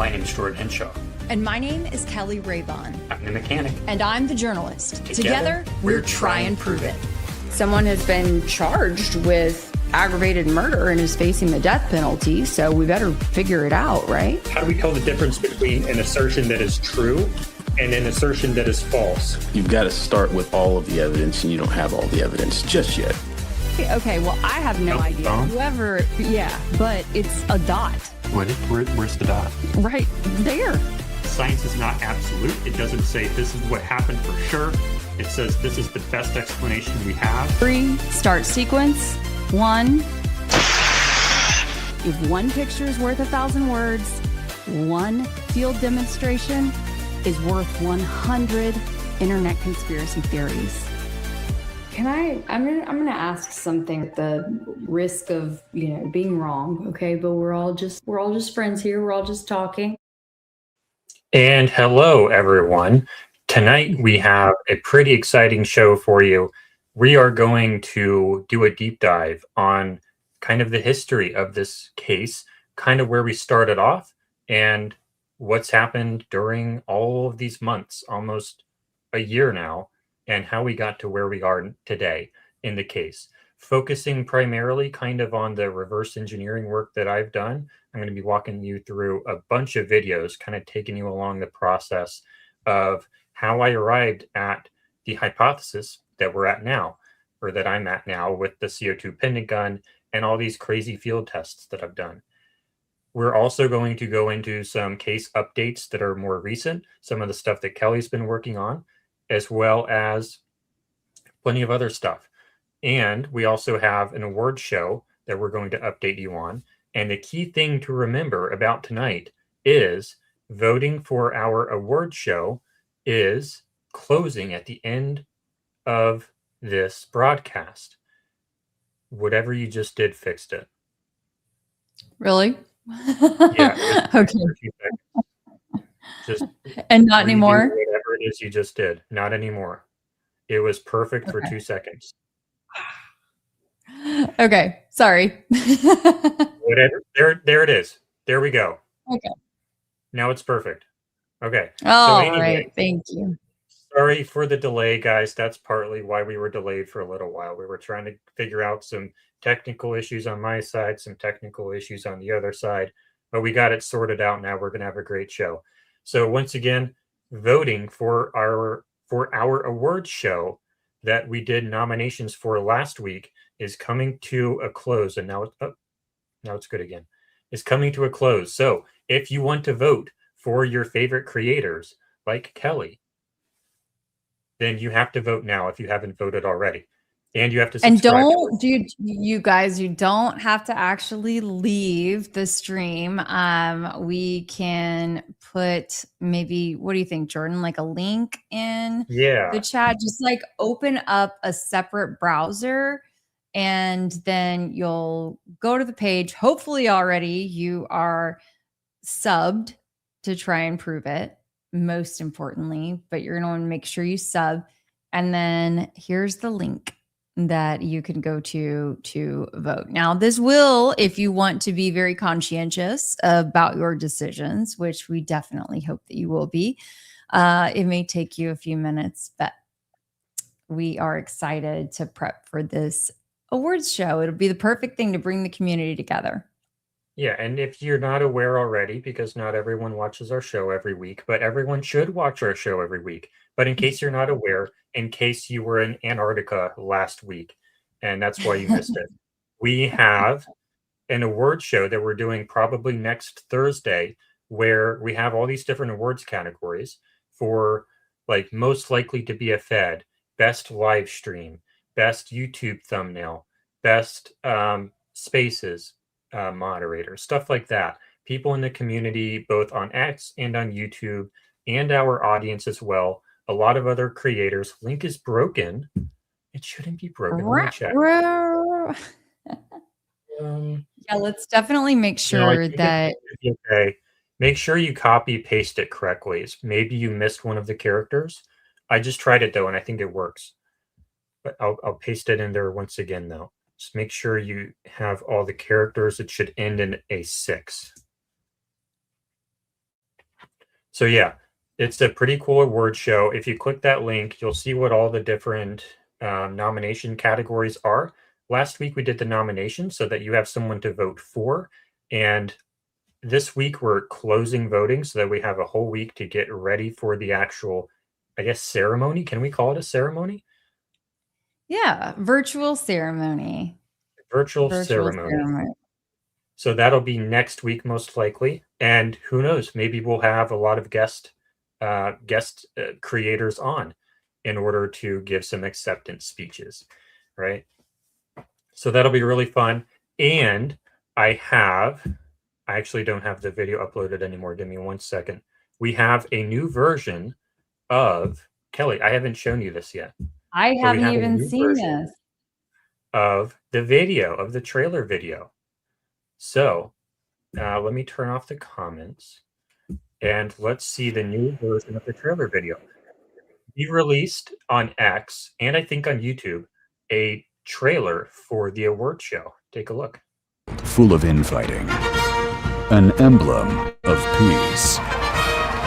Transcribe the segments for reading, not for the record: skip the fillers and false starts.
My name is Jordan Henshaw. And my name is Kelly Raybon. I'm the mechanic. And I'm the journalist. Together we're Try and Prove It. Someone has been charged with aggravated murder and is facing the death penalty, so we better figure it out, right? How do we tell the difference between an assertion that is true and an assertion that is false? You've got to start with all of the evidence, and you don't have all the evidence just yet. Okay, well, I have no idea. But it's a dot. Where's the dot? Right there. Science is not absolute. It doesn't say this is what happened for sure. It says this is the best explanation we have. 3, start sequence. 1. If one picture is worth 1,000 words, one field demonstration is worth 100 internet conspiracy theories. I'm gonna ask something at the risk of, being wrong, okay? But we're all just friends here. We're all just talking. And hello, everyone. Tonight we have a pretty exciting show for you. We are going to do a deep dive on kind of the history of this case, kind of where we started off, and what's happened during all of these months, almost a year now, and how we got to where we are today in the case. Focusing primarily kind of on the reverse engineering work that I've done. I'm going to be walking you through a bunch of videos, kind of taking you along the process of how I arrived at the hypothesis that we're at now, or that I'm at now with the CO2 pendant gun and all these crazy field tests that I've done. We're also going to go into some case updates that are more recent, some of the stuff that Kelly's been working on, as well as plenty of other stuff. And we also have an award show that we're going to update you on. And the key thing to remember about tonight is voting for our award show is closing at the end of this broadcast. Whatever you just did fixed it. Really? Yeah. Okay. Just and not anymore? Whatever it is you just did. Not anymore. It was perfect for 2 seconds. Okay. Sorry. Whatever. There it is. There we go. Okay. Now it's perfect. Okay. Oh, so anyway, right. Thank you. Sorry for the delay, guys. That's partly why we were delayed for a little while. We were trying to figure out some technical issues on my side, some technical issues on the other side, but we got it sorted out. Now we're going to have a great show. So once again, voting for our award show that we did nominations for last week is coming to a close. And now it's good again. It's coming to a close. So if you want to vote for your favorite creators like Kelly, then you have to vote now if you haven't voted already. And you have to subscribe. And you guys, you don't have to actually leave the stream. We can put maybe, what do you think, Jordan? Like a link in the chat. Just like open up a separate browser and then you'll go to the page. Hopefully already you are subbed to Try and Prove It, most importantly, but you're going to make sure you sub. And then here's the link that you can go to vote. Now, this will, if you want to be very conscientious about your decisions, which we definitely hope that you will be, it may take you a few minutes, but we are excited to prep for this awards show. It'll be the perfect thing to bring the community together. Yeah, and if you're not aware already, because not everyone watches our show every week, but everyone should watch our show every week. But in case you're not aware, in case you were in Antarctica last week, and that's why you missed it, we have an award show that we're doing probably next Thursday, where we have all these different awards categories for like most likely to be a Fed, best live stream, best YouTube thumbnail, best spaces moderator, stuff like that. People in the community, both on X and on YouTube, and our audience as well. A lot of other creators. Link is broken. It shouldn't be broken. Let me check. Yeah, let's definitely make sure that. Okay. Make sure you copy paste it correctly. Maybe you missed one of the characters. I just tried it though, and I think it works. But I'll paste it in there once again though. Just make sure you have all the characters. It should end in a 6. So yeah, it's a pretty cool award show. If you click that link, you'll see what all the different nomination categories are. Last week we did the nominations so that you have someone to vote for. And this week we're closing voting so that we have a whole week to get ready for the actual, I guess, ceremony. Can we call it a ceremony? Yeah, virtual ceremony. Virtual ceremony. So that'll be next week, most likely. And who knows, maybe we'll have a lot of guest creators on in order to give some acceptance speeches, right? So that'll be really fun. And I actually don't have the video uploaded anymore. Give me 1 second. We have a new version of Kelly. I haven't shown you this yet. I haven't even seen this. Of the video, of the trailer video. So let me turn off the comments and let's see the new version of the trailer video. We released on X and I think on YouTube a trailer for the award show. Take a look. Full of infighting. An emblem of peace.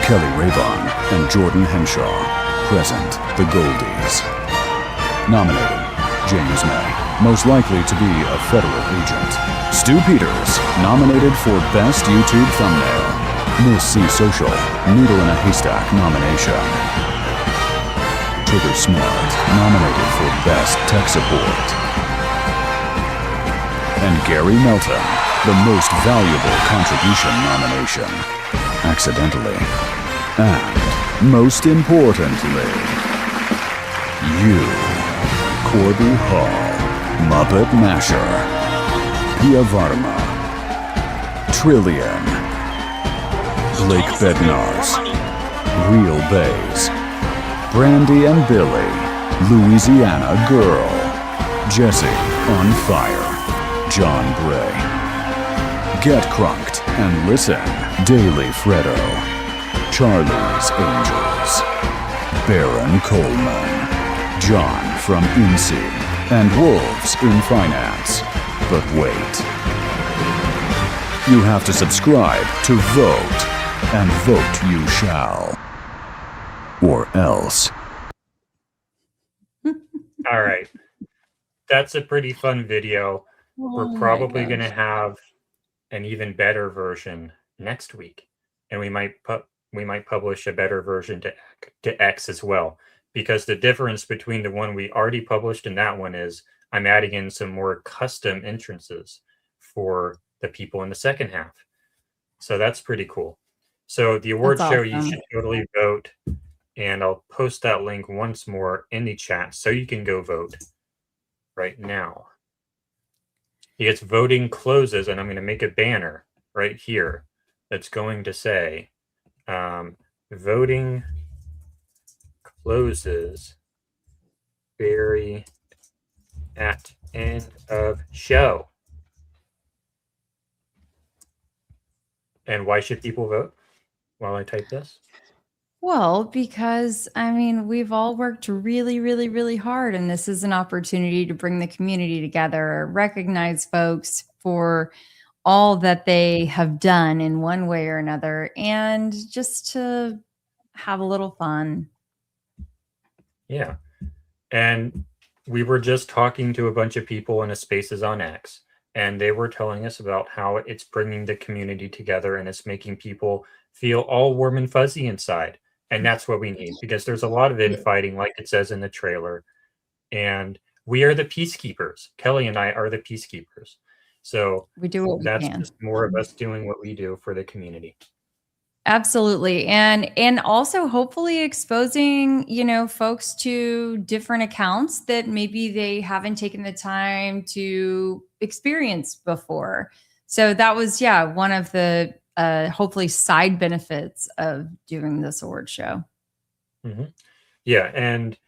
Kelly Rayvon and Jordan Henshaw present the Goldies. Nominated, James May, most likely to be a federal agent. Stu Peters, nominated for Best YouTube Thumbnail. Miss C Social, Needle in a Haystack nomination. Trigger Smart, nominated for Best Tech Support. And Gary Melton, the Most Valuable Contribution nomination. Accidentally. And, most importantly, you, Corby Hall, Muppet Masher, Pia Varma, Trillion, Blake Bednars, Real Bays, Brandy and Billy, Louisiana Girl, Jesse on Fire, John Bray, Get Crunked and Listen, Daily Freddo, Charlie's Angels, Baron Coleman, John from INSEE, and Wolves in Finance. But wait. You have to subscribe to vote, and vote you shall. Or else. All right. That's a pretty fun video. We're probably going to have an even better version next week. And we might publish a better version to X as well. Because the difference between the one we already published and that one is I'm adding in some more custom entrances for the people in the second half. So that's pretty cool. So the award show, you should totally vote. And I'll post that link once more in the chat so you can go vote right now. Because voting closes, and I'm going to make a banner right here that's going to say voting closes very at end of show. And why should people vote while I type this? Well, because I mean, we've all worked really, really, really hard, and this is an opportunity to bring the community together, recognize folks for all that they have done in one way or another, and just to have a little fun. Yeah. And we were just talking to a bunch of people in a Spaces on X, and they were telling us about how it's bringing the community together and it's making people feel all warm and fuzzy inside. And that's what we need, because there's a lot of infighting, like it says in the trailer. And we are the peacekeepers. Kelly and I are the peacekeepers. So we do what that's we can. just more of us doing what we do for the community. Absolutely. And also hopefully exposing, you know, folks to different accounts that maybe they haven't taken the time to experience before. So that was, yeah, one of the hopefully side benefits of doing this award show. Mm-hmm. Yeah. And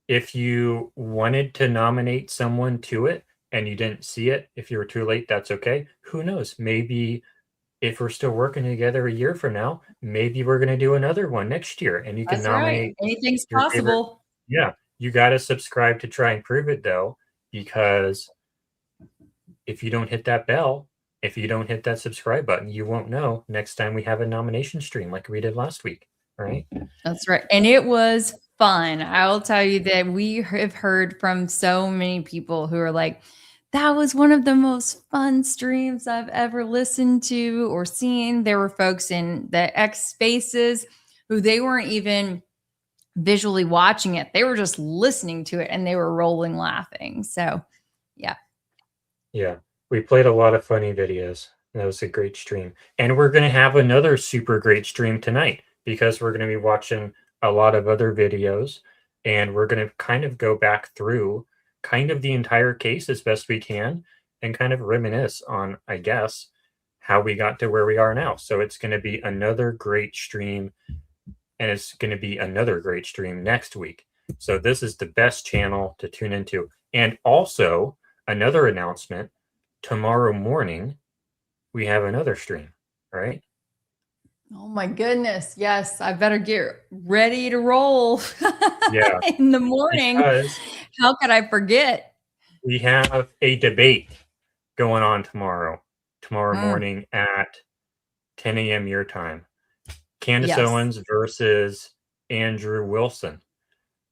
if you wanted to nominate someone to it and you didn't see it, if you were too late, that's okay. Who knows? Maybe if we're still working together a year from now, maybe we're going to do another one next year and you can nominate. Right. Anything's possible. Yeah. You got to subscribe to Try and Prove It, though, because if you don't hit that bell, if you don't hit that subscribe button, you won't know next time we have a nomination stream like we did last week. right? That's right. And it was fun. I will tell you that we have heard from so many people who are like, that was one of the most fun streams I've ever listened to or seen. There were folks in the X spaces who they weren't even visually watching it. They were just listening to it and they were rolling laughing. So, yeah. Yeah. We played a lot of funny videos. That was a great stream. And we're going to have another super great stream tonight because we're going to be watching a lot of other videos and we're going to kind of go back through kind of the entire case as best we can and kind of reminisce on, I guess, how we got to where we are now. So it's going to be another great stream and it's going to be another great stream next week. So this is the best channel to tune into. And also another announcement, tomorrow morning, we have another stream, right? Oh my goodness. Yes. I better get ready to roll Yeah. in the morning. Because How could I forget? we have a debate going on tomorrow morning at 10 a.m. your time. Candace Yes. Owens versus Andrew Wilson.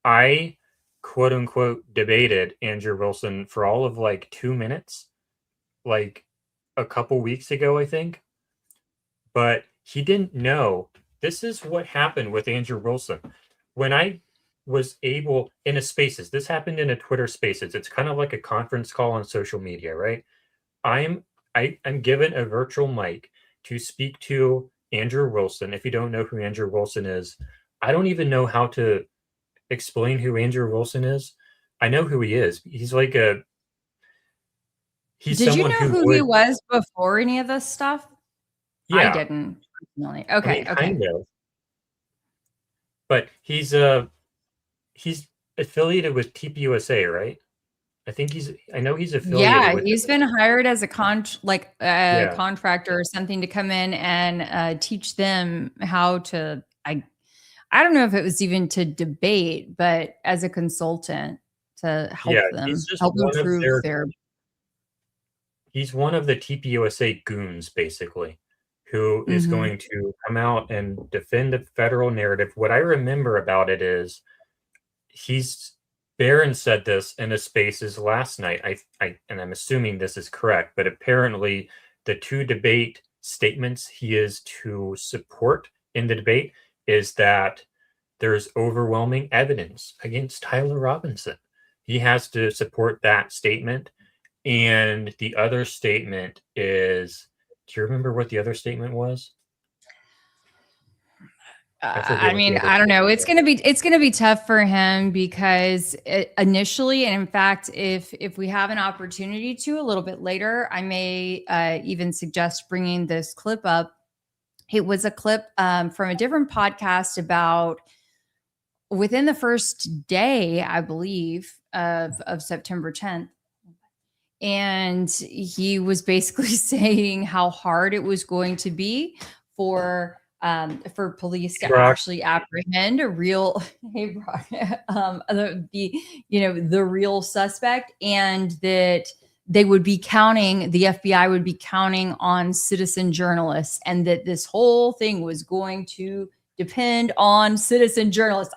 I quote unquote debated Andrew Wilson for all of like 2 minutes, like a couple weeks ago, I think. But he didn't know. This is what happened with Andrew Wilson. When I was able in a spaces, this happened in a Twitter spaces. It's kind of like a conference call on social media, right? I'm given a virtual mic to speak to Andrew Wilson. If you don't know who Andrew Wilson is, I don't even know how to explain who Andrew Wilson is. I know who he is. He's like a he's Did you someone know who who he would, was before any of this stuff? yeah, I didn't personally. I Okay. mean, Okay. kind of. But he's affiliated with TPUSA, right? I know he's affiliated Yeah, with he's it. been hired as a Yeah. contractor or something to come in and teach them how to. I don't know if it was even to debate, but as a consultant to help Yeah, them he's just help one of improve their. he's one of the TPUSA goons, basically, who is Mhm. going to come out and defend the federal narrative. What I remember about it is Barron said this in a spaces last night. And I'm assuming this is correct, but apparently the two debate statements he is to support in the debate is that there's overwhelming evidence against Tyler Robinson. He has to support that statement. And the other statement is, do you remember what the other statement was? I mean, I don't know. It's gonna be tough for him because initially, and in fact, if we have an opportunity to a little bit later, I may even suggest bringing this clip up. It was a clip from a different podcast about within the first day, I believe, of September 10th. And he was basically saying how hard it was going to be for police to Brock. actually apprehend a real hey Brock, the real suspect, and that they would be counting, the FBI would be counting on citizen journalists, and that this whole thing was going to depend on citizen journalists.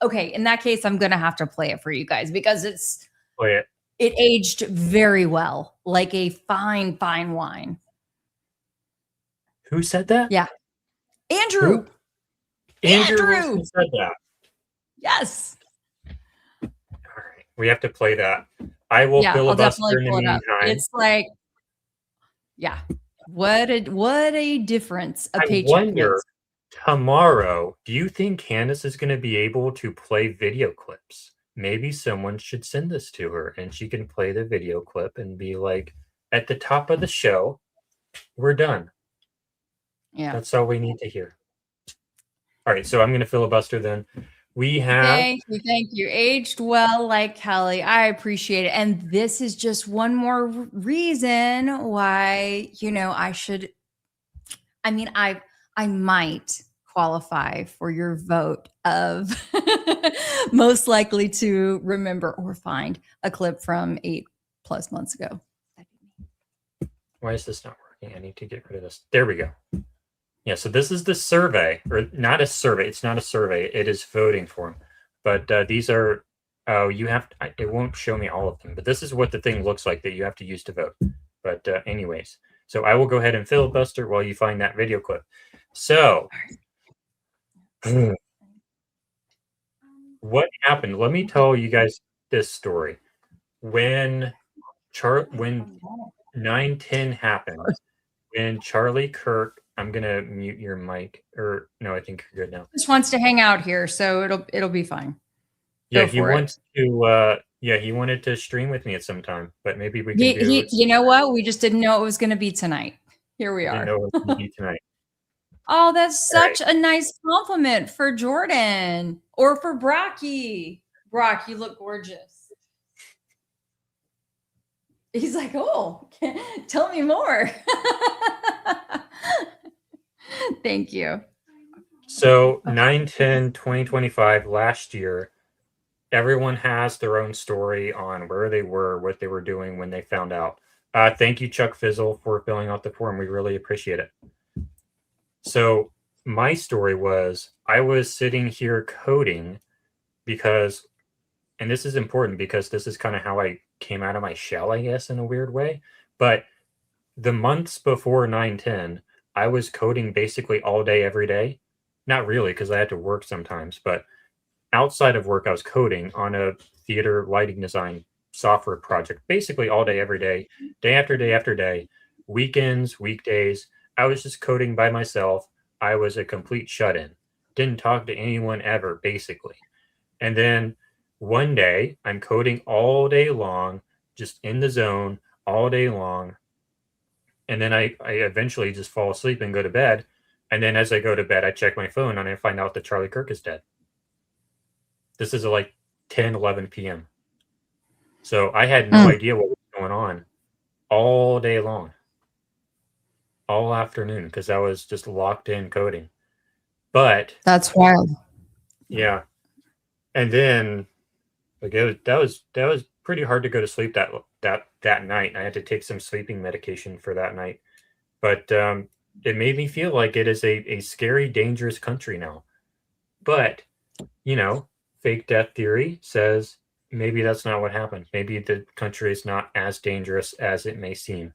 Okay, in that case, I'm gonna have to play it for you guys because Play it. it aged very well, like a fine, fine wine. Who said that? Yeah. Andrew. Andrew Wilson said that. Yes. All right. We have to play that. I will filibuster in the meantime. It's like, yeah. What a difference a I paycheck wonder makes. tomorrow, do you think Candace is going to be able to play video clips? Maybe someone should send this to her and she can play the video clip and be like, at the top of the show, we're done. Yeah. That's all we need to hear. All right, so I'm going to filibuster then. We have. Thank you. Aged well, like Kelly. I appreciate it. And this is just one more reason why, I might qualify for your vote of most likely to remember or find a clip from 8+ months ago. Why is this not working? I need to get rid of this. There we go. Yeah, so this is the survey, or not a survey. It's not a survey. It is voting form. But these are, oh, you have, it won't show me all of them, but this is what the thing looks like that you have to use to vote. But anyways, so I will go ahead and filibuster while you find that video clip. So, what happened? Let me tell you guys this story. When 9/10 happened, when Charlie Kirk, I'm gonna mute your mic, or no, I think you're good now. Just wants to hang out here, so it'll be fine. Yeah, Go he for it. wants to. Yeah, he wanted to stream with me at some time, but maybe we can do. You know what? We just didn't know it was going to be tonight. Here we didn't are. know it was gonna be tonight. Oh, that's All right. such a nice compliment for Jordan or for Brocky. Brock, you look gorgeous. He's like, oh, tell me more. Thank you. So 9/10/2025 last year, everyone has their own story on where they were, what they were doing when they found out. Thank you, Chuck Fizzle, for filling out the form. We really appreciate it. So my story was I was sitting here coding because, and this is important because this is kind of how I came out of my shell, I guess, in a weird way. But the months before 9/10, I was coding basically all day, every day. Not really, because I had to work sometimes, but outside of work, I was coding on a theater lighting design software project, basically all day, every day, day after day after day, weekends, weekdays. I was just coding by myself. I was a complete shut-in. Didn't talk to anyone ever, basically. And then one day, I'm coding all day long, just in the zone all day long. And then I eventually just fall asleep and go to bed. And then as I go to bed, I check my phone and I find out that Charlie Kirk is dead. This is like 10, 11 p.m. So I had no idea what was going on all day long, all afternoon, because I was just locked in coding. But that's wild. Yeah. And then like that was pretty hard to go to sleep that night. I had to take some sleeping medication for that night. But it made me feel like it is a scary, dangerous country now. But, you know, fake death theory says maybe that's not what happened. Maybe the country is not as dangerous as it may seem.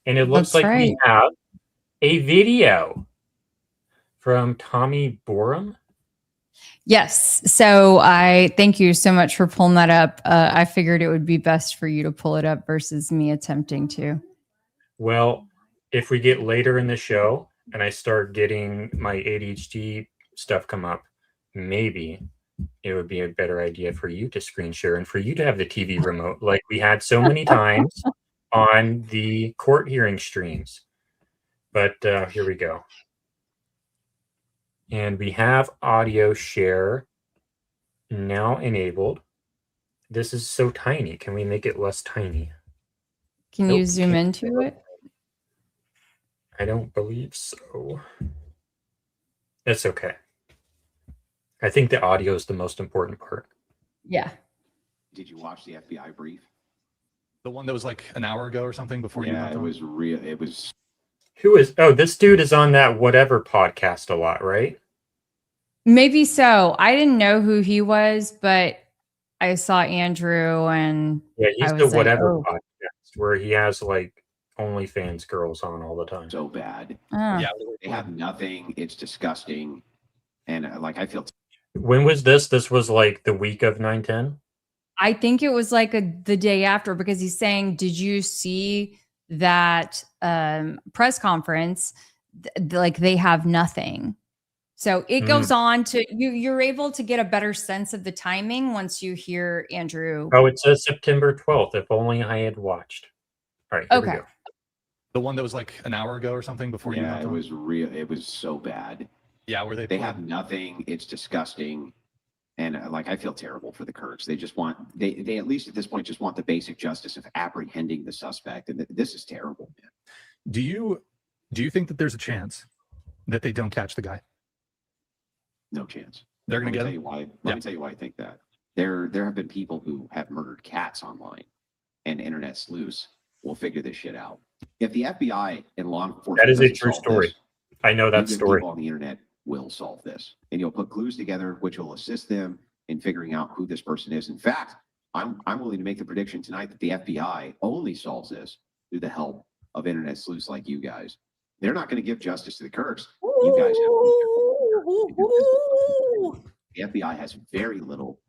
And it looks That's like we have a video from Tommy Borum. Yes. So I thank you so much for pulling that up. I figured it would be best for you to pull it up versus me attempting to. Well, if we get later in the show and I start getting my ADHD stuff come up, maybe it would be a better idea for you to screen share and for you to have the TV remote like we had so many times on the court hearing streams. But here we go. And we have audio share now enabled. This is so tiny. Can we make it less tiny? Can you zoom into it? I don't believe so. That's okay. I think the audio is the most important part. Yeah. Did you watch the FBI brief? The one that was like an hour ago or something before you Yeah, got it on? was real. It was. Who is? Oh, this dude is on that whatever podcast a lot, right? Maybe so. I didn't know who he was, but I saw Andrew and Yeah, he's I the was like, whatever oh. podcast where he has like OnlyFans girls on all the time. So bad. Oh. Yeah. They have nothing. It's disgusting. And like, I feel When was this? This was like the week of 9/10. I think it was like the day after because he's saying, did you see that press conference? Like they have nothing. So it goes on to you're able to get a better sense of the timing once you hear Andrew. Oh, it says September 12th. If only I had watched. All right. Here we Okay. go. The one that was like an hour ago or something before you yeah, got it on? was real. It was so bad. Yeah, where They have nothing. It's disgusting. And like, I feel terrible for the Kurds. They just want, they at least at this point just want the basic justice of apprehending the suspect. And this is terrible, man. Do you think that there's a chance that they don't catch the guy? No chance. They're going to get Let me him? tell you why. Let me tell you why I think that. There have been people who have murdered cats online, and internet sleuths will figure this shit out. If the FBI and law enforcement That is a doesn't true solve story. this, I know that You good story. people on the internet will solve this, and you'll put clues together, which will assist them in figuring out who this person is. In fact, I'm willing to make the prediction tonight that the FBI only solves this through the help of internet sleuths like you guys. They're not going to give justice to the Kirks. You guys have. The FBI has very little.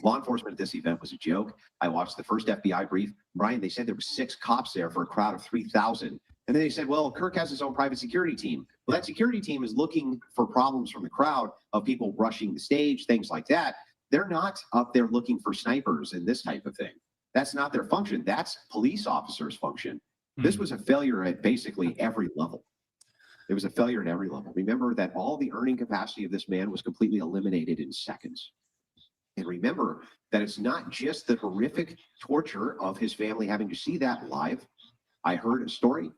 Law enforcement at this event was a joke. I watched the first FBI brief. Brian, they said there were 6 cops there for a crowd of 3,000. And then they said, well, Kirk has his own private security team. Well, that security team is looking for problems from the crowd of people rushing the stage, things like that. They're not up there looking for snipers and this type of thing. That's not their function. That's police officers' function. This was a failure at basically every level. It was a failure at every level. Remember that all the earning capacity of this man was completely eliminated in seconds. And remember that it's not just the horrific torture of his family having to see that live. I heard a story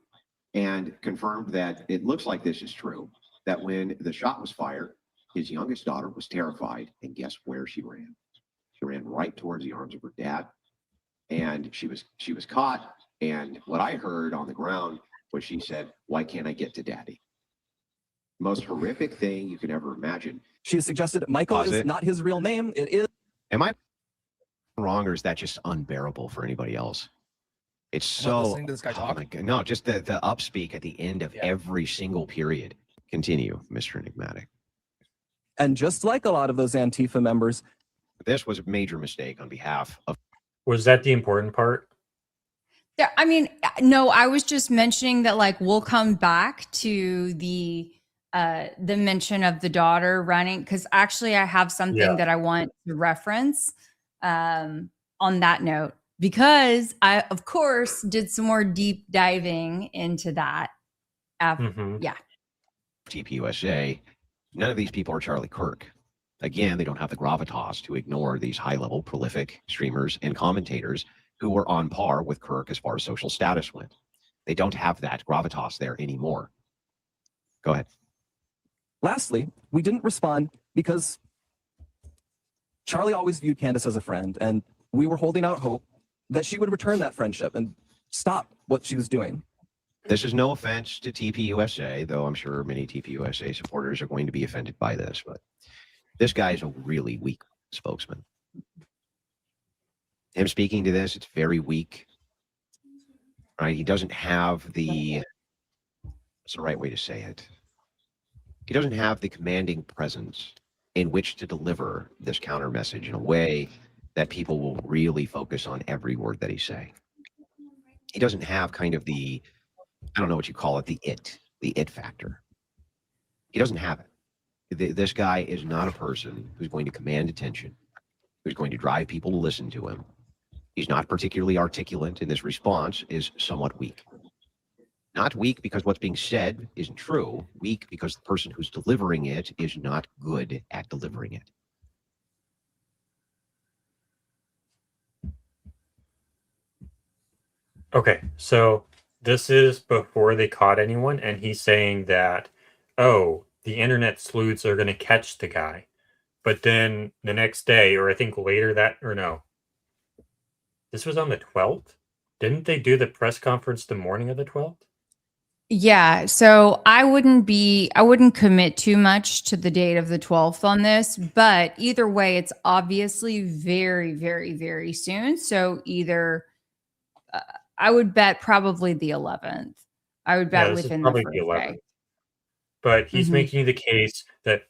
and confirmed that it looks like this is true, that when the shot was fired, his youngest daughter was terrified, and guess where she ran? She ran right towards the arms of her dad, and she was caught. And what I heard on the ground was she said, "Why can't I get to daddy?" Most horrific thing you could ever imagine. She has suggested Michael is not his real name. It is. Am I wrong, or is that just unbearable for anybody else? It's so. Listening to this guy talk. My God. No, just the upspeak at the end of every single period. Continue, Mr. Enigmatic. And just like a lot of those Antifa members, This was a major mistake on behalf of. Was that the important part? Yeah, I mean, no, I was just mentioning that like we'll come back to the mention of the daughter running, because actually I have something that I want to reference on that note, because I of course did some more deep diving into that. Yeah. TPUSA. None of these people are Charlie Kirk. Again, they don't have the gravitas to ignore these high-level, prolific streamers and commentators who were on par with Kirk as far as social status went. They don't have that gravitas there anymore. Go ahead. lastly, we didn't respond because Charlie always viewed Candace as a friend, and we were holding out hope that she would return that friendship and stop what she was doing. This is no offense to TPUSA, though I'm sure many TPUSA supporters are going to be offended by this, but this guy is a really weak spokesman. Him speaking to this, it's very weak. Right? He doesn't have the, what's the right way to say it? He doesn't have the commanding presence in which to deliver this counter message in a way that people will really focus on every word that he's saying. He doesn't have kind of the, I don't know what you call it, the it factor. He doesn't have it. This guy is not a person who's going to command attention, who's going to drive people to listen to him. He's not particularly articulate, and this response is somewhat weak. Not weak because what's being said isn't true, weak because the person who's delivering it is not good at delivering it. Okay, so this is before they caught anyone, and he's saying that, oh, the internet sleuths are going to catch the guy. But then the next day, or I think later that, or no, this was on the 12th? Didn't they do the press conference the morning of the 12th? Yeah, so I wouldn't commit too much to the date of the 12th on this, but either way, it's obviously very, very, very soon. So either I would bet probably the 11th. I would bet within the first day. But he's making the case that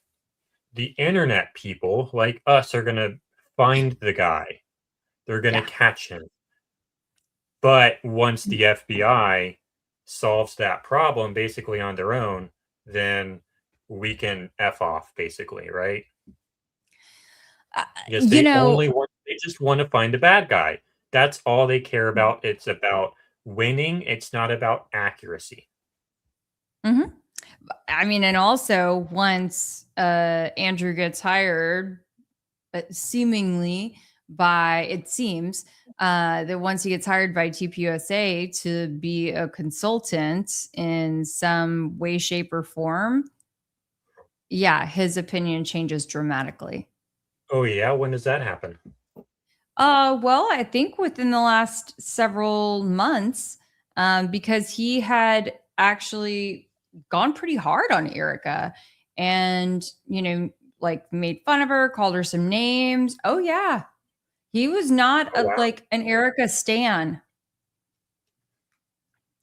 the internet people like us are going to find the guy. They're going to catch him. But once the FBI solves that problem basically on their own, then we can F off basically, right? Because they just want to find the bad guy. That's all they care about. It's about winning. It's not about accuracy. Mm-hmm. I mean, and also once Andrew gets hired, seemingly it seems that once he gets hired by TPUSA to be a consultant in some way, shape, or form, his opinion changes dramatically. Oh yeah, when does that happen? Well, I think within the last several months, because he had actually gone pretty hard on Erica and, like made fun of her, called her some names. Oh yeah. He was not like an Erica stan.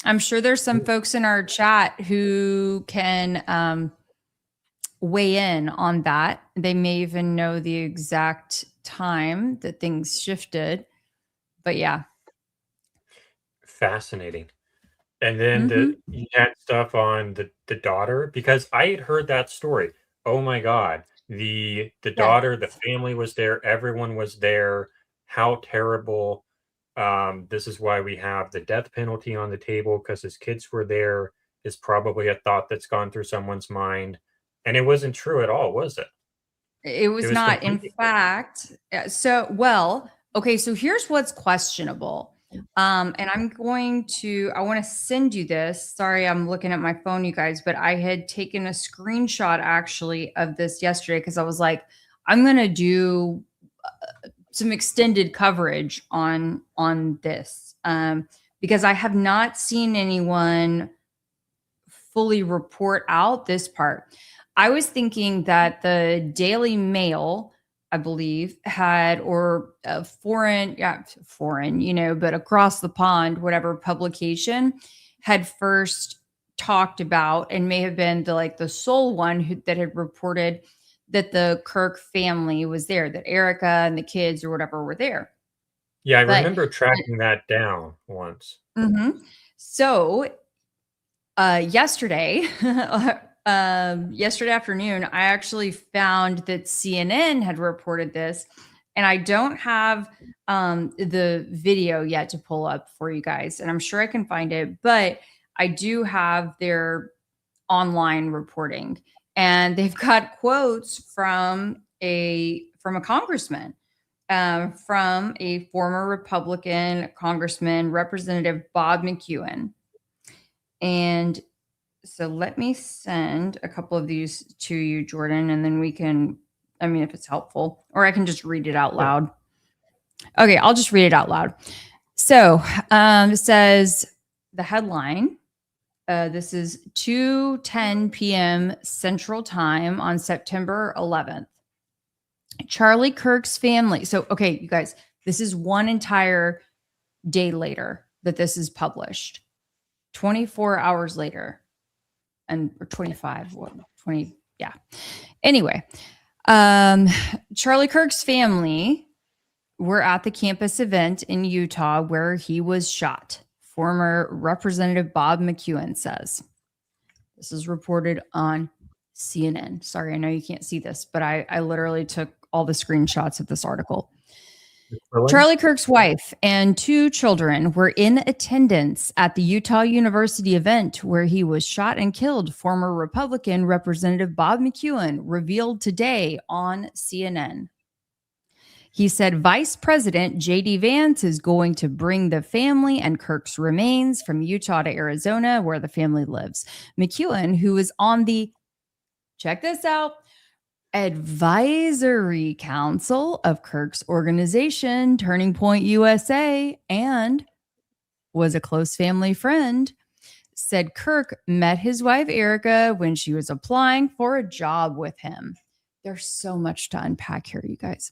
I'm sure there's some folks in our chat who can weigh in on that. They may even know the exact time that things shifted. But yeah. Fascinating. And then you had stuff on the daughter, because I had heard that story. Oh my God. The daughter, the family was there, everyone was there. How terrible. This is why we have the death penalty on the table, because his kids were there, is probably a thought that's gone through someone's mind. And it wasn't true at all, was it? It was not. In fact, okay, so here's what's questionable. And I want to send you this. Sorry, I'm looking at my phone, you guys, but I had taken a screenshot actually of this yesterday because I was like, I'm going to do some extended coverage on this because I have not seen anyone fully report out this part. I was thinking that the Daily Mail, I believe, had, or a foreign, but across the pond, whatever publication had first talked about, and may have been the sole one that had reported that the Kirk family was there, that Erica and the kids or whatever were there. Yeah, I remember tracking that down once. So yesterday afternoon, I actually found that CNN had reported this, and I don't have the video yet to pull up for you guys, and I'm sure I can find it, but I do have their online reporting, and they've got quotes from a congressman, from a former Republican congressman, Representative Bob McEwen. And so let me send a couple of these to you, Jordan, and then we can, if it's helpful, or I can just read it out loud. Okay, I'll just read it out loud. So it says, the headline, this is 2:10 p.m. Central Time on September 11th. Charlie Kirk's family. So, okay, you guys, this is one entire day later that this is published. 24 hours later. Or 25, 20, yeah. Anyway, Charlie Kirk's family were at the campus event in Utah where he was shot. Former Representative Bob McEwen says. This is reported on CNN. Sorry, I know you can't see this, but I literally took all the screenshots of this article. Really? Charlie Kirk's wife and 2 children were in attendance at the Utah University event where he was shot and killed, former Republican Representative Bob McEwen revealed today on CNN. He said Vice President J.D. Vance is going to bring the family and Kirk's remains from Utah to Arizona, where the family lives. McEwen, who is on the, check this out, advisory council of Kirk's organization, Turning Point USA, and was a close family friend, said Kirk met his wife Erica when she was applying for a job with him. There's so much to unpack here, you guys.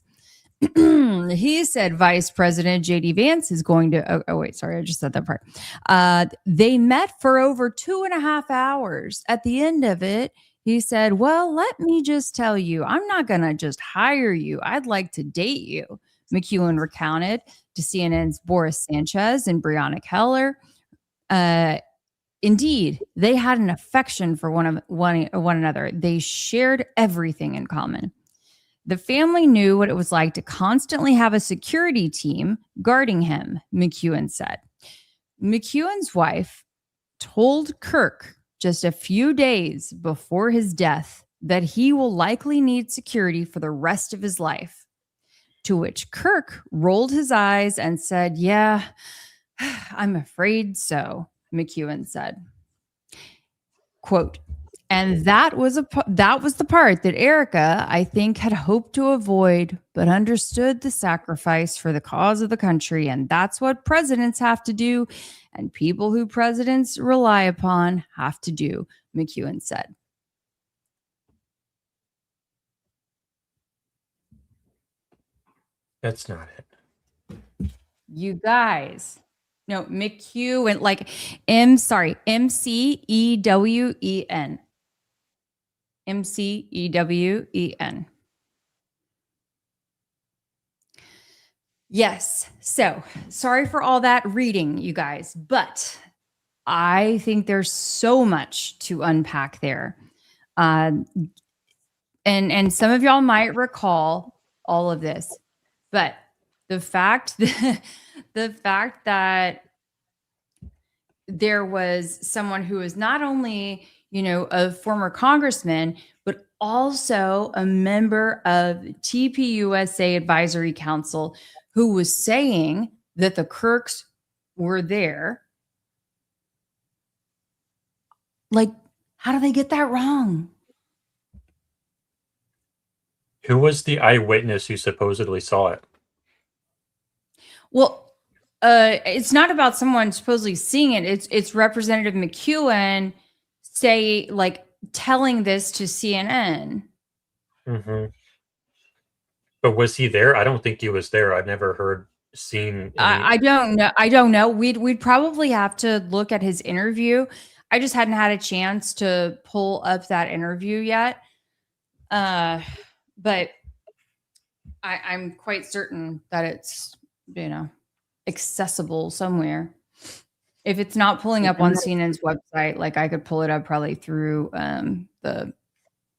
He said Vice President J.D. Vance is going to, oh wait, sorry, I just said that part. They met for over 2.5 hours. At the end of it, he said, well, let me just tell you, I'm not going to just hire you. I'd like to date you. McEwen recounted to CNN's Boris Sanchez and Breonna Keller. Indeed, they had an affection for one another. They shared everything in common. The family knew what it was like to constantly have a security team guarding him, McEwen said. McEwen's wife told Kirk just a few days before his death that he will likely need security for the rest of his life, to which Kirk rolled his eyes and said, yeah, I'm afraid so, McEwen said. Quote, and that was the part that Erica, I think, had hoped to avoid, but understood the sacrifice for the cause of the country. And that's what presidents have to do. And people who presidents rely upon have to do. McEwen said. That's not it. You guys, no, McEwen, like MCEWEN. MCEWEN. Yes. So sorry for all that reading, you guys, but I think there's so much to unpack there. And some of y'all might recall all of this, but the fact that there was someone who was not only, a former congressman, but also a member of TPUSA Advisory Council who was saying that the Kirks were there. Like, how do they get that wrong? Who was the eyewitness who supposedly saw it? Well, it's not about someone supposedly seeing it. It's Representative McEwen telling this to CNN. Mm-hmm. But was he there? I don't think he was there. I've never seen. I don't know. I don't know. We'd probably have to look at his interview. I just hadn't had a chance to pull up that interview yet. But I'm quite certain that it's, accessible somewhere. If it's not pulling up on CNN's website, like I could pull it up probably through the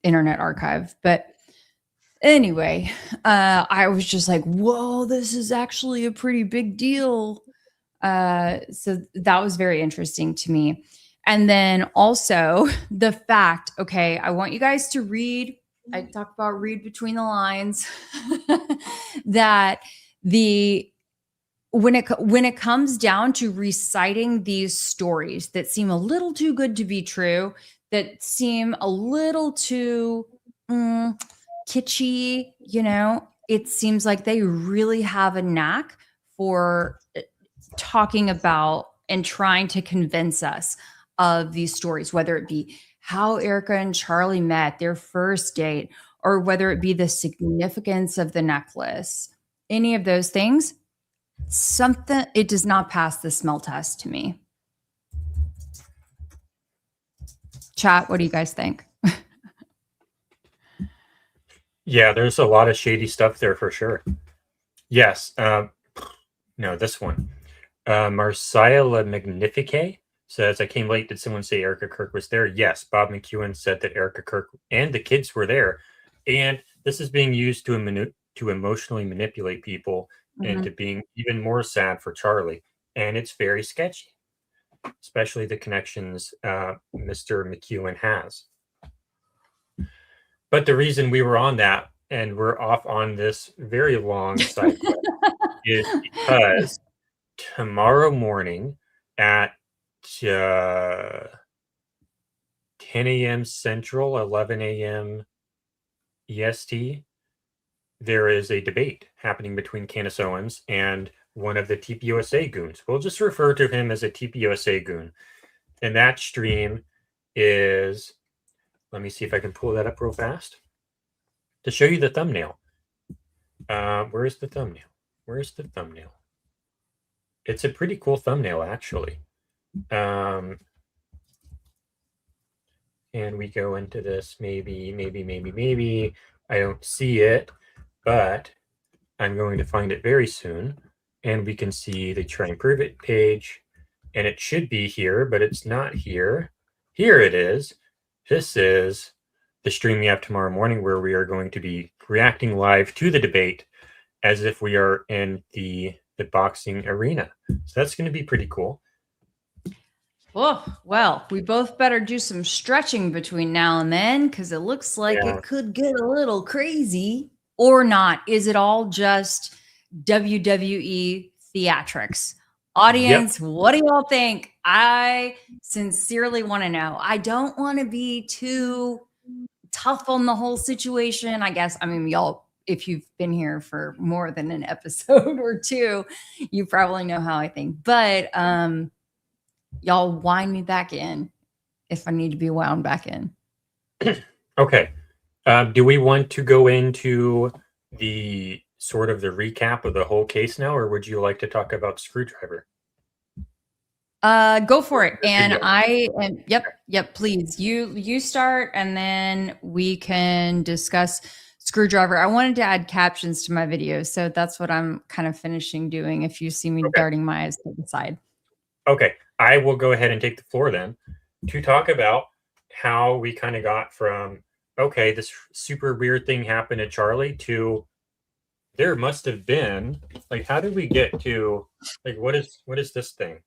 Internet Archive. But anyway, I was just like, whoa, this is actually a pretty big deal. So that was very interesting to me. And then also the fact, okay, I want you guys to read. I talk about read between the lines that when it comes down to reciting these stories that seem a little too good to be true, that seem a little too kitschy, it seems like they really have a knack for talking about and trying to convince us of these stories, whether it be how Erica and Charlie met, their first date, or whether it be the significance of the necklace, any of those things, it does not pass the smell test to me. Chat, what do you guys think? Yeah, there's a lot of shady stuff there for sure. Yes. No, this one. Marcia La Magnifique says, I came late. Did someone say Erica Kirk was there? Yes. Bob McEwen said that Erica Kirk and the kids were there. And this is being used to emotionally manipulate people into being even more sad for Charlie. And it's very sketchy, especially the connections Mr. McEwen has. But the reason we were on that and we're off on this very long cycle is because tomorrow morning at 10 a.m. Central, 11 a.m. EST, there is a debate happening between Candace Owens and one of the TPUSA goons. We'll just refer to him as a TPUSA goon. And that stream is, let me see if I can pull that up real fast to show you the thumbnail. Where's the thumbnail? Where's the thumbnail? It's a pretty cool thumbnail, actually. And we go into this, maybe. I don't see it, but I'm going to find it very soon. And we can see the Try and Prove It page. And it should be here, but it's not here. Here it is. This is the stream we have tomorrow morning where we are going to be reacting live to the debate as if we are in the boxing arena. So that's going to be pretty cool. Oh, well, we both better do some stretching between now and then because it looks like it could get a little crazy or not. Is it all just WWE theatrics? Audience, What do y'all think? I sincerely want to know. I don't want to be too tough on the whole situation. I guess, y'all, if you've been here for more than an episode or two, you probably know how I think. But y'all wind me back in if I need to be wound back in. Okay. Do we want to go into the sort of the recap of the whole case now, or would you like to talk about Screwdriver? Go for it. And Video. I am, yep, please. You start, and then we can discuss Screwdriver. I wanted to add captions to my video, so that's what I'm kind of finishing doing if you see me darting my eyes to the side. Okay, I will go ahead and take the floor then to talk about how we kind of got from, okay, this super weird thing happened to Charlie, to there must have been, like, how did we get to, like, what is this thing?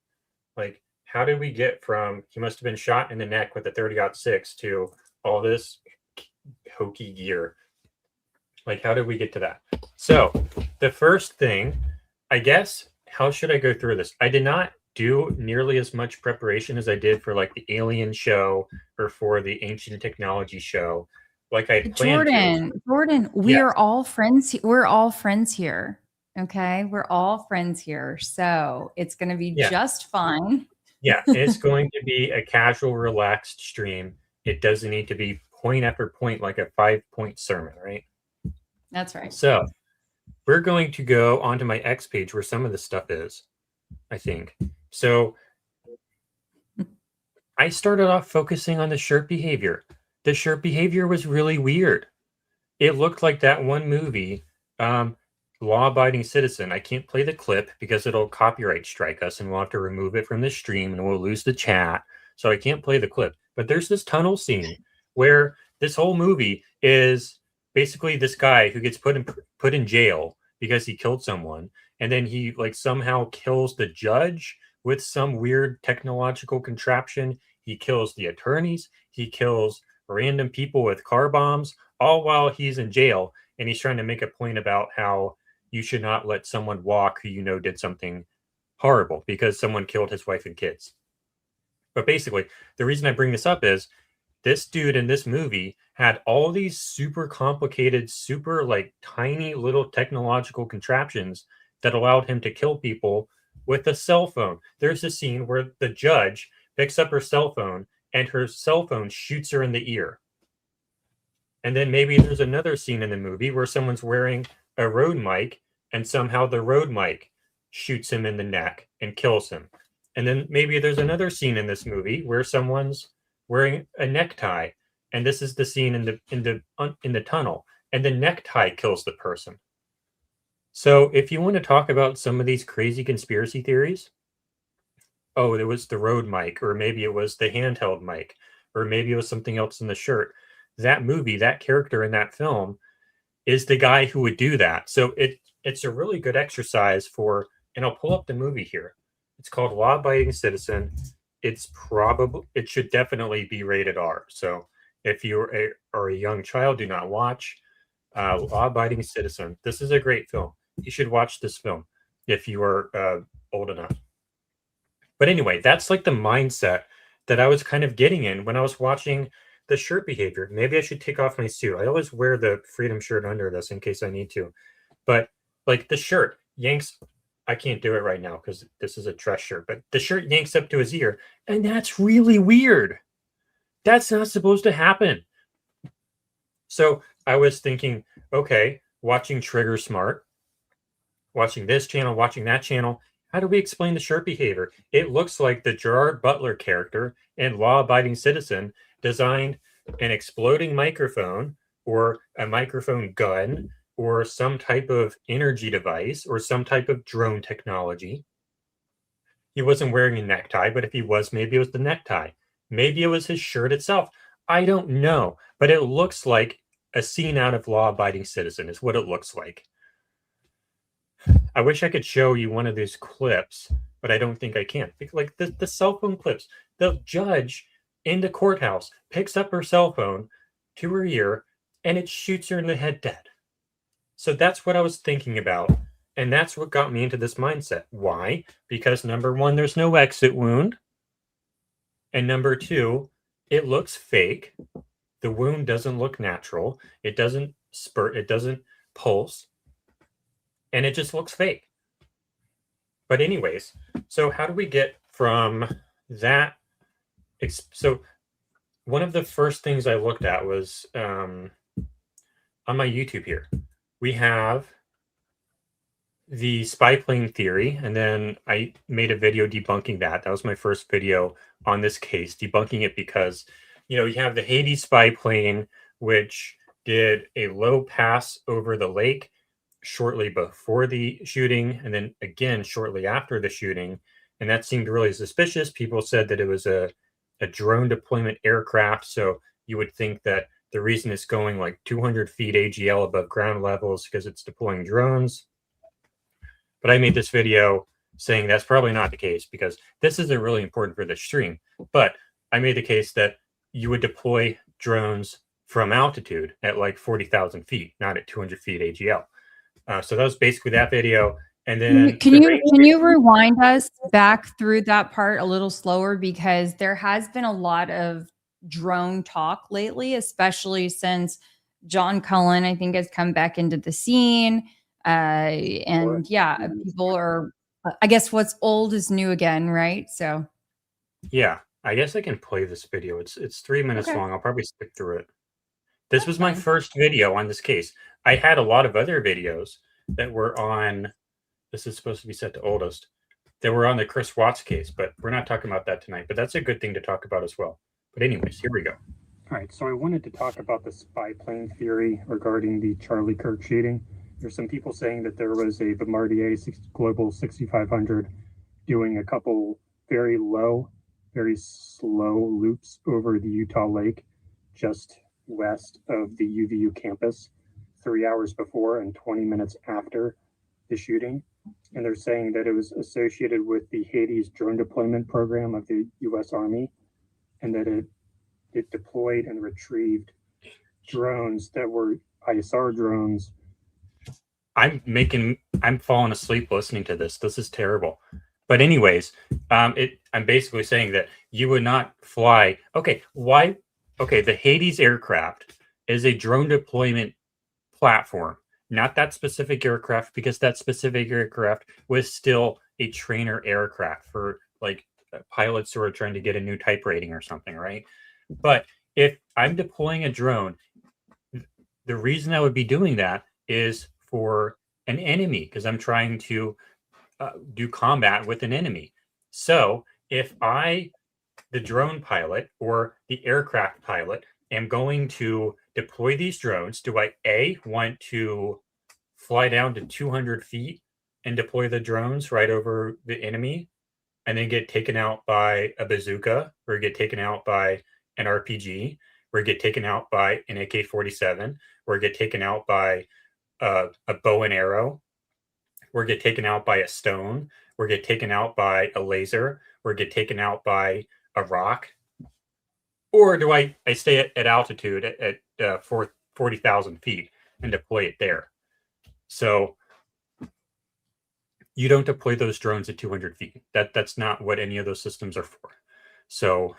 Like, how did we get from he must have been shot in the neck with a 30-06 to all this hokey gear? Like, how did we get to that? So the first thing, I guess, how should I go through this? I did not do nearly as much preparation as I did for like the Alien show or for the Ancient Technology show. Like I planned Jordan, we are all friends. We're all friends here. Okay, we're all friends here, so it's going to be just fine. Yeah, it's going to be a casual, relaxed stream. It doesn't need to be point after point like a 5-point sermon, right? That's right. So we're going to go onto my X page where some of this stuff is, I think. So I started off focusing on the shirt behavior. The shirt behavior was really weird. It looked like that one movie, Law Abiding Citizen. I can't play the clip because it'll copyright strike us and we'll have to remove it from the stream and we'll lose the chat. So I can't play the clip. But there's this tunnel scene where this whole movie is basically this guy who gets put in jail because he killed someone, and then he like somehow kills the judge with some weird technological contraption. He kills the attorneys. He kills random people with car bombs, all while he's in jail, and he's trying to make a point about how you should not let someone walk who you know did something horrible because someone killed his wife and kids. But basically, the reason I bring this up is this dude in this movie had all these super complicated, super like tiny little technological contraptions that allowed him to kill people with a cell phone. There's a scene where the judge picks up her cell phone and her cell phone shoots her in the ear. And then maybe there's another scene in the movie where someone's wearing a Rode mic and somehow the Rode mic shoots him in the neck and kills him. And then maybe there's another scene in this movie where someone's wearing a necktie, and this is the scene in the tunnel, and the necktie kills the person. So if you want to talk about some of these crazy conspiracy theories, oh, it was the Rode mic, or maybe it was the handheld mic, or maybe it was something else in the shirt. That movie, that character in that film is the guy who would do that. So it's a really good exercise for, and I'll pull up the movie here. It's called Law Abiding Citizen. It should definitely be rated R. So if you are a young child, do not watch Law Abiding Citizen. This is a great film. You should watch this film if you are old enough. But anyway, that's like the mindset that I was kind of getting in when I was watching the shirt behavior. Maybe I should take off my suit. I always wear the Freedom shirt under this in case I need to. But like the shirt yanks, I can't do it right now because this is a dress shirt, but the shirt yanks up to his ear, and that's really weird. That's not supposed to happen. So I was thinking, okay, watching Trigger Smart, watching this channel, watching that channel, how do we explain the shirt behavior? It looks like the Gerard Butler character in Law Abiding Citizen designed an exploding microphone or a microphone gun or some type of energy device or some type of drone technology. He wasn't wearing a necktie, but if he was, maybe it was the necktie. Maybe it was his shirt itself. I don't know, but it looks like a scene out of Law Abiding Citizen is what it looks like. I wish I could show you one of these clips, but I don't think I can. Like the cell phone clips, the judge in the courthouse picks up her cell phone to her ear and it shoots her in the head dead. So that's what I was thinking about. And that's what got me into this mindset. Why? Because number one, there's no exit wound. And number two, it looks fake. The wound doesn't look natural. It doesn't spurt. It doesn't pulse. And it just looks fake. But anyways, so how do we get from that? So one of the first things I looked at was on my YouTube here. We have the spy plane theory, and then I made a video debunking that. That was my first video on this case, debunking it because, you know, you have the Hades spy plane, which did a low pass over the lake shortly before the shooting, and then again shortly after the shooting. And that seemed really suspicious. People said that it was a drone deployment aircraft. So you would think that the reason it's going like 200 feet AGL above ground level is because it's deploying drones. But I made this video saying that's probably not the case because this isn't really important for the stream. But I made the case that you would deploy drones from altitude at like 40,000 feet, not at 200 feet AGL. So that was basically that video. And then can you rewind us back through that part a little slower, because there has been a lot of drone talk lately, especially since John Cullen, I think, has come back into the scene. And yeah, people are, I guess what's old is new again, right? So yeah, I guess I can play this video. It's 3 minutes long. I'll probably skip through it. This was my first video on this case. I had a lot of other videos that were on, this is supposed to be set to oldest, that were on the Chris Watts case, but we're not talking about that tonight. But that's a good thing to talk about as well. But anyways, here we go. All right, so I wanted to talk about the spy plane theory regarding the Charlie Kirk shooting. There's some people saying that there was a Bombardier Global 6500 doing a couple very low, very slow loops over the Utah Lake just west of the UVU campus 3 hours before and 20 minutes after the shooting. And they're saying that it was associated with the Hades drone deployment program of the U.S. Army, and that it deployed and retrieved drones that were ISR drones. I'm falling asleep listening to this. This is terrible. But anyways, I'm basically saying that you would not fly. Okay, why? Okay, the Hades aircraft is a drone deployment platform, not that specific aircraft, because that specific aircraft was still a trainer aircraft for like pilots who are trying to get a new type rating or something, right? But if I'm deploying a drone, the reason I would be doing that is for an enemy, because I'm trying to do combat with an enemy. So if I, the drone pilot or the aircraft pilot, am going to deploy these drones, do I want to fly down to 200 feet and deploy the drones right over the enemy and then get taken out by a bazooka, or get taken out by an RPG, or get taken out by an AK-47, or get taken out by a bow and arrow, or get taken out by a stone, or get taken out by a laser, or get taken out by a rock? Or do I stay at altitude at 40,000 feet and deploy it there? So you don't deploy those drones at 200 feet. That's not what any of those systems are for. So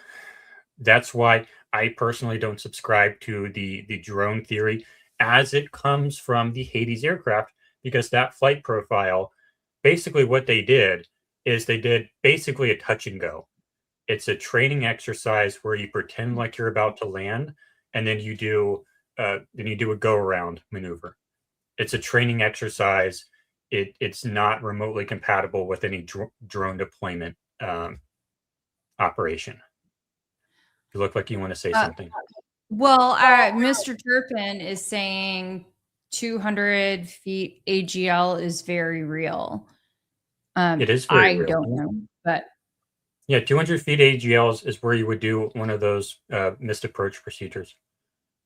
that's why I personally don't subscribe to the drone theory as it comes from the Hades aircraft, because that flight profile, basically what they did is they did basically a touch and go. It's a training exercise where you pretend like you're about to land, and then you do a go around maneuver. It's a training exercise. It's not remotely compatible with any drone deployment operation. You look like you want to say something. Well, Mr. Turpin is saying 200 feet AGL is very real. It is very real. I don't know, but yeah, 200 feet AGL is where you would do one of those missed approach procedures.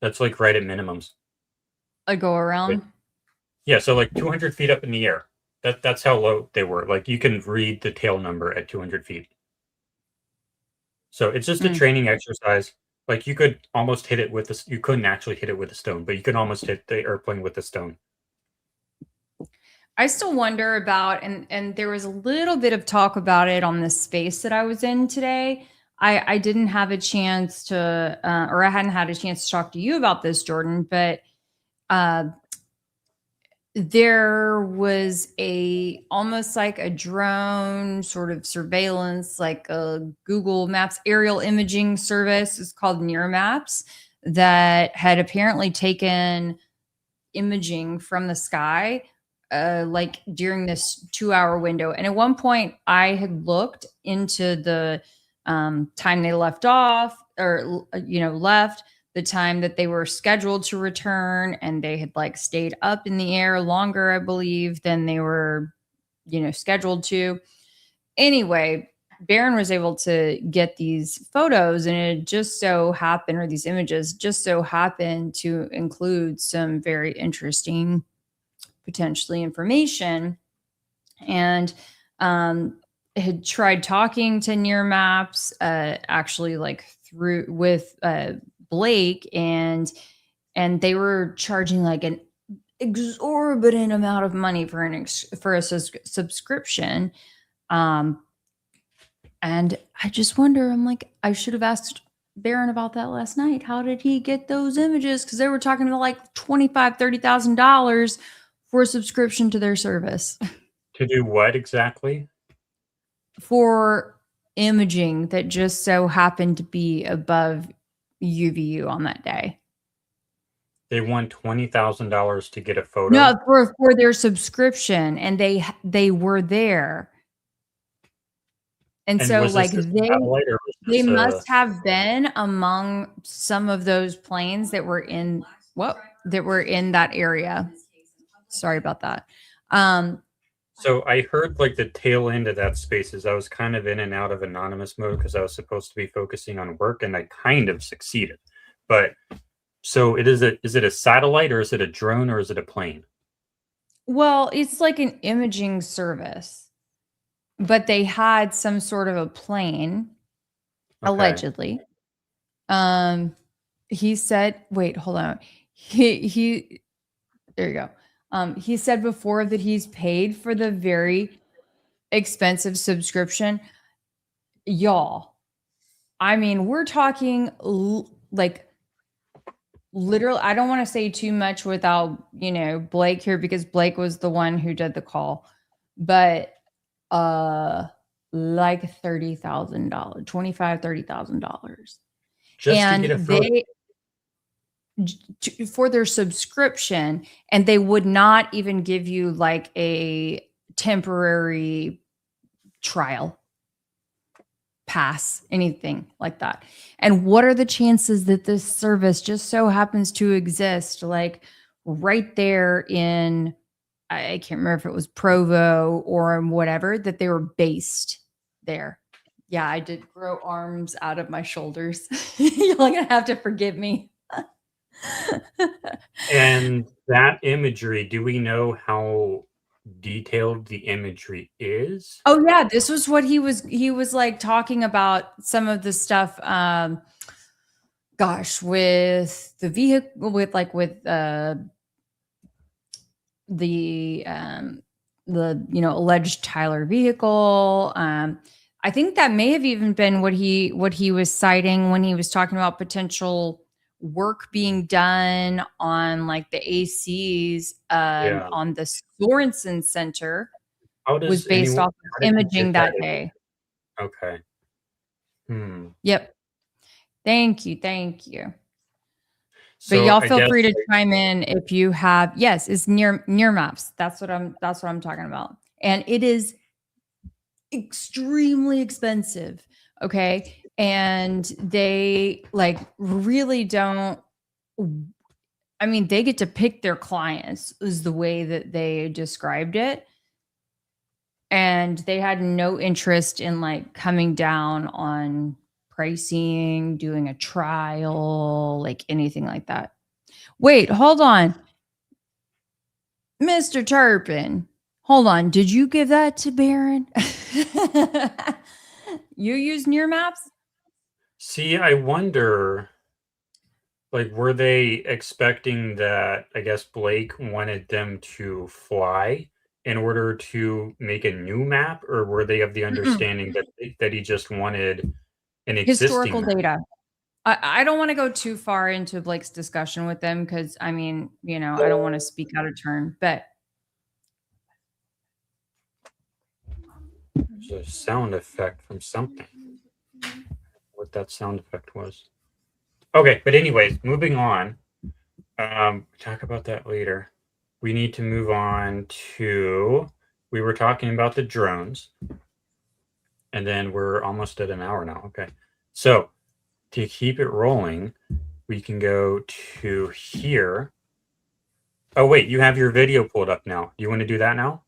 That's like right at minimums. A go around? Yeah, so like 200 feet up in the air. That's how low they were. Like you can read the tail number at 200 feet. So it's just a training exercise. Like you could almost hit it with this. You couldn't actually hit it with a stone, but you could almost hit the airplane with a stone. I still wonder about, and there was a little bit of talk about it on the space that I was in today. I didn't have a chance to, or I hadn't had a chance to talk to you about this, Jordan, but there was a almost like a drone sort of surveillance, like a Google Maps aerial imaging service. It's called Near Maps, that had apparently taken imaging from the sky like during this 2-hour window. And at one point I had looked into the time they left off, or left, the time that they were scheduled to return, and they had like stayed up in the air longer, I believe, than they were scheduled to. Anyway, Barron was able to get these photos, and it just so happened, or these images just so happened to include some very interesting, potentially, information. And had tried talking to Near Maps, actually, like through with Blake, and they were charging like an exorbitant amount of money for a subscription. And I just wonder, I'm like, I should have asked Barron about that last night. How did he get those images? Because they were talking about like $25,000-$30,000 for a subscription to their service. To do what exactly? For imaging that just so happened to be above UVU on that day. They won $20,000 to get a photo? No, for their subscription, and they were there. And so like they must have been among some of those planes that were in that area. Sorry about that. So I heard like the tail end of that Spaces. I was kind of in and out of anonymous mode because I was supposed to be focusing on work, and I kind of succeeded. But so is it a satellite, or is it a drone, or is it a plane? Well, it's like an imaging service. But they had some sort of a plane, allegedly. He said, wait, hold on. He there you go. He said before that he's paid for the very expensive subscription. Y'all, I mean, we're talking like literally, I don't want to say too much without, Blake here, because Blake was the one who did the call. But like $30,000, $25,000-$30,000. And they for their subscription, and they would not even give you like a temporary trial pass, anything like that. And what are the chances that this service just so happens to exist like right there in, I can't remember if it was Provo or whatever, that they were based there. Yeah, I did grow arms out of my shoulders. You're gonna have to forgive me. And that imagery, do we know how detailed the imagery is? Oh yeah, this was what he was like talking about some of the stuff with the vehicle, with the alleged Tyler vehicle. I think that may have even been what he was citing when he was talking about potential work being done on like the ACs on the Sorensen Center. Was based off of imaging that day. Okay. Yep. Thank you. So but y'all feel free to chime in if you have. Yes, it's near Maps. That's what I'm talking about. And it is extremely expensive. Okay. And they like really don't, I mean, they get to pick their clients is the way that they described it. And they had no interest in like coming down on pricing, doing a trial, like anything like that. Wait, hold on. Mr. Turpin, hold on. Did you give that to Barron? You use Near Maps? See, I wonder, like, were they expecting that, I guess, Blake wanted them to fly in order to make a new map, or were they of the understanding that he just wanted an existing historical map? data? I don't want to go too far into Blake's discussion with them because, I mean, I don't want to speak out of turn, but There's a sound effect from something. What that sound effect was. Okay, but anyways, moving on. Talk about that later. We need to move on to, we were talking about the drones, and then we're almost at an hour now. Okay, so to keep it rolling, we can go to here. Oh wait, you have your video pulled up now. You want to do that now?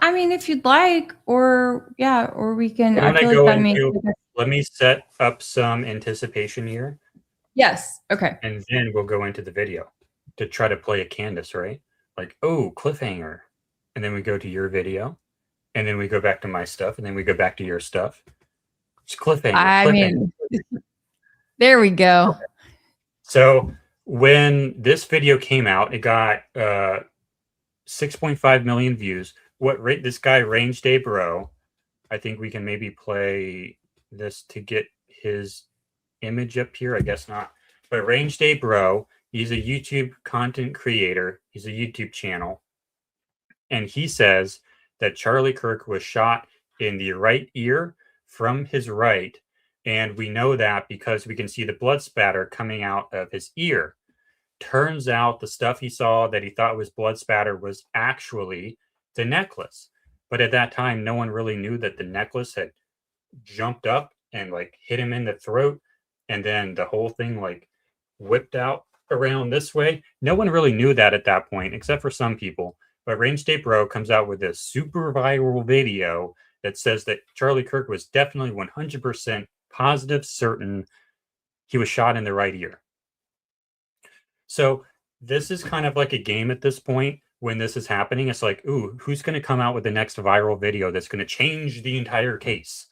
I mean, if you'd like, or yeah, or we can. I'm I gonna feel go like that makes. let me set up some anticipation here, Yes. Okay. and then we'll go into the video to try to play a Candace, right? Like, oh, cliffhanger. And then we go to your video, and then we go back to my stuff, and then we go back to your stuff. It's cliffhanger. I cliffhanger. mean, there we go. So when this video came out, it got 6.5 million views. This guy, Range Day Bro, I think we can maybe play this to get his image up here. I guess not. But Range Day Bro, he's a YouTube content creator. He's a YouTube channel. And he says that Charlie Kirk was shot in the right ear from his right. And we know that because we can see the blood spatter coming out of his ear. Turns out the stuff he saw that he thought was blood spatter was actually the necklace. But at that time, no one really knew that the necklace had jumped up and like hit him in the throat. And then the whole thing like whipped out around this way. No one really knew that at that point, except for some people. But Range Day Bro comes out with this super viral video that says that Charlie Kirk was definitely 100% positive, certain he was shot in the right ear. So this is kind of like a game at this point when this is happening. It's like, ooh, who's going to come out with the next viral video that's going to change the entire case?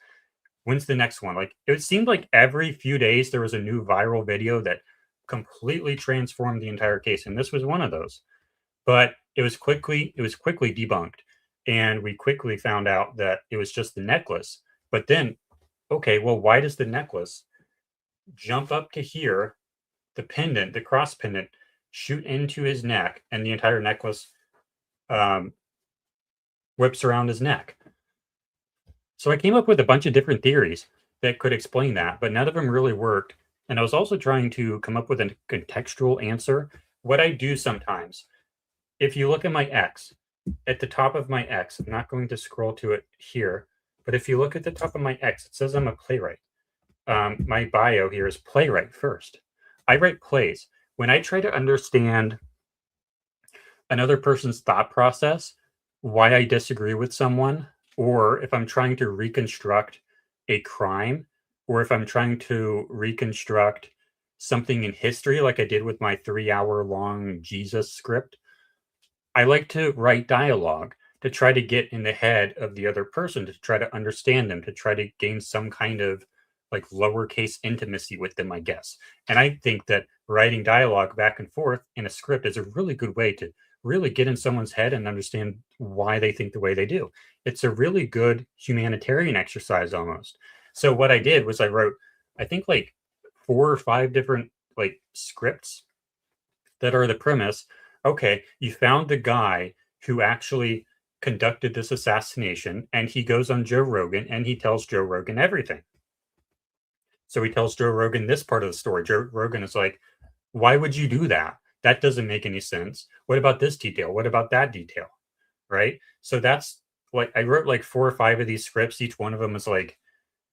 When's the next one? Like, it seemed like every few days there was a new viral video that completely transformed the entire case. And this was one of those. But it was quickly debunked. And we quickly found out that it was just the necklace. But then, okay, well, why does the necklace jump up to here, the pendant, the cross pendant, shoot into his neck, and the entire necklace whips around his neck? So I came up with a bunch of different theories that could explain that, but none of them really worked. And I was also trying to come up with a contextual answer. What I do sometimes, if you look at my X, at the top of my X, I'm not going to scroll to it here, but if you look at the top of my X, it says I'm a playwright. My bio here is playwright first. I write plays. When I try to understand another person's thought process, why I disagree with someone, or if I'm trying to reconstruct a crime, or if I'm trying to reconstruct something in history, like I did with my 3-hour-long Jesus script, I like to write dialogue to try to get in the head of the other person, to try to understand them, to try to gain some kind of like lowercase intimacy with them, I guess. And I think that writing dialogue back and forth in a script is a really good way to really get in someone's head and understand why they think the way they do. It's a really good humanitarian exercise almost. So what I did was I wrote, I think like 4 or 5 different like scripts that are the premise. Okay, you found the guy who actually conducted this assassination, and he goes on Joe Rogan and he tells Joe Rogan everything. So he tells Joe Rogan this part of the story. Joe Rogan is like, why would you do that? That doesn't make any sense. What about this detail? What about that detail? Right? So that's like, I wrote like 4 or 5 of these scripts. Each one of them is like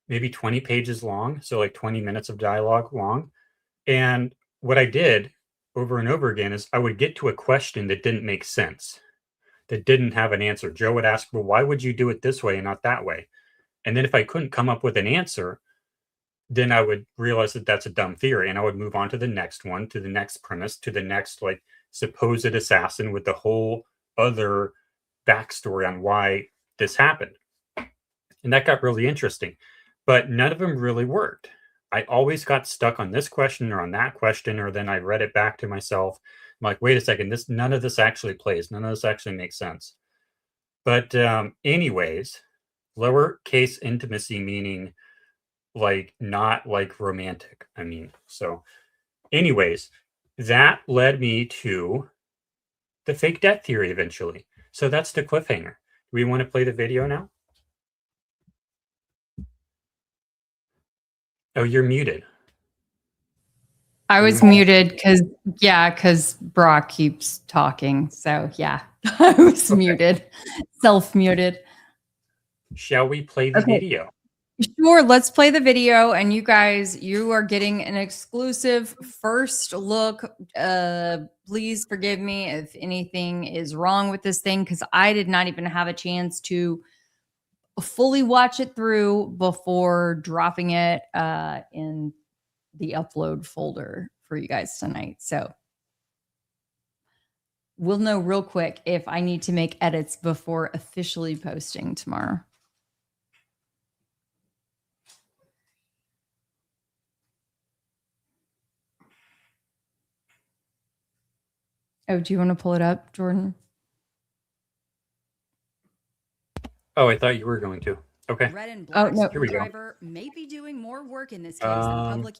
maybe 20 pages long. So like 20 minutes of dialogue long. And what I did over and over again is I would get to a question that didn't make sense, that didn't have an answer. Joe would ask, well, why would you do it this way and not that way? And then if I couldn't come up with an answer, then I would realize that that's a dumb theory, and I would move on to the next one, to the next premise, to the next like supposed assassin with the whole other backstory on why this happened. And that got really interesting, but none of them really worked. I always got stuck on this question or on that question, or then I read it back to myself. I'm like, wait a second, none of this actually plays. None of this actually makes sense. But anyways, lowercase intimacy, meaning like not like romantic. I mean, so anyways, that led me to the fake death theory eventually. So that's the cliffhanger. we want to play the video now? Oh, you're muted. I was muted because Brock keeps talking. So yeah, I was muted, self-muted. Shall we play the video? Sure, let's play the video. And you guys, you are getting an exclusive first look. Please forgive me if anything is wrong with this thing, because I did not even have a chance to fully watch it through before dropping it in the upload folder for you guys tonight. So we'll know real quick if I need to make edits before officially posting tomorrow. Oh, do you want to pull it up, Jordan? Oh, I thought you were going to. Okay. Red and black no. Here we go. screwdriver may be doing more work in this case than the public.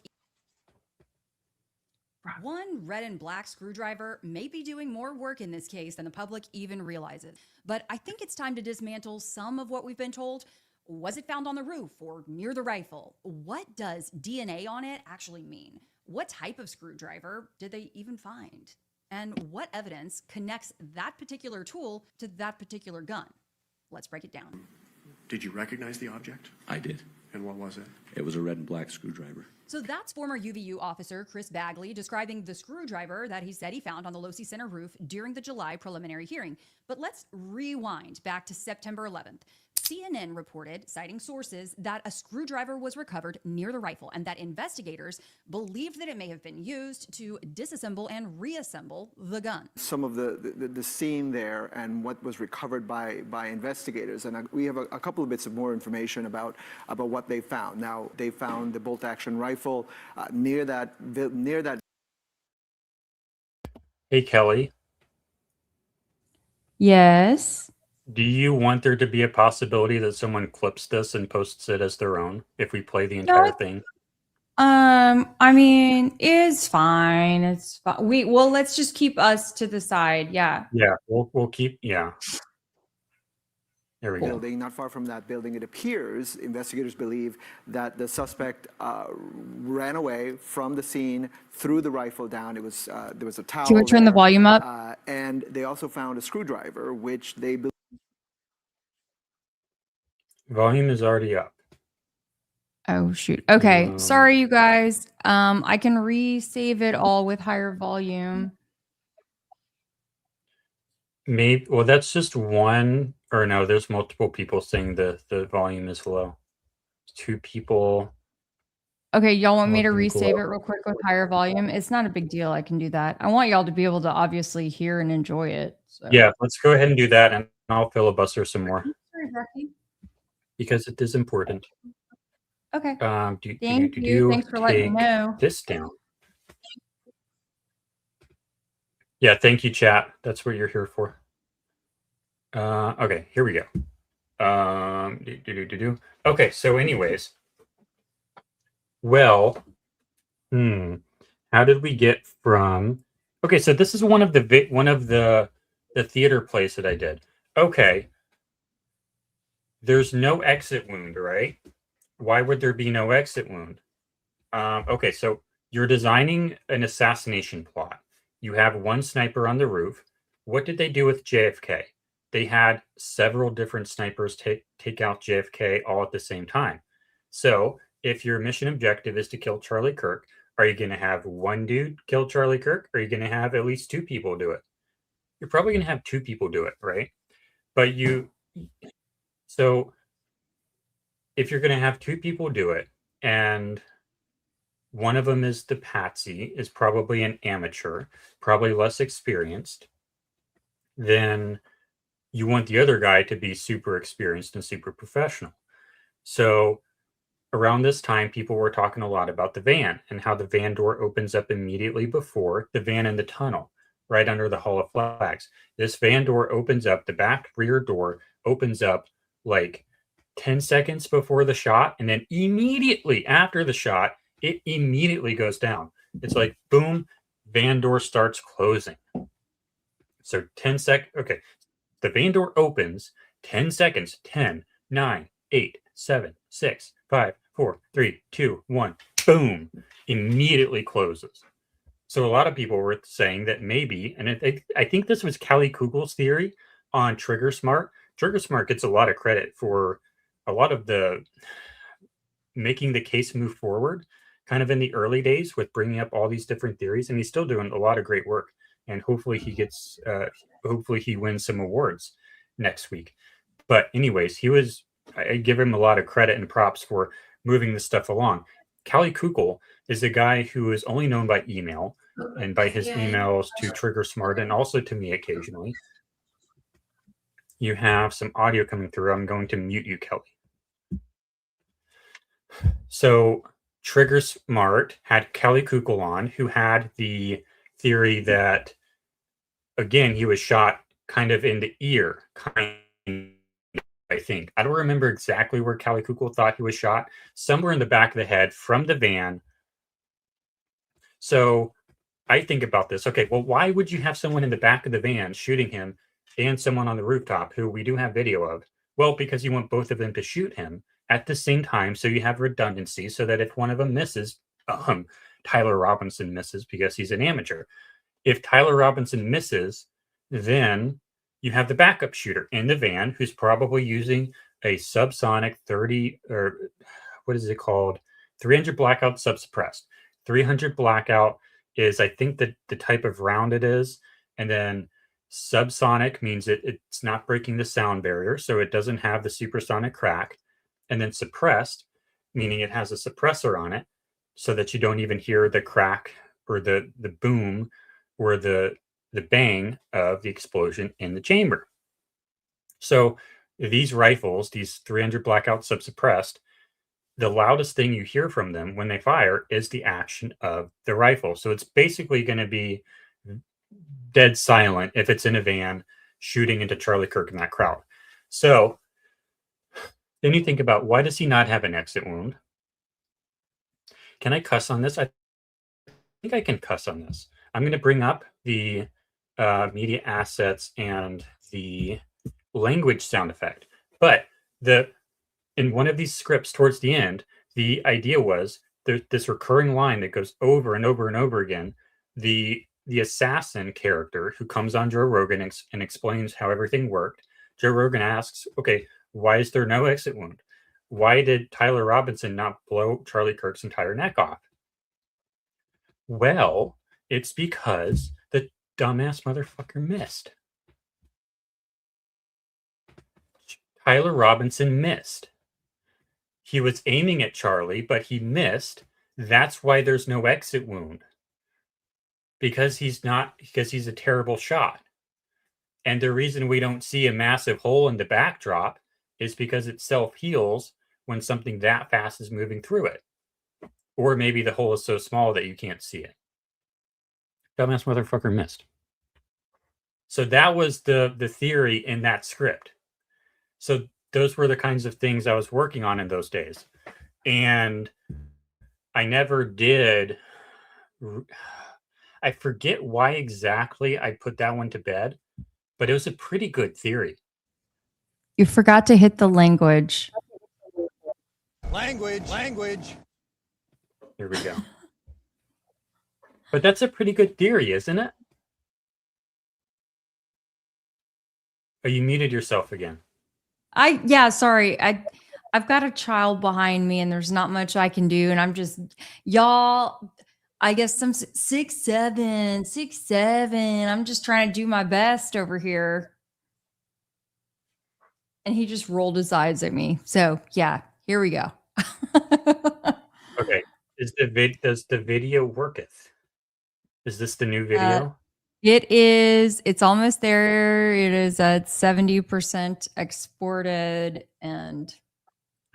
One red and black screwdriver may be doing more work in this case than the public even realizes. But I think it's time to dismantle some of what we've been told. Was it found on the roof or near the rifle? What does DNA on it actually mean? What type of screwdriver did they even find? And what evidence connects that particular tool to that particular gun? Let's break it down. Did you recognize the object? I did. And what was it? It was a red and black screwdriver. So that's former UVU officer Chris Bagley describing the screwdriver that he said he found on the Losi Center roof during the July preliminary hearing. But let's rewind back to September 11th. CNN reported, citing sources, that a screwdriver was recovered near the rifle and that investigators believed that it may have been used to disassemble and reassemble the gun. Some of the scene there and what was recovered by investigators. And we have a couple of bits of more information about what they found. Now, they found the bolt-action rifle near that. Hey, Kelly. Yes. Do you want there to be a possibility that someone clips this and posts it as their own if we play the entire thing? I mean, it's fine. It's fine. Let's just keep us to the side. Yeah. Yeah, we'll keep. Yeah. There we go. Building, not far from that building, it appears investigators believe that the suspect ran away from the scene, threw the rifle down. It was there was a towel. Can we turn the volume up? And they also found a screwdriver, which they believe. Volume is already up. Oh shoot. Okay. Sorry, you guys. I can resave it all with higher volume. Maybe. Well, that's just one. Or no, there's multiple people saying the volume is low. 2 people. Okay, y'all want me to resave it real quick with higher volume? It's not a big deal. I can do that. I want y'all to be able to obviously hear and enjoy it. So. Yeah, let's go ahead and do that, and I'll filibuster some more. Sorry, Becky. Because it is important. Okay. Thank you. Thanks for letting me know. This down. Yeah, thank you, chat. That's what you're here for. Okay, here we go. Okay, so anyways. Well, how did we get from? Okay, so this is one of the theater plays that I did. Okay. There's no exit wound, right? Why would there be no exit wound? Okay, so you're designing an assassination plot. You have one sniper on the roof. What did they do with JFK? They had several different snipers take out JFK all at the same time. So if your mission objective is to kill Charlie Kirk, are you going to have one dude kill Charlie Kirk? Or are you going to have at least 2 people do it? You're probably going to have 2 people do it, right? But so if you're going to have 2 people do it, and one of them is the patsy, is probably an amateur, probably less experienced, then you want the other guy to be super experienced and super professional. So around this time, people were talking a lot about the van and how the van door opens up immediately before the van in the tunnel, right under the Hall of Flags. This van door opens up, the back rear door opens up like 10 seconds before the shot, and then immediately after the shot, it immediately goes down. It's like, boom, van door starts closing. So 10 seconds. Okay. The van door opens, 10 seconds. 10, 9, 8, 7, 6, 5, 4, 3, 2, 1. Boom. Immediately closes. So a lot of people were saying that maybe, and I think this was Kelly Kugel's theory on Trigger Smart. Trigger Smart gets a lot of credit for a lot of the making the case move forward kind of in the early days with bringing up all these different theories. And he's still doing a lot of great work. And hopefully he gets, hopefully he wins some awards next week. But anyways, I give him a lot of credit and props for moving this stuff along. Kelly Kugel is a guy who is only known by email and by his emails to Trigger Smart and also to me occasionally. You have some audio coming through. I'm going to mute you, Kelly. So Trigger Smart had Kelly Kugel on, who had the theory that, again, he was shot kind of in the ear, I think. I don't remember exactly where Kelly Kugel thought he was shot. Somewhere in the back of the head from the van. So I think about this. Okay, well, why would you have someone in the back of the van shooting him and someone on the rooftop who we do have video of? Well, because you want both of them to shoot him at the same time, so you have redundancy, so that if one of them misses, Tyler Robinson misses because he's an amateur. If Tyler Robinson misses, then you have the backup shooter in the van who's probably using a subsonic 30, or what is it called? 300 blackout subsuppressed. 300 blackout is, I think, the type of round it is. And then subsonic means it's not breaking the sound barrier, so it doesn't have the supersonic crack. And then suppressed, meaning it has a suppressor on it so that you don't even hear the crack or the boom or the bang of the explosion in the chamber. So these rifles, these 300 blackout subsuppressed, the loudest thing you hear from them when they fire is the action of the rifle. So it's basically going to be dead silent if it's in a van shooting into Charlie Kirk and that crowd. So then you think about, why does he not have an exit wound? Can I cuss on this? I think I can cuss on this. I'm going to bring up the media assets and the language sound effect. But in one of these scripts towards the end, the idea was there's this recurring line that goes over and over and over again. The assassin character who comes on Joe Rogan and explains how everything worked. Joe Rogan asks, okay, why is there no exit wound? Why did Tyler Robinson not blow Charlie Kirk's entire neck off? Well, it's because the dumbass motherfucker missed. Tyler Robinson missed. He was aiming at Charlie, but he missed. That's why there's no exit wound. Because he's a terrible shot. And the reason we don't see a massive hole in the backdrop is because it self-heals when something that fast is moving through it. Or maybe the hole is so small that you can't see it. Dumbass motherfucker missed. So that was the theory in that script. So those were the kinds of things I was working on in those days. And I never did. I forget why exactly I put that one to bed, but it was a pretty good theory. You forgot to hit the language. Language. Here we go. But that's a pretty good theory, isn't it? Oh, you muted yourself again. Sorry. I've got a child behind me and there's not much I can do. And I'm just, y'all, I guess some 6'7". I'm just trying to do my best over here. And he just rolled his eyes at me. So yeah, here we go. Okay. Does the video worketh? Is this the new video? It is. It's almost there. It is at 70% exported. And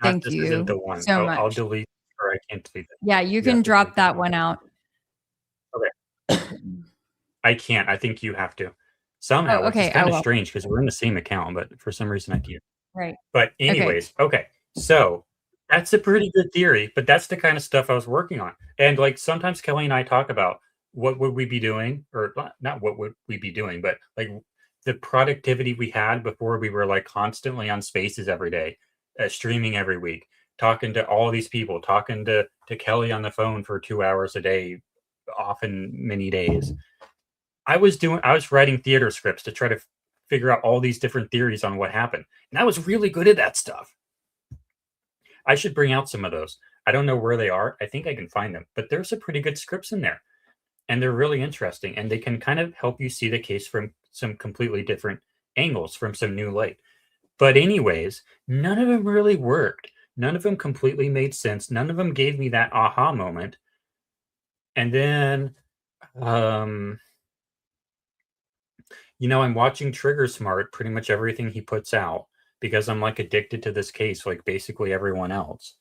thank This you isn't the one. so much. I'll delete, or I can't delete it. Yeah, you can drop that one out. Okay. I can't. I think you have to. Somehow, Oh, okay, which is kind I of will. strange because we're in the same account, but for some reason I can't. Right. But anyways, okay. So that's a pretty good theory, but that's the kind of stuff I was working on. And like sometimes Kelly and I talk about what would we be doing, or not what would we be doing, but like the productivity we had before we were like constantly on Spaces every day, streaming every week, talking to all these people, talking to Kelly on the phone for 2 hours a day, often many days. I was writing theater scripts to try to figure out all these different theories on what happened. And I was really good at that stuff. I should bring out some of those. I don't know where they are. I think I can find them, but there's some pretty good scripts in there and they're really interesting and they can kind of help you see the case from some completely different angles, from some new light. But anyways, none of them really worked. None of them completely made sense. None of them gave me that aha moment. And then, you know, I'm watching Trigger Smart, pretty much everything he puts out, because I'm like addicted to this case, like basically everyone else.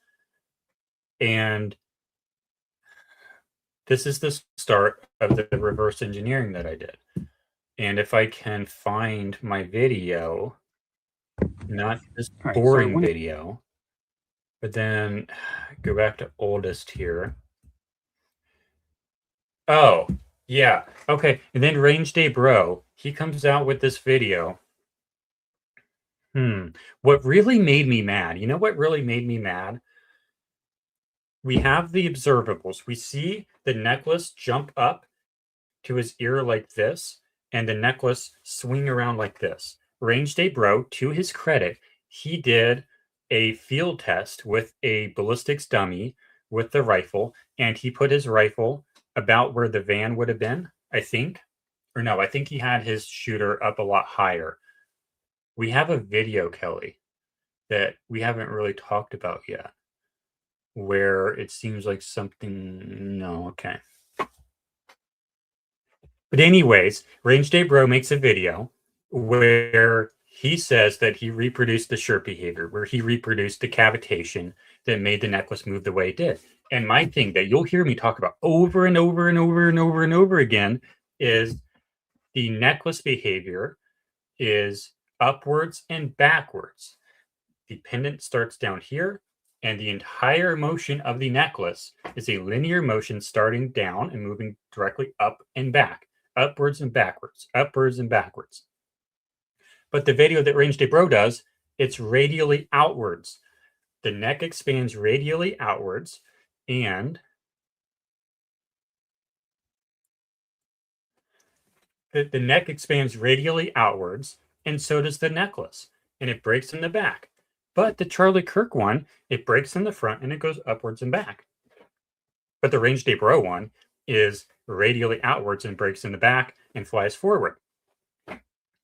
And this is the start of the reverse engineering that I did. And if I can find my video, not this boring video, but then go back to oldest here. Oh, yeah. Okay. And then Range Day Bro, he comes out with this video. What really made me mad, you know what really made me mad? We have the observables. We see the necklace jump up to his ear like this, and the necklace swing around like this. Range Day Bro, to his credit, he did a field test with a ballistics dummy with the rifle, and he put his rifle about where the van would have been, I think. Or no, I think he had his shooter up a lot higher. We have a video, Kelly, that we haven't really talked about yet, where it seems like something... No, okay. But anyways, Range Day Bro makes a video where he says that he reproduced the shirt behavior, where he reproduced the cavitation that made the necklace move the way it did. And my thing that you'll hear me talk about over and over and over and over and over again is the necklace behavior is upwards and backwards. The pendant starts down here, and the entire motion of the necklace is a linear motion starting down and moving directly up and back, upwards and backwards, upwards and backwards. But the video that Range Day Bro does, it's radially outwards. The neck expands radially outwards, and the neck expands radially outwards, and so does the necklace, and it breaks in the back. But the Charlie Kirk one, it breaks in the front and it goes upwards and back. But the Range Day Bro one is radially outwards and breaks in the back and flies forward.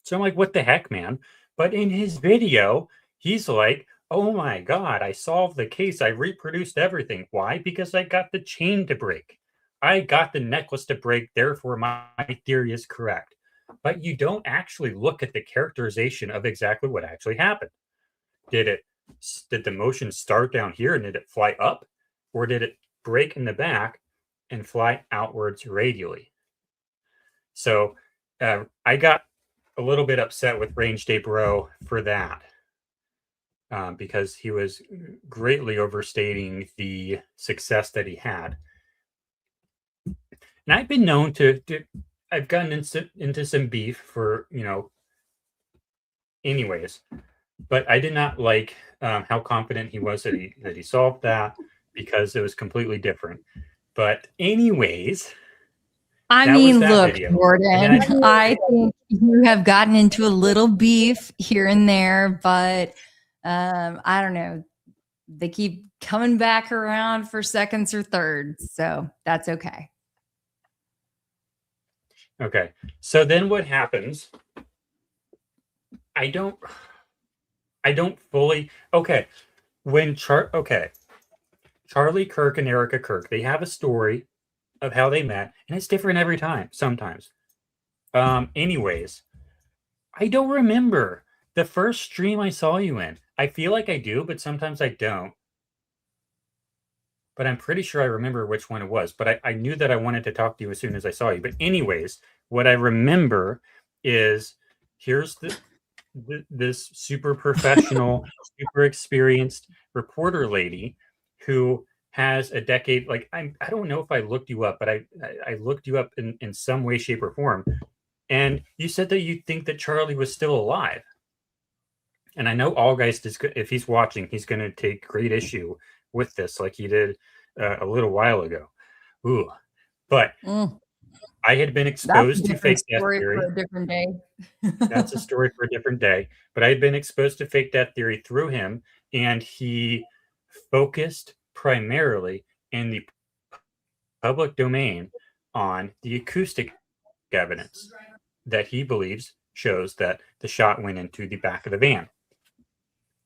So I'm like, what the heck, man? But in his video, he's like, oh my God, I solved the case. I reproduced everything. Why? Because I got the chain to break. I got the necklace to break. Therefore, my theory is correct. But you don't actually look at the characterization of exactly what actually happened. Did the motion start down here and did it fly up? Or did it break in the back and fly outwards radially? So I got a little bit upset with Range Day Bro for that. Because he was greatly overstating the success that he had. And I've been known I've gotten into some beef for, anyways, but I did not like how confident he was that he solved that, because it was completely different. But anyways, I mean, look, Jordan, I think you have gotten into a little beef here and there, but I don't know. They keep coming back around for seconds or thirds, so that's okay. Okay. So then what happens? I don't fully... Okay. Charlie Kirk and Erica Kirk, they have a story of how they met, and it's different every time, sometimes. Anyways, I don't remember the first stream I saw you in. I feel like I do, but sometimes I don't. But I'm pretty sure I remember which one it was. But I knew that I wanted to talk to you as soon as I saw you. But anyways, what I remember is here's this super professional, super experienced reporter lady who has a decade. Like, I don't know if I looked you up, but I looked you up in some way, shape, or form. And you said that you think that Charlie was still alive. And I know Allgeist is, if he's watching, he's going to take great issue with this, like he did a little while ago. Ooh, but I had been exposed to fake death theory. For a different day. That's a story for a different day. But I had been exposed to fake death theory through him, and he focused primarily in the public domain on the acoustic evidence that he believes shows that the shot went into the back of the van.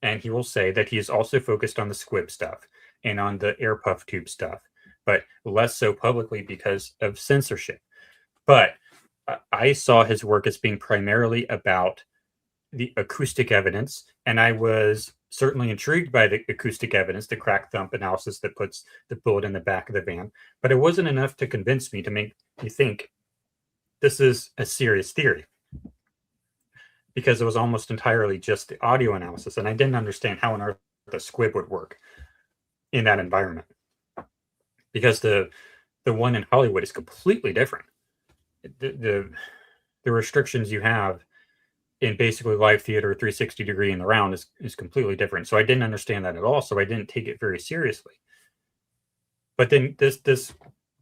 And he will say that he is also focused on the squib stuff and on the air puff tube stuff, but less so publicly because of censorship. But I saw his work as being primarily about the acoustic evidence, and I was certainly intrigued by the acoustic evidence, the crack thump analysis that puts the bullet in the back of the van, but it wasn't enough to convince me, to make me think this is a serious theory, because it was almost entirely just the audio analysis, and I didn't understand how on earth the squib would work in that environment, because the one in Hollywood is completely different. The restrictions you have in basically live theater, 360 degree in the round is completely different. So I didn't understand that at all. So I didn't take it very seriously. But then this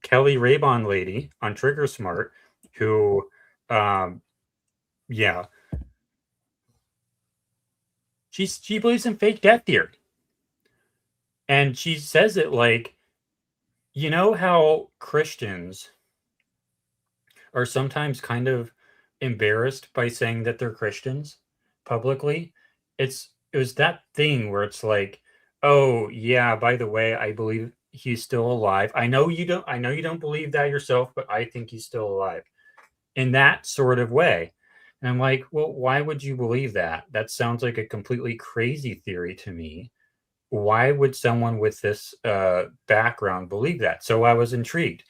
Kelly Raybon lady on Trigger Smart, who, she believes in fake death theory. And she says it like, you know how Christians are sometimes kind of embarrassed by saying that they're Christians publicly? It was that thing where it's like, oh yeah, by the way, I believe he's still alive. I know you don't believe that yourself, but I think he's still alive. In that sort of way. And I'm like, well, why would you believe that? That sounds like a completely crazy theory to me. Why would someone with this background believe that? So I was intrigued.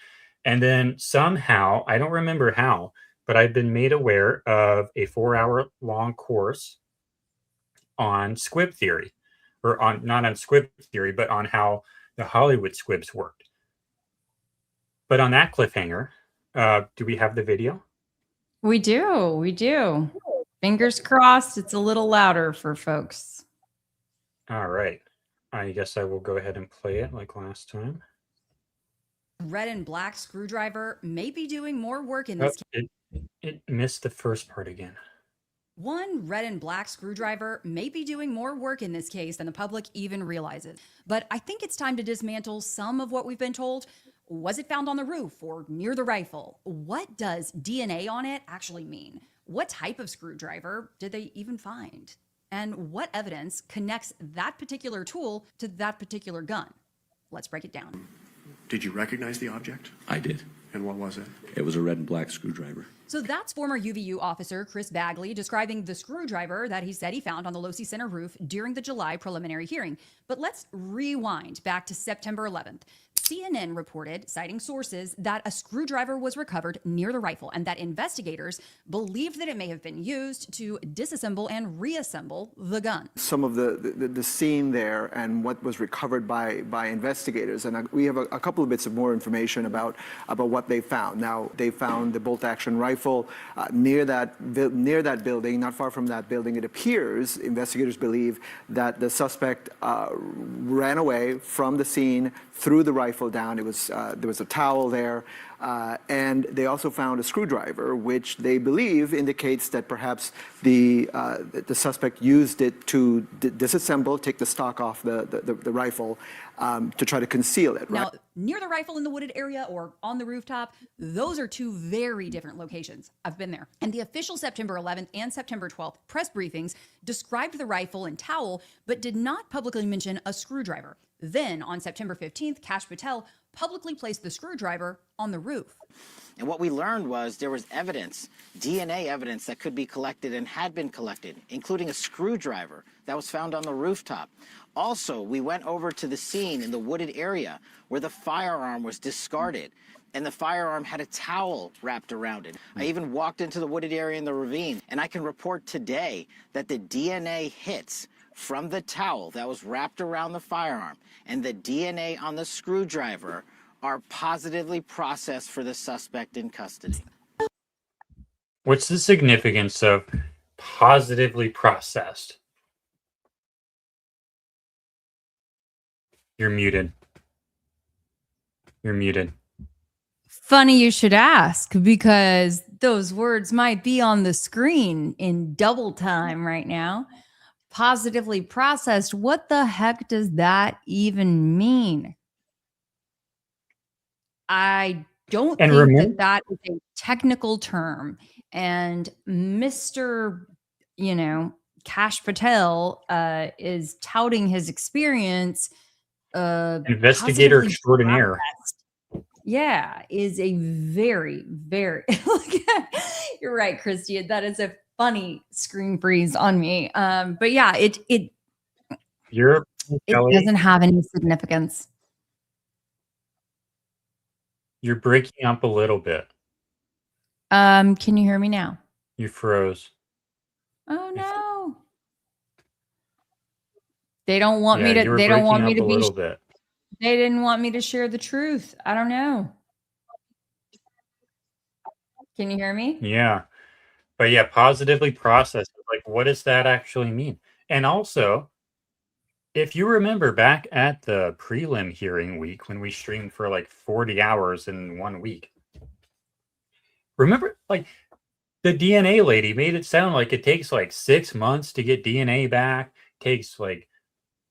And then somehow, I don't remember how, but I've been made aware of a 4-hour-long course on squib theory, or not on squib theory, but on how the Hollywood squibs worked. But on that cliffhanger, do we have the video? We do. Fingers crossed it's a little louder for folks. All right. I guess I will go ahead and play it like last time. Red and black screwdriver may be doing more work in this case. It missed the first part again. One red and black screwdriver may be doing more work in this case than the public even realizes. But I think it's time to dismantle some of what we've been told. Was it found on the roof or near the rifle? What does DNA on it actually mean? What type of screwdriver did they even find? And what evidence connects that particular tool to that particular gun? Let's break it down. Did you recognize the object? I did. And what was it? It was a red and black screwdriver. So that's former UVU officer Chris Bagley describing the screwdriver that he said he found on the Losi Center roof during the July preliminary hearing. But let's rewind back to September 11th. CNN reported, citing sources, that a screwdriver was recovered near the rifle and that investigators believed that it may have been used to disassemble and reassemble the gun. Some of the scene there and what was recovered by investigators, and we have a couple of bits of more information about what they found. Now, they found the bolt-action rifle near that building, not far from that building. It appears, investigators believe, that the suspect ran away from the scene, threw the rifle down. It was there was a towel there, and they also found a screwdriver, which they believe indicates that perhaps the suspect used it to disassemble, take the stock off the rifle, to try to conceal it. Right? Now, near the rifle in the wooded area or on the rooftop, those are two very different locations. I've been there. And the official September 11th and September 12th press briefings described the rifle and towel, but did not publicly mention a screwdriver. Then, on September 15th, Kash Patel publicly placed the screwdriver on the roof. And what we learned was there was evidence, DNA evidence that could be collected and had been collected, including a screwdriver that was found on the rooftop. Also, we went over to the scene in the wooded area where the firearm was discarded, and the firearm had a towel wrapped around it. I even walked into the wooded area in the ravine, and I can report today that the DNA hits from the towel that was wrapped around the firearm and the DNA on the screwdriver are positively processed for the suspect in custody. What's the significance of positively processed? You're muted. You're muted. Funny you should ask, because those words might be on the screen in double time right now. Positively processed. What the heck does that even mean? I don't And think remember, that is a technical term. And Mr. Kash Patel is touting his experience. investigator Positively extraordinaire. processed. Yeah, is a very, very. You're right, Christian. That is a funny screen freeze on me. But yeah, it You're Kelly, doesn't have any significance. you're breaking up a little bit. Can you hear me now? You froze. Oh no. They don't want me Yeah, to you were they don't want breaking me up to a be little bit. they didn't want me to share the truth. I don't know. Can you hear me? Yeah. But yeah, positively processed. Like, what does that actually mean? And also, if you remember back at the prelim hearing week when we streamed for like 40 hours in 1 week, remember, like, the DNA lady made it sound like it takes like 6 months to get DNA back, takes like,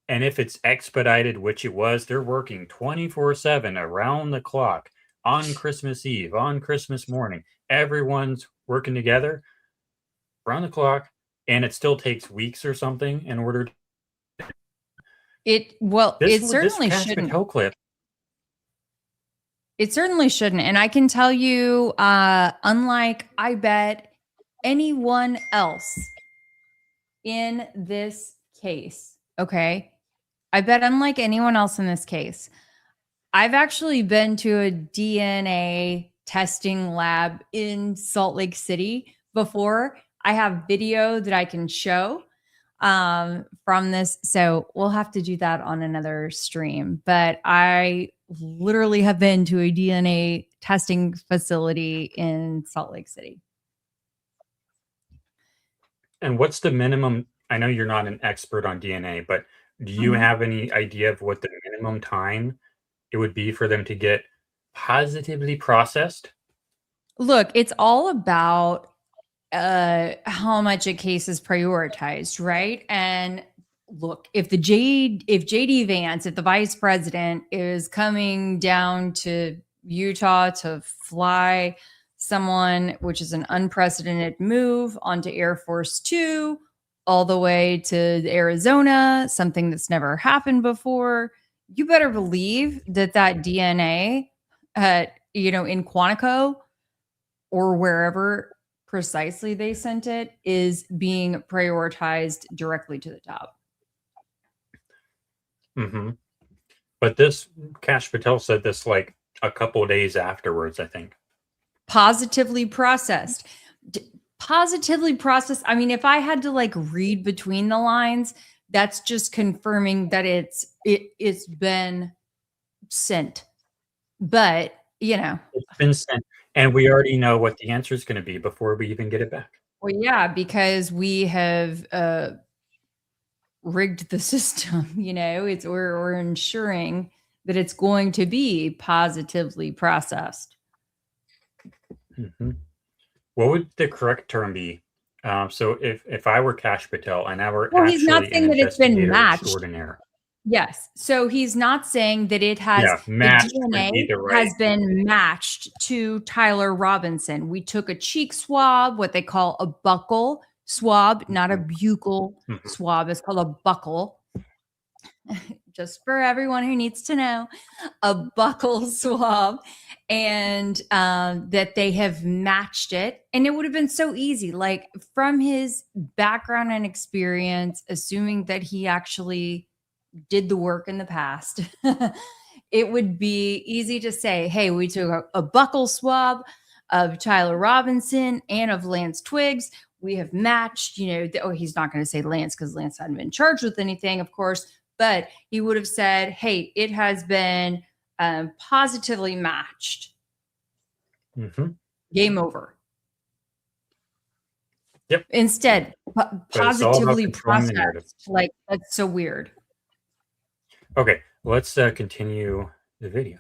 and if it's expedited, which it was, they're working 24/7 around the clock on Christmas Eve, on Christmas morning. Everyone's working together around the clock, and it still takes weeks or something in order to It certainly Kash shouldn't. Patel clip. It certainly shouldn't. And I can tell you, unlike I bet anyone else in this case, okay? I bet unlike anyone else in this case, I've actually been to a DNA testing lab in Salt Lake City before. I have video that I can show from this. So we'll have to do that on another stream. But I literally have been to a DNA testing facility in Salt Lake City. And what's the minimum? I know you're not an expert on DNA, but do you have any idea of what the minimum time it would be for them to get positively processed? Look, it's all about how much a case is prioritized, right? And look, if JD Vance, if the vice president is coming down to Utah to fly someone, which is an unprecedented move, onto Air Force Two, all the way to Arizona, something that's never happened before, you better believe that DNA in Quantico or wherever precisely they sent it is being prioritized directly to the top. Mm-hmm. But this Kash Patel said this like a couple of days afterwards, I think. Positively processed. Positively processed. I mean, if I had to like read between the lines, that's just confirming that it's been sent. But it's been sent, and we already know what the answer is going to be before we even get it back. Well, yeah, because we have rigged the system. We're ensuring that it's going to be positively processed. Mm-hmm. What would the correct term be? So if I were Kash Patel and I were actually he's not saying that it's been matched. Extraordinaire. Yes. So he's not saying that it has the DNA has been matched to Tyler Robinson. We took a cheek swab, what they call a buccal swab, not a buccal swab. It's called a buccal. Just for everyone who needs to know, a buccal swab, and that they have matched it. And it would have been so easy, like from his background and experience, assuming that he actually did the work in the past, it would be easy to say, hey, we took a buccal swab of Tyler Robinson and of Lance Twiggs. We have matched, he's not going to say Lance because Lance hadn't been charged with anything, of course, but he would have said, hey, it has been positively matched. Mm-hmm. Game over. Yep. Instead, it's all about positively controlling the narrative. processed. Like, that's so weird. Okay, let's continue the video.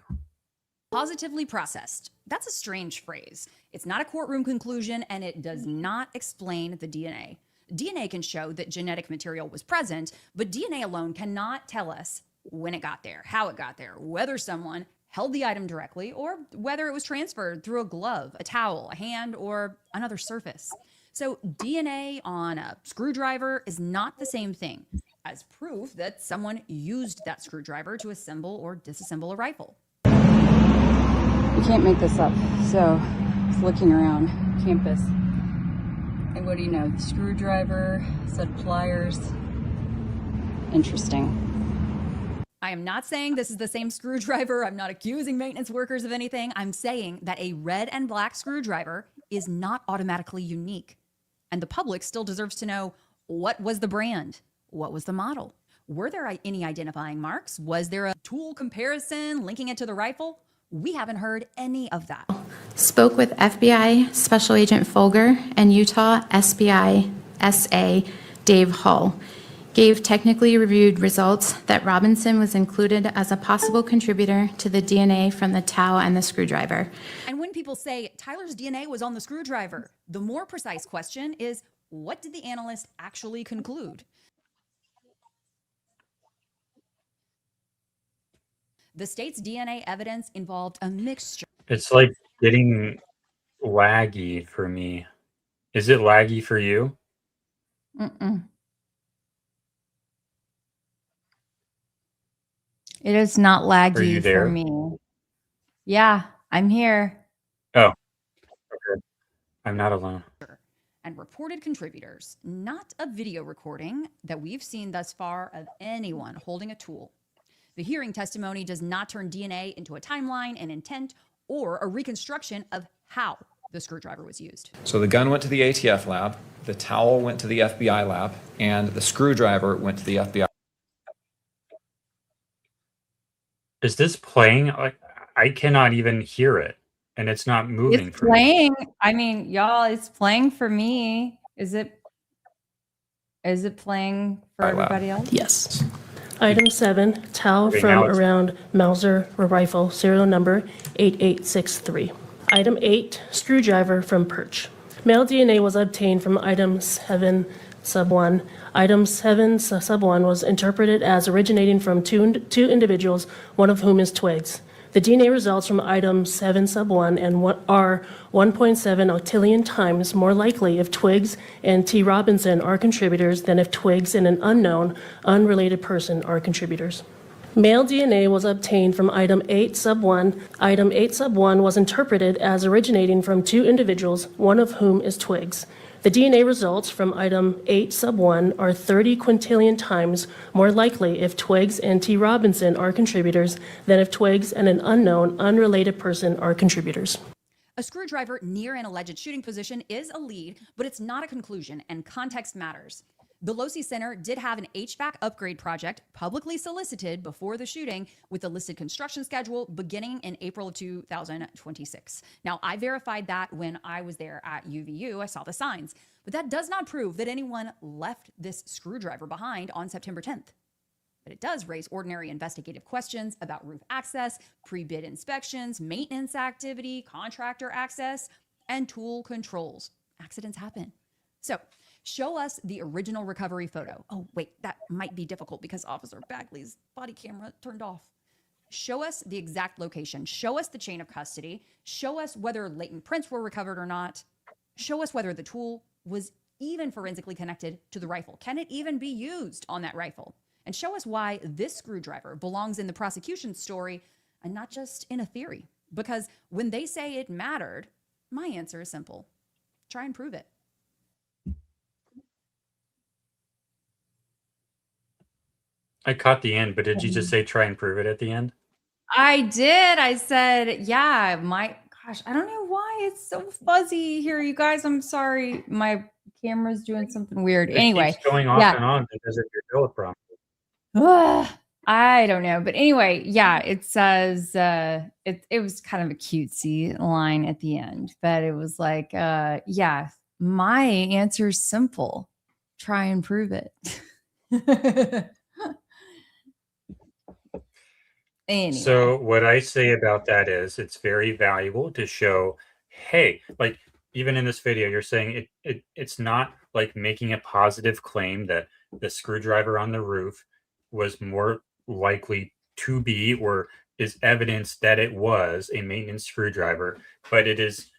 Positively processed. That's a strange phrase. It's not a courtroom conclusion, and it does not explain the DNA. DNA can show that genetic material was present, but DNA alone cannot tell us when it got there, how it got there, whether someone held the item directly, or whether it was transferred through a glove, a towel, a hand, or another surface. So DNA on a screwdriver is not the same thing as proof that someone used that screwdriver to assemble or disassemble a rifle. You can't make this up. So, just looking around campus. And what do you know? Screwdriver, set of pliers. Interesting. I am not saying this is the same screwdriver. I'm not accusing maintenance workers of anything. I'm saying that a red and black screwdriver is not automatically unique. And the public still deserves to know, what was the brand? What was the model? Were there any identifying marks? Was there a tool comparison linking it to the rifle? We haven't heard any of that. Spoke with FBI Special Agent Folger and Utah SBI SA Dave Hull. Gave technically reviewed results that Robinson was included as a possible contributor to the DNA from the towel and the screwdriver. And when people say Tyler's DNA was on the screwdriver, the more precise question is, what did the analyst actually conclude? The state's DNA evidence involved a mixture. It's like getting laggy for me. Is it laggy for you? Mm-mm. It is not Are you laggy there? for me. Yeah, I'm here. Oh, okay. I'm not alone. And reported contributors, not a video recording that we've seen thus far of anyone holding a tool. The hearing testimony does not turn DNA into a timeline, an intent, or a reconstruction of how the screwdriver was used. So the gun went to the ATF lab, the towel went to the FBI lab, and the screwdriver went to the FBI. Is this playing? I cannot even hear it, and it's not moving. It's for me. playing. I mean, y'all, it's playing for me. Is it playing for everybody else? Yes. Item 7, towel Okay, from now it's- around Mauser rifle, serial number 8863. Item 8, screwdriver from Perch. Male DNA was obtained from item 7 sub 1. Item 7 sub 1 was interpreted as originating from two individuals, one of whom is Twigs. The DNA results from item 7 sub 1 and are 1.7 octillion times more likely if Twigs and T. Robinson are contributors than if Twigs and an unknown, unrelated person are contributors. Male DNA was obtained from item 8 sub 1. Item 8 sub 1 was interpreted as originating from two individuals, one of whom is Twigs. The DNA results from item 8 sub 1 are 30 quintillion times more likely if Twigs and T. Robinson are contributors than if Twigs and an unknown, unrelated person are contributors. A screwdriver near an alleged shooting position is a lead, but it's not a conclusion, and context matters. The Losi Center did have an HVAC upgrade project publicly solicited before the shooting with a listed construction schedule beginning in April of 2026. Now, I verified that when I was there at UVU. I saw the signs, but that does not prove that anyone left this screwdriver behind on September 10th. But it does raise ordinary investigative questions about roof access, pre-bid inspections, maintenance activity, contractor access, and tool controls. Accidents happen. So, show us the original recovery photo. Oh, wait, that might be difficult because Officer Bagley's body camera turned off. Show us the exact location. Show us the chain of custody. Show us whether latent prints were recovered or not. Show us whether the tool was even forensically connected to the rifle. Can it even be used on that rifle? And show us why this screwdriver belongs in the prosecution's story and not just in a theory. Because when they say it mattered, my answer is simple. Try and prove it. I caught the end, but did you just say try and prove it at the end? I did. I said, yeah, gosh, I don't know why it's so fuzzy here, you guys. I'm sorry. My camera's doing something weird. It anyway, keeps going off yeah. and on because of your teleprompter. I don't know. But anyway, yeah, it says it was kind of a cutesy line at the end, but it was like, yeah, My answer is simple. Try and prove it. Anyway. So what I say about that is it's very valuable to show, hey, like even in this video, you're saying it's not like making a positive claim that the screwdriver on the roof was more likely to be or is evidence that it was a maintenance screwdriver, but it is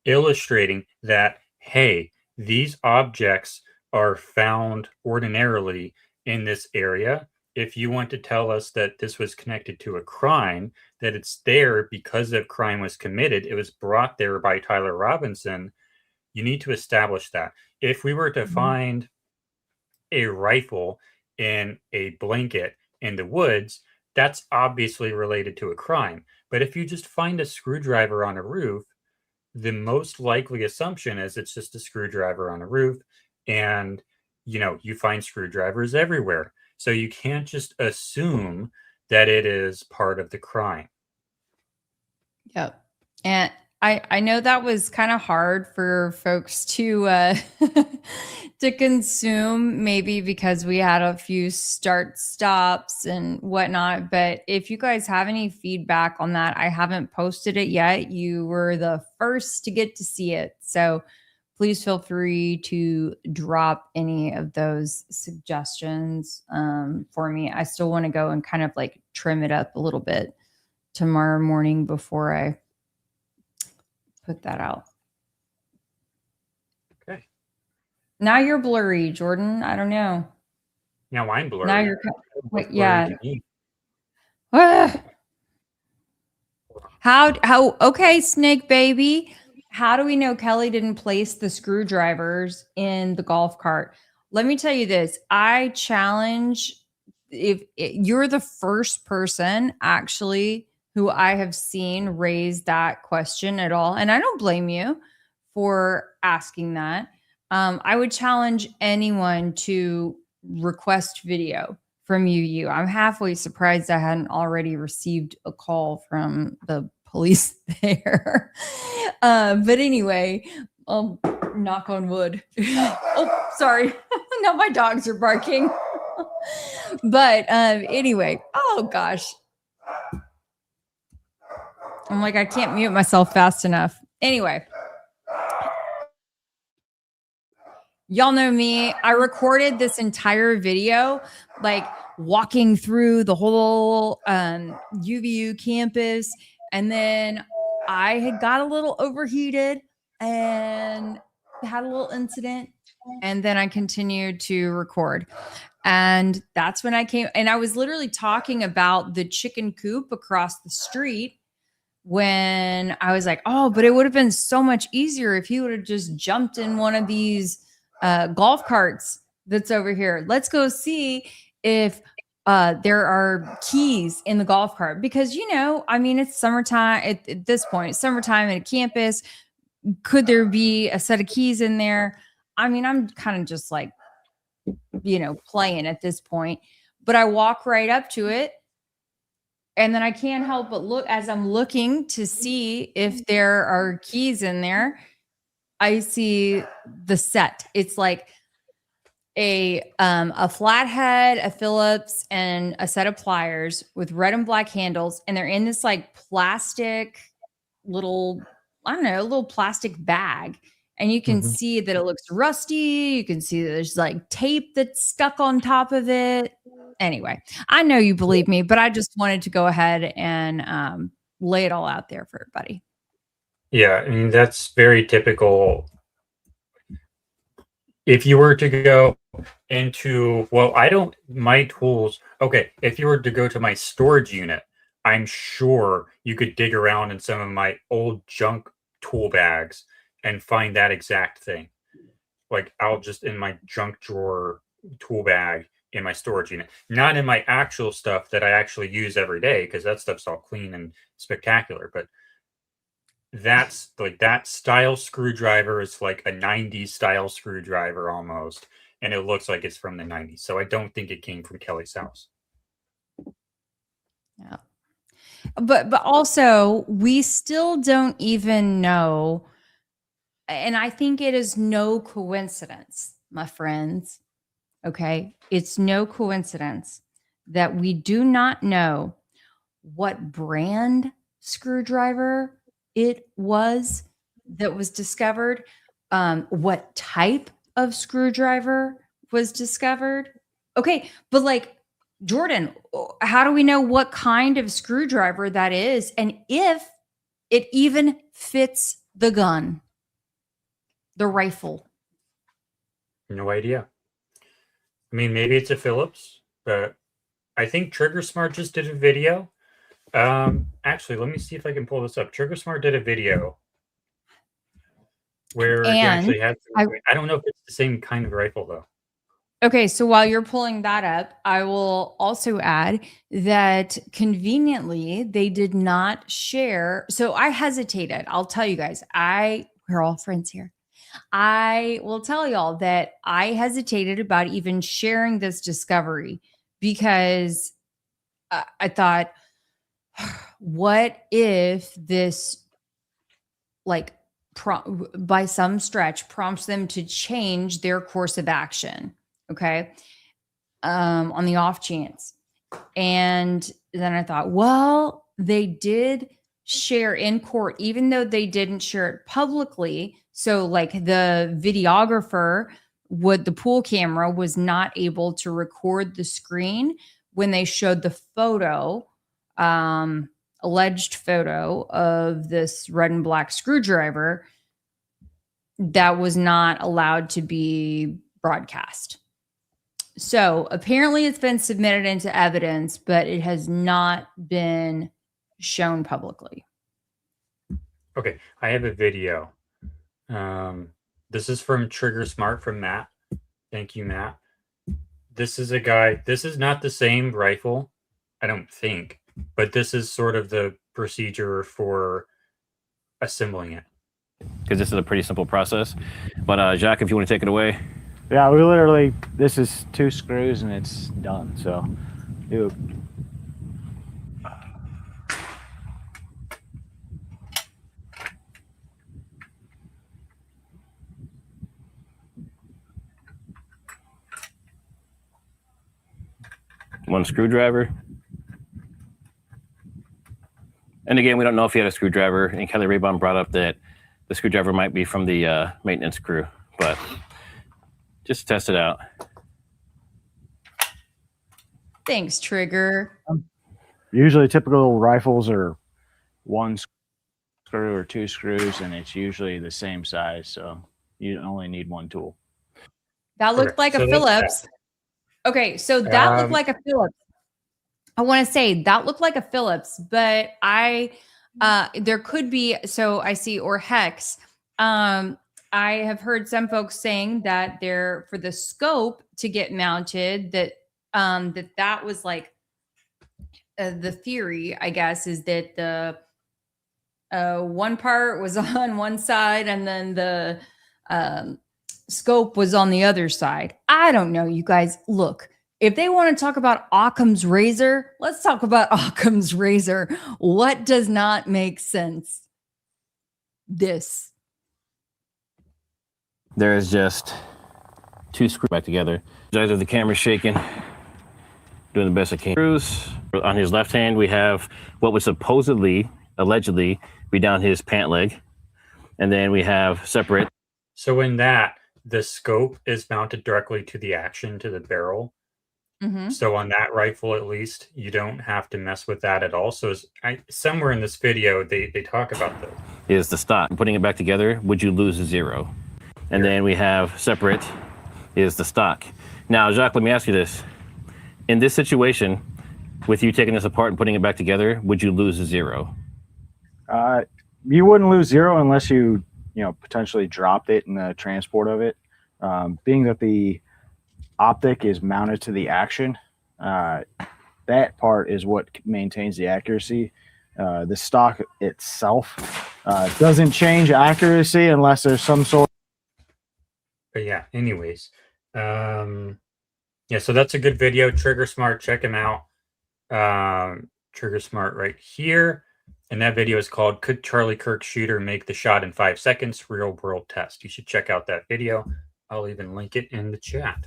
illustrating that, hey, these objects are found ordinarily in this area. If you want to tell us that this was connected to a crime, that it's there because a crime was committed, it was brought there by Tyler Robinson, you need to establish that. If we were to find a rifle in a blanket in the woods, that's obviously related to a crime. But if you just find a screwdriver on a roof, the most likely assumption is it's just a screwdriver on a roof, and you find screwdrivers everywhere. So you can't just assume that it is part of the crime. Yep. And I know that was kind of hard for folks to to consume, maybe because we had a few start stops and whatnot. But if you guys have any feedback on that, I haven't posted it yet. You were the first to get to see it. So please feel free to drop any of those suggestions for me. I still want to go and kind of like trim it up a little bit tomorrow morning before I put that out. Okay. Now you're blurry, Jordan. I don't know. Now I'm blurry. Now you're, What's yeah. blurry to me? How, okay, Snake Baby. How do we know Kelly didn't place the screwdrivers in the golf cart? Let me tell you this. I challenge, if you're the first person actually who I have seen raise that question at all, and I don't blame you for asking that. I would challenge anyone to request video from you. I'm halfway surprised I hadn't already received a call from the police there. But anyway, knock on wood. Oh, sorry. Now my dogs are barking. But anyway, oh gosh. I'm like, I can't mute myself fast enough. Anyway. Y'all know me. I recorded this entire video, like walking through the whole UVU campus. And then I had got a little overheated and had a little incident. And then I continued to record. And that's when I came, and I was literally talking about the chicken coop across the street when I was like, oh, but it would have been so much easier if he would have just jumped in one of these golf carts that's over here. Let's go see if there are keys in the golf cart, because, I mean, it's summertime at this point, it's summertime at a campus. Could there be a set of keys in there? I mean, I'm kind of just like, playing at this point, but I walk right up to it. And then I can't help but look as I'm looking to see if there are keys in there. I see the set. It's like a flathead, a Phillips, and a set of pliers with red and black handles. And they're in this like plastic little, I don't know, a little plastic bag. And you can see that it looks rusty. You can see that there's like tape that's stuck on top of it. Anyway, I know you believe me, but I just wanted to go ahead and lay it all out there for everybody. Yeah, I mean, that's very typical. If you were to go into, my tools, okay, if you were to go to my storage unit, I'm sure you could dig around in some of my old junk tool bags and find that exact thing. Like, I'll just in my junk drawer tool bag in my storage unit, not in my actual stuff that I actually use every day, because that stuff's all clean and spectacular. But that's like, that style screwdriver is like a 90s style screwdriver almost, and it looks like it's from the 90s. So I don't think it came from Kelly's house. Yeah. But also, we still don't even know and I think it is no coincidence, my friends. Okay. It's no coincidence that we do not know what brand screwdriver it was that was discovered, what type of screwdriver was discovered. Okay. But like, Jordan, how do we know what kind of screwdriver that is? And if it even fits the gun, the rifle? No idea. I mean, maybe it's a Phillips, but I think Trigger Smart just did a video. Actually, let me see if I can pull this up. Trigger Smart did a video where he actually had. I don't know if it's the same kind of rifle though. Okay, so while you're pulling that up, I will also add that conveniently they did not share. So I hesitated. I'll tell you guys, we're all friends here. I will tell y'all that I hesitated about even sharing this discovery because I thought, what if this, like, by some stretch, prompts them to change their course of action? Okay. On the off chance. And then I thought, well, they did share in court, even though they didn't share it publicly. So like the videographer the pool camera was not able to record the screen when they showed the photo, alleged photo of this red and black screwdriver that was not allowed to be broadcast. So apparently it's been submitted into evidence, but it has not been shown publicly. Okay, I have a video. This is from Trigger Smart from Matt. Thank you, Matt. This is a guy. This is not the same rifle, I don't think, but this is sort of the procedure for assembling it. Because this is a pretty simple process. But Jacques, if you want to take it away. Yeah, we literally, this is 2 screws and it's done. So, do one screwdriver. And again, we don't know if he had a screwdriver. And Kelly Raybon brought up that the screwdriver might be from the maintenance crew, but just test it out. Thanks, Trigger. Usually typical rifles are 1 screw or 2 screws, and it's usually the same size. So you only need 1 tool. That looked like a Phillips. Okay, so that looked like a Phillips. I want to say that looked like a Phillips, but there could be, so I see, or Hex. I have heard some folks saying that they're, for the scope to get mounted, that that was like the theory, I guess, is that the one part was on one side and then the scope was on the other side. I don't know, you guys. Look, if they want to talk about Occam's razor, let's talk about Occam's razor. What does not make sense? This. There is just 2 screws back together. Guys have the camera shaking, doing the best I can. Screws. On his left hand, we have what would supposedly, allegedly, be down his pant leg. And then we have separate. So in that, the scope is mounted directly to the action, to the barrel. Mm-hmm. So on that rifle, at least, you don't have to mess with that at all. So somewhere in this video, they talk about this. Is the stock. Putting it back together, would you lose a 0? And then we have separate is the stock. Now, Jacques, let me ask you this. In this situation, with you taking this apart and putting it back together, would you lose a 0? You wouldn't lose 0 unless you potentially dropped it in the transport of it. Being that the optic is mounted to the action, that part is what maintains the accuracy. The stock itself doesn't change accuracy unless there's some sort. But yeah, anyways. Yeah, so that's a good video. Trigger Smart, check him out. Trigger Smart right here. And that video is called "Could Charlie Kirk Shooter Make the Shot in 5 Seconds? Real World Test." You should check out that video. I'll even link it in the chat.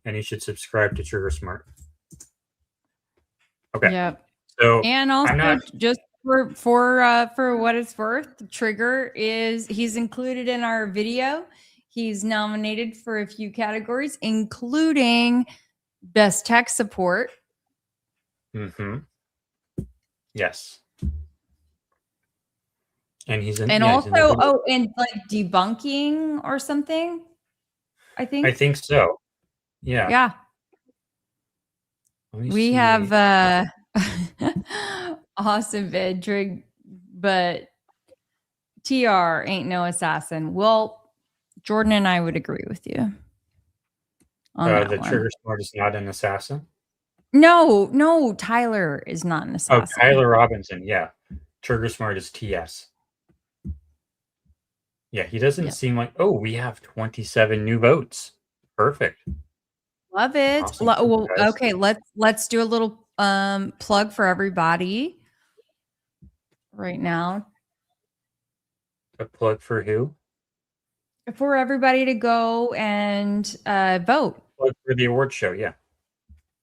And you should subscribe to Trigger Smart. Okay. Yep. So And also, I'm not, just for what it's worth, Trigger he's included in our video. He's nominated for a few categories, including Best Tech Support. Yes. And he's in, And yeah, he's in the also, video. and like debunking or something, I think. I think so. Yeah. Yeah. Let me We see. have awesome vid, Trig, but TR ain't no assassin. Well, Jordan and I would agree with you on that The one. Trigger Smart is not an assassin. No, Tyler is not an Oh, assassin. Tyler Robinson. Yeah. Trigger Smart is TS. Yeah, he doesn't seem like, oh, we have 27 new votes. Perfect. Love it. Awesome. Well, Guys. okay, let's do a little plug for everybody right now. A plug for who? For everybody to go and vote. Plug for the award show. Yeah.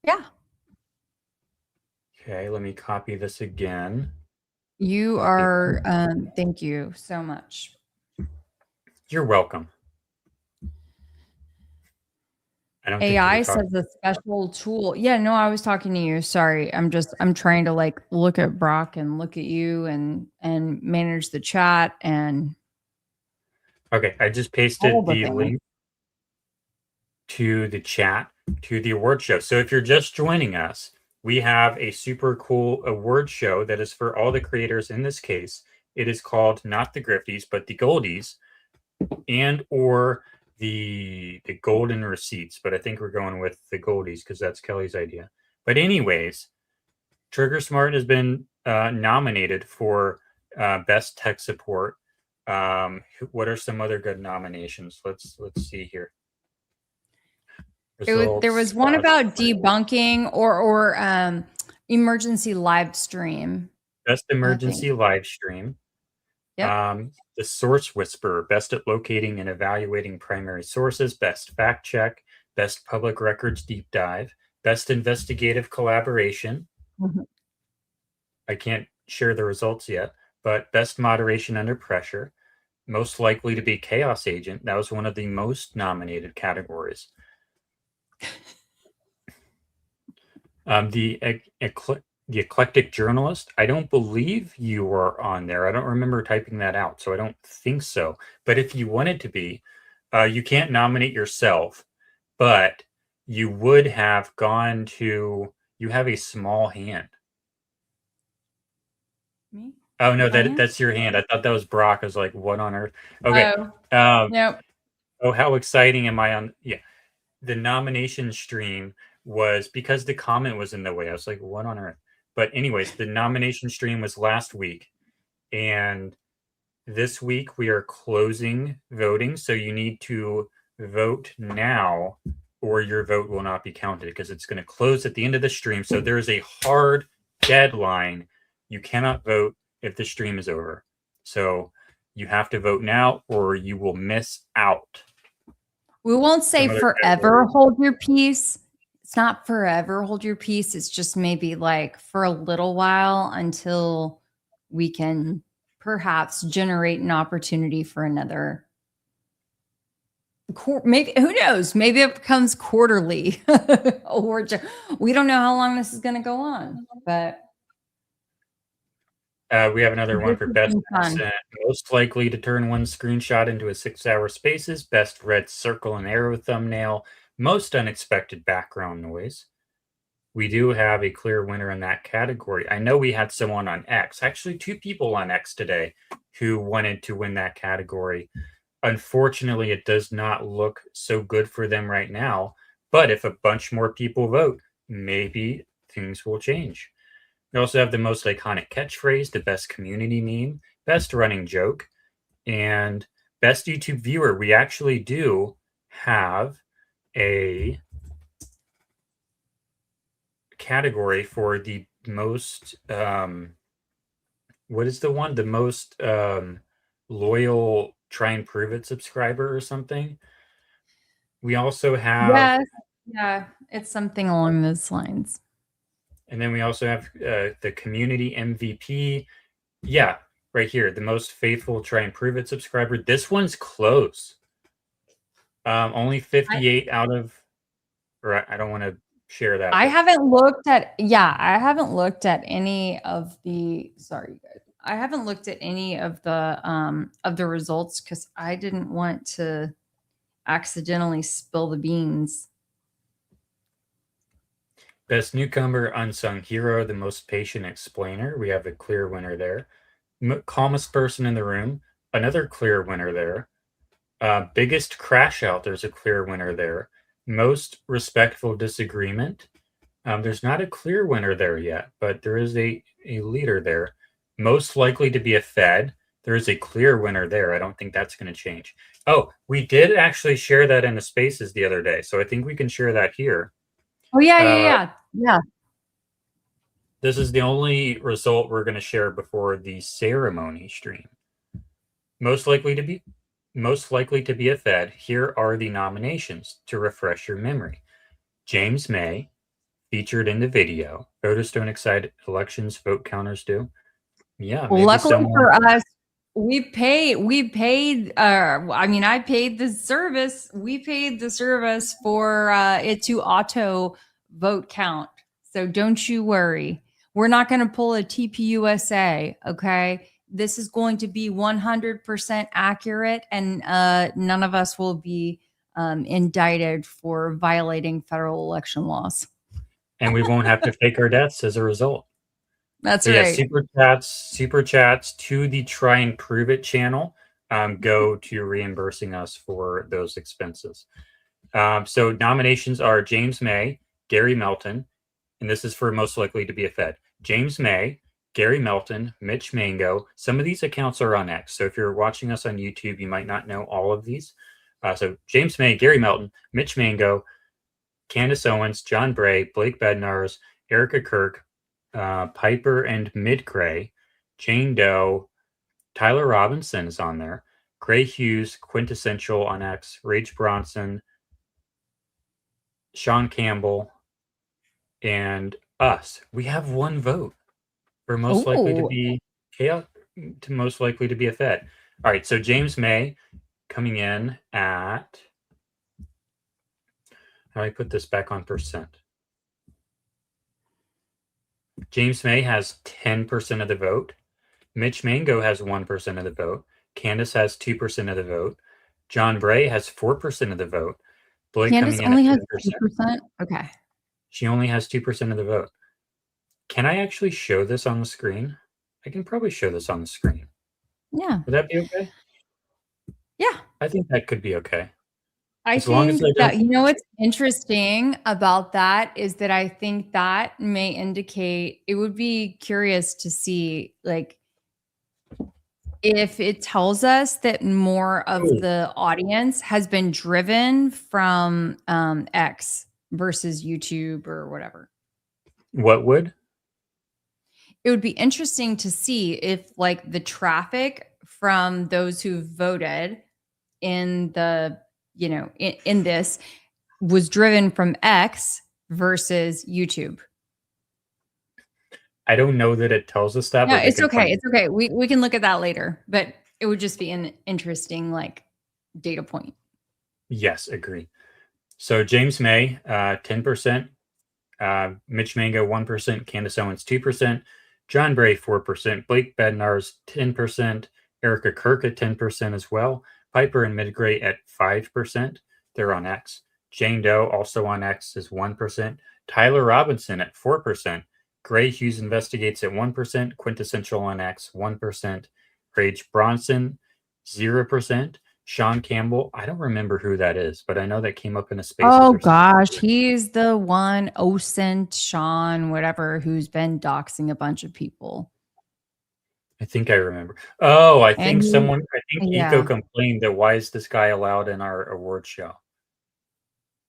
Yeah. Okay, let me copy this again. You are thank you so much. You're welcome. I don't think you AI were talking- says a special tool. Yeah, no, I was talking to you. Sorry. I'm trying to like look at Brock and look at you and manage the chat and Okay, I just pasted all the the things. link to the chat to the award show. So if you're just joining us, we have a super cool award show that is for all the creators. In this case, it is called not the Grifties, but the Goldies, and or the Golden Receipts. But I think we're going with the Goldies because that's Kelly's idea. But anyways, Trigger Smart has been nominated for Best Tech Support. What are some other good nominations? Let's see here. There was one about debunking or emergency live stream. Best emergency live stream. Yep. The Source Whisperer, best at locating and evaluating primary sources, best fact check, best public records deep dive, best investigative collaboration. Mhm. I can't share the results yet, but best moderation under pressure, most likely to be chaos agent. That was one of the most nominated categories. The eclectic journalist, I don't believe you were on there. I don't remember typing that out, so I don't think so. But if you wanted to be, you can't nominate yourself, but you would have gone to, you have a small hand. Me? Oh no, My hand? that's your hand. I thought that was Brock. I was like, what on earth? Okay. Nope. Oh, how exciting am I on? Yeah. The nomination stream was because the comment was in the way. I was like, what on earth? But anyways, the nomination stream was last week. And this week we are closing voting. So you need to vote now or your vote will not be counted because it's going to close at the end of the stream. So there is a hard deadline. You cannot vote if the stream is over. So you have to vote now or you will miss out. We won't say Some other forever hold your peace. It's not forever hold your peace. It's just maybe like for a little while until we can perhaps generate an opportunity for another. Maybe, who knows? Maybe it becomes quarterly. Or we don't know how long this is going to go on, but we have another one for This best has been fun. accent. Most likely to turn one screenshot into a 6-hour spaces. Best red circle and arrow thumbnail. Most unexpected background noise. We do have a clear winner in that category. I know we had someone on X, actually 2 people on X today who wanted to win that category. Unfortunately, it does not look so good for them right now. But if a bunch more people vote, maybe things will change. We also have the most iconic catchphrase, the best community meme, best running joke, and best YouTube viewer. We actually do have a category for the most what is the one? The most loyal Try and Prove It subscriber or something. We also have, Yes. Yeah, it's something along those lines. and then we also have the community MVP. Yeah, right here, the most faithful Try and Prove It subscriber. This one's close. Only 58 out of, or I don't want to share that. I but- haven't looked at, I haven't looked at any of the, sorry guys. I haven't looked at any of the results because I didn't want to accidentally spill the beans. Best newcomer, unsung hero, the most patient explainer. We have a clear winner there. Calmest person in the room, another clear winner there. Biggest crash out, there's a clear winner there. Most respectful disagreement. There's not a clear winner there yet, but there is a leader there. Most likely to be a Fed. There is a clear winner there. I don't think that's going to change. Oh, we did actually share that in the spaces the other day, so I think we can share that here. Oh yeah. This is the only result we're going to share before the ceremony stream. Most likely to be a Fed. Here are the nominations to refresh your memory. James May, featured in the video. Voters don't excite elections, vote counters do. Yeah. Well, luckily for us, I paid the service. We paid the service for it to auto vote count. So don't you worry. We're not going to pull a TPUSA. Okay. This is going to be 100% accurate, and none of us will be indicted for violating federal election laws. And we won't have to fake our deaths as a result. That's So, right. super chats to the Try and Prove It channel go to reimbursing us for those expenses. So nominations are James May, Gary Melton, and this is for most likely to be a Fed. James May, Gary Melton, Mitch Mango. Some of these accounts are on X. So if you're watching us on YouTube, you might not know all of these. So James May, Gary Melton, Mitch Mango, Candace Owens, John Bray, Blake Bednarz, Erica Kirk, Piper and Midgray, Jane Doe, Tyler Robinson is on there, Gray Hughes, Quintessential on X, Rage Bronson, Sean Campbell, and us. We have one vote for most likely to be most likely to be a Fed. All right, so James May coming in at, how do I put this back on percent? James May has 10% of the vote. Mitch Mango has 1% of the vote. Candace has 2% of the vote. John Bray has 4% of the vote. Blake Candace coming in only at has 2%. 2%. Okay. She only has 2% of the vote. Can I actually show this on the screen? I can probably show this on the screen. Yeah. Would that be okay? Yeah. I think that could be okay. I As long think as I that, don't- what's interesting about that is that I think that may indicate, it would be curious to see, like, if it tells us that more of the audience has been driven from X versus YouTube or whatever. What would? It would be interesting to see if, like, the traffic from those who voted in the, in this was driven from X versus YouTube. I don't know that it tells us that. No, but we it's can okay. find It's okay. We can look at that later, but it would just be an interesting, like, data point. Yes, agree. So James May, 10%, Mitch Mango, 1%, Candace Owens, 2%, John Bray, 4%, Blake Bednarz, 10%, Erica Kirk at 10% as well, Piper and Midgray at 5%. They're on X. Jane Doe, also on X, is 1%. Tyler Robinson at 4%. Gray Hughes Investigates at 1%. Quintessential on X, 1%. Rage Bronson, 0%. Sean Campbell, I don't remember who that is, but I know that came up in a space. Oh gosh, he's the one OSINT Sean, whatever, who's been doxing a bunch of people. I think I remember. Oh, I think And yeah. Eco complained that why is this guy allowed in our award show?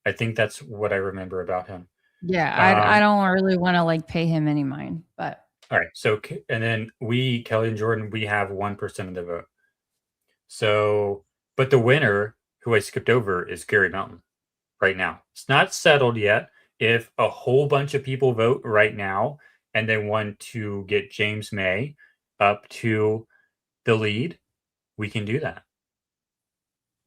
I think that's what I remember about him. Yeah, I don't really want to, like, pay him any mind, but All right. So, and then Kelly and Jordan, we have 1% of the vote. So, but the winner, who I skipped over, is Gary Melton right now. It's not settled yet. If a whole bunch of people vote right now and they want to get James May up to the lead, we can do that.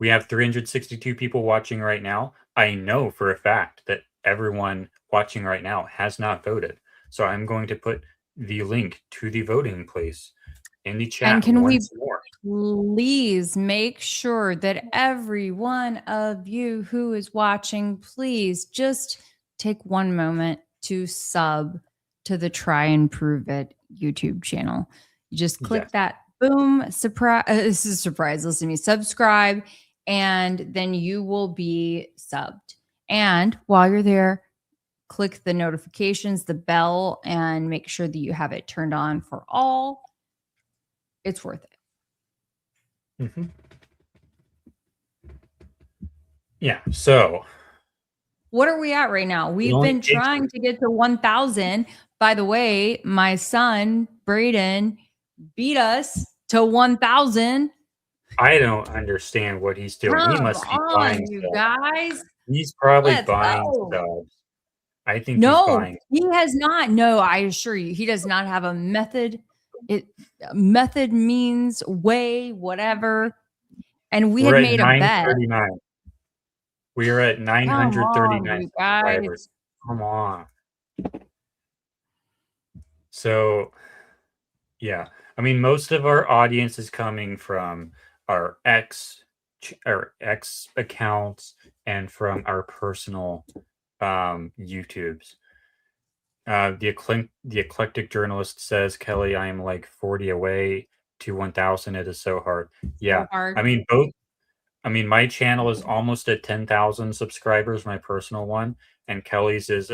We have 362 people watching right now. I know for a fact that everyone watching right now has not voted. So I'm going to put the link to the voting place in the chat. And can we more. please make sure that every one of you who is watching, please just take one moment to sub to the Try and Prove It YouTube channel. You just click that boom, surprise. This is a surprise. Listen to me, subscribe, and then you will be subbed. And while you're there, click the notifications, the bell, and make sure that you have it turned on for all. It's worth it. Mm-hmm. Yeah. So what are we at right now? We've been trying to get to 1,000. By the way, my son, Braden, beat us to 1,000. I don't understand what he's doing. He must be buying you stuff. guys. He's probably Let's buying go. stuff. I think he's No, buying. he has not. No, I assure you, he does not have a method. Method means way, whatever. And we We're had at made a bet. 939. We are at 939 Come on, you guys. subscribers. Come on. So, yeah. I mean, most of our audience is coming from our X accounts and from our personal YouTubes. The eclectic journalist says, Kelly, I am like 40 away to 1,000. It is so hard. Yeah. So hard. I mean, both. I mean, my channel is almost at 10,000 subscribers, my personal one, and Kelly's is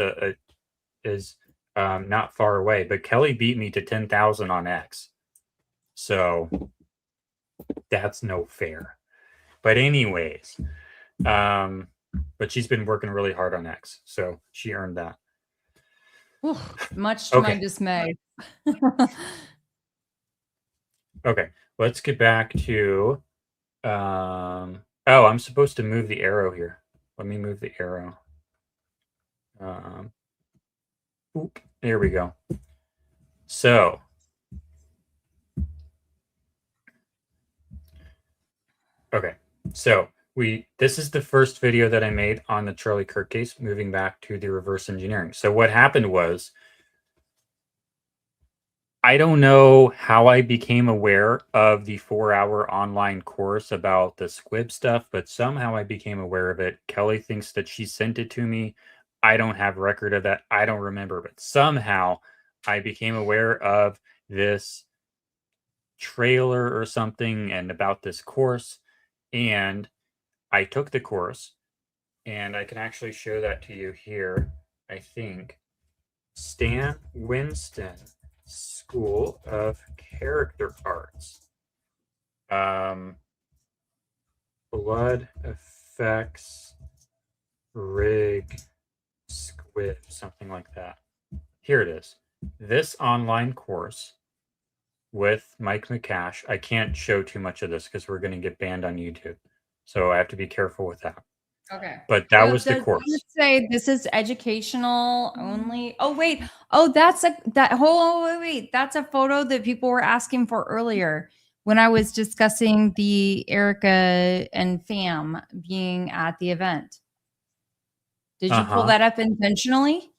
not far away. But Kelly beat me to 10,000 on X, so that's no fair. But anyways, but she's been working really hard on X, so she earned that. Whew, much to my dismay. Okay, let's get back to. Oh, I'm supposed to move the arrow here. Let me move the arrow. There we go. So, okay. So this is the first video that I made on the Charlie Kirk case, moving back to the reverse engineering. So what happened was, I don't know how I became aware of the 4-hour online course about the squib stuff, but somehow I became aware of it. Kelly thinks that she sent it to me. I don't have record of that. I don't remember, but somehow I became aware of this trailer or something and about this course. And I took the course, and I can actually show that to you here. I think Stan Winston School of Character Arts. Blood Effects Rig Squib, something like that. Here it is. This online course with Mike McCash. I can't show too much of this because we're going to get banned on YouTube. So I have to be careful with that. Okay. But that was the course. Does it say this is educational only? Oh, wait. Oh, that's that's a photo that people were asking for earlier when I was discussing the Erica and Fam being at the event. Did you pull that up intentionally?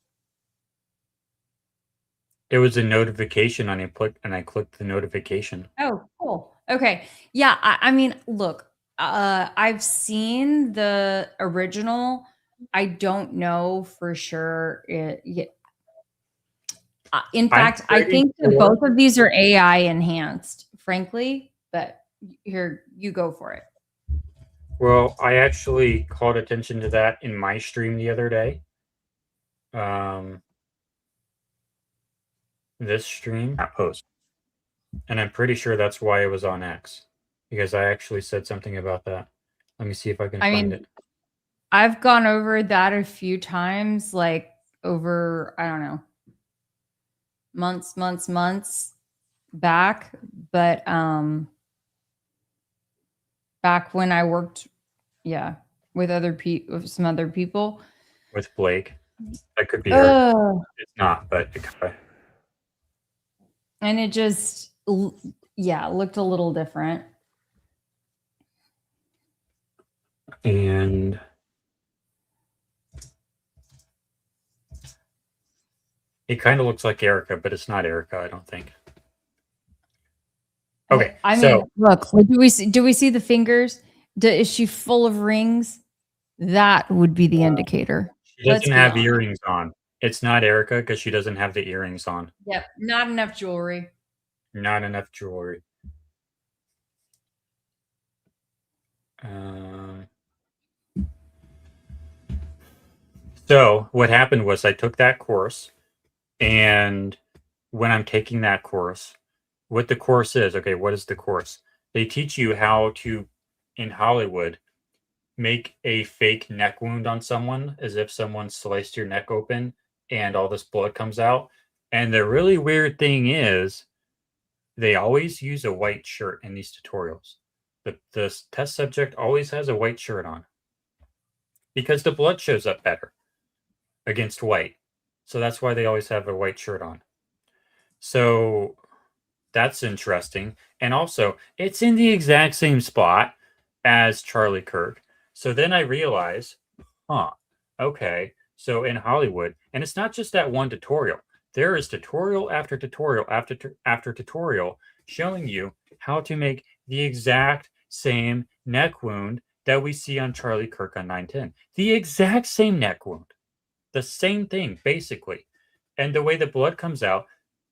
It was a notification and I clicked the notification. Oh, cool. Okay. Yeah. I mean, look, I've seen the original. I don't know for sure. In fact, I think that both of these are AI enhanced, frankly, but here, you go for it. Well, I actually called attention to that in my stream the other day. This stream, that post. And I'm pretty sure that's why it was on X. Because I actually said something about that. Let me see if I can find it. I've gone over that a few times, like over, I don't know, months back, but back when I worked, with with some other people. With Blake, that could be her. It's not, but it could. And it just, looked a little different. And it kind of looks like Erica, but it's not Erica, I don't think. Okay, I mean, so look, do we see the fingers? Is she full of rings? That would be the indicator. she doesn't have earrings on. It's not Erica because she doesn't have the earrings on. Yep, not enough jewelry. Not enough jewelry. So what happened was I took that course, and when I'm taking that course, what the course is, okay, what is the course? They teach you how to, in Hollywood, make a fake neck wound on someone as if someone sliced your neck open and all this blood comes out. And the really weird thing is they always use a white shirt in these tutorials. The test subject always has a white shirt on because the blood shows up better against white. So that's why they always have a white shirt on. So that's interesting. And also, it's in the exact same spot as Charlie Kirk. So then I realize, okay, so in Hollywood, and it's not just that one tutorial. There is tutorial after tutorial after tutorial showing you how to make the exact same neck wound that we see on Charlie Kirk on 9/10. The exact same neck wound. The same thing, basically. And the way the blood comes out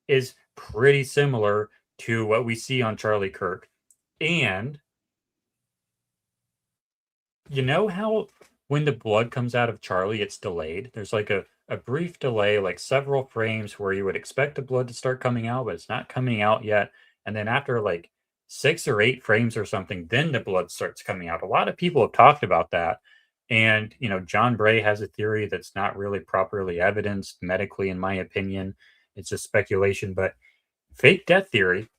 is pretty similar to what we see on Charlie Kirk. And you know how when the blood comes out of Charlie, it's delayed? There's like a brief delay, like several frames where you would expect the blood to start coming out, but it's not coming out yet. And then after like 6 or 8 frames or something, then the blood starts coming out. A lot of people have talked about that. And, you know, John Bray has a theory that's not really properly evidenced medically, in my opinion. It's just speculation. But fake death theory,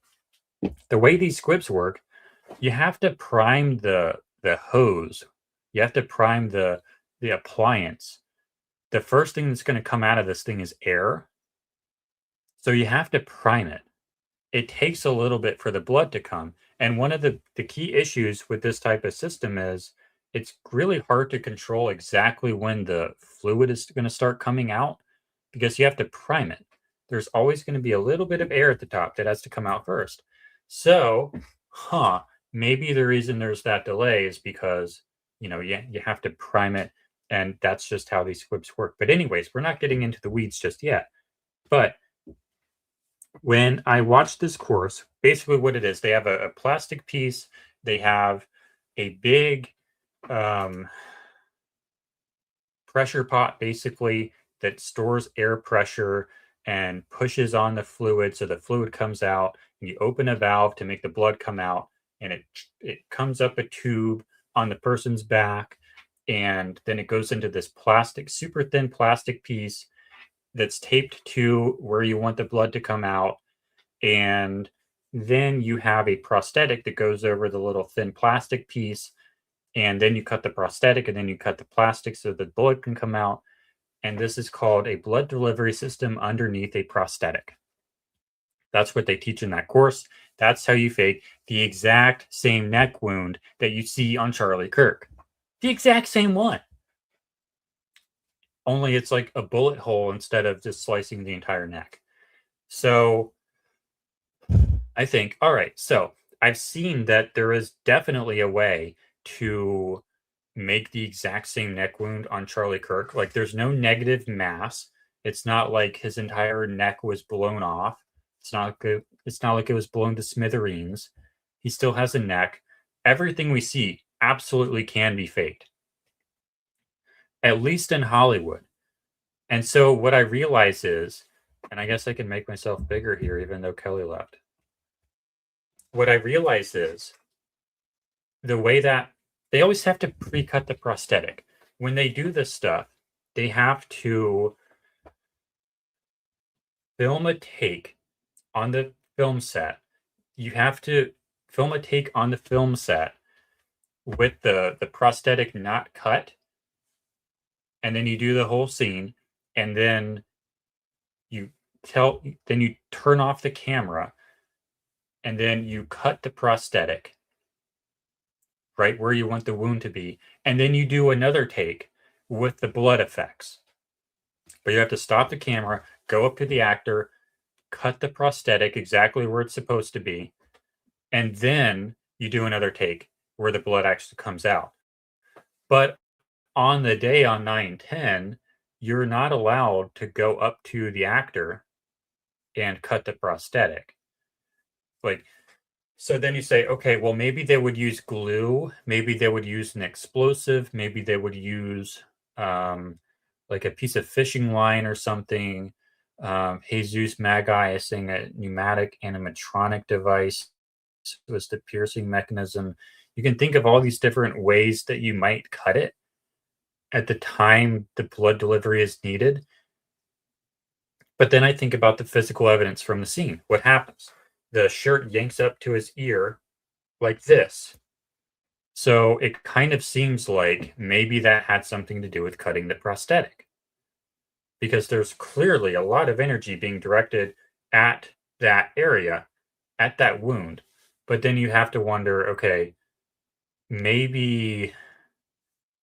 the way these squibs work, you have to prime the hose. You have to prime the appliance. The first thing that's going to come out of this thing is air. So you have to prime it. It takes a little bit for the blood to come. And one of the key issues with this type of system is it's really hard to control exactly when the fluid is going to start coming out because you have to prime it. There's always going to be a little bit of air at the top that has to come out first. So, maybe the reason there's that delay is because, you know, you have to prime it, and that's just how these squibs work. But anyways, we're not getting into the weeds just yet. But when I watched this course, basically what it is, they have a plastic piece, they have a big pressure pot basically that stores air pressure and pushes on the fluid so the fluid comes out, and you open a valve to make the blood come out, and it comes up a tube on the person's back, and then it goes into this plastic, super thin plastic piece that's taped to where you want the blood to come out. And then you have a prosthetic that goes over the little thin plastic piece, and then you cut the prosthetic, and then you cut the plastic so the blood can come out. And this is called a blood delivery system underneath a prosthetic. That's what they teach in that course. That's how you fake the exact same neck wound that you see on Charlie Kirk. The exact same one. Only it's like a bullet hole instead of just slicing the entire neck. So I think, all right, so I've seen that there is definitely a way to make the exact same neck wound on Charlie Kirk. Like there's no negative mass. It's not like his entire neck was blown off. It's not like it was blown to smithereens. He still has a neck. Everything we see absolutely can be faked, at least in Hollywood. And so what I realize is, and I guess I can make myself bigger here even though Kelly left. What I realize is the way that they always have to pre-cut the prosthetic. When they do this stuff, they have to film a take on the film set. You have to film a take on the film set with the prosthetic not cut, and then you do the whole scene, and then you turn off the camera, and then you cut the prosthetic right where you want the wound to be, and then you do another take with the blood effects. But you have to stop the camera, go up to the actor, cut the prosthetic exactly where it's supposed to be, and then you do another take where the blood actually comes out. But on the day on 9/10, you're not allowed to go up to the actor and cut the prosthetic. Like, so then you say, okay, well, maybe they would use glue, maybe they would use an explosive, maybe they would use like a piece of fishing line or something. Jesus Magi is saying a pneumatic animatronic device was the piercing mechanism. You can think of all these different ways that you might cut it at the time the blood delivery is needed. But then I think about the physical evidence from the scene. What happens? The shirt yanks up to his ear like this. So it kind of seems like maybe that had something to do with cutting the prosthetic, because there's clearly a lot of energy being directed at that area, at that wound. But then you have to wonder, okay, maybe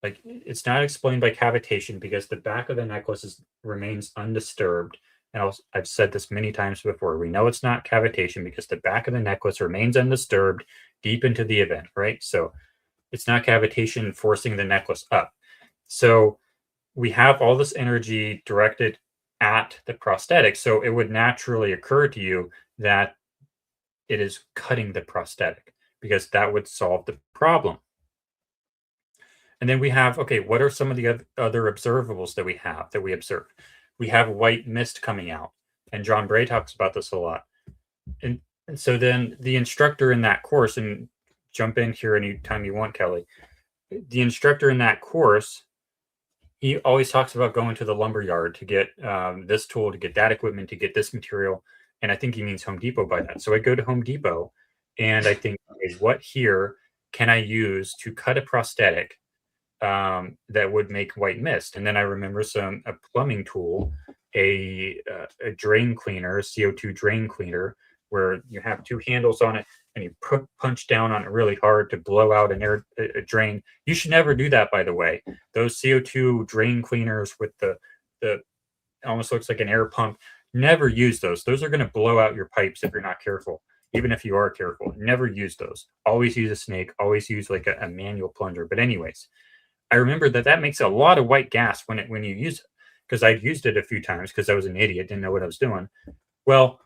like it's not explained by cavitation because the back of the necklace remains undisturbed. And I've said this many times before. We know it's not cavitation because the back of the necklace remains undisturbed deep into the event, right? So it's not cavitation forcing the necklace up. So we have all this energy directed at the prosthetic. So it would naturally occur to you that it is cutting the prosthetic because that would solve the problem. And then we have, okay, what are some of the other observables that we observe? We have white mist coming out. And John Bray talks about this a lot. And so then the instructor in that course, and jump in here anytime you want, Kelly. The instructor in that course, he always talks about going to the lumber yard to get this tool, to get that equipment, to get this material. And I think he means Home Depot by that. So I go to Home Depot and I think, okay, what here can I use to cut a prosthetic that would make white mist? And then I remember a plumbing tool, a drain cleaner, a CO2 drain cleaner, where you have two handles on it and you punch down on it really hard to blow out a drain. You should never do that, by the way. Those CO2 drain cleaners with the almost looks like an air pump, never use those. Those are going to blow out your pipes if you're not careful. Even if you are careful, never use those. Always use a snake. Always use like a manual plunger. But anyways, I remember that makes a lot of white gas when you use it, because I'd used it a few times because I was an idiot, didn't know what I was doing. Well,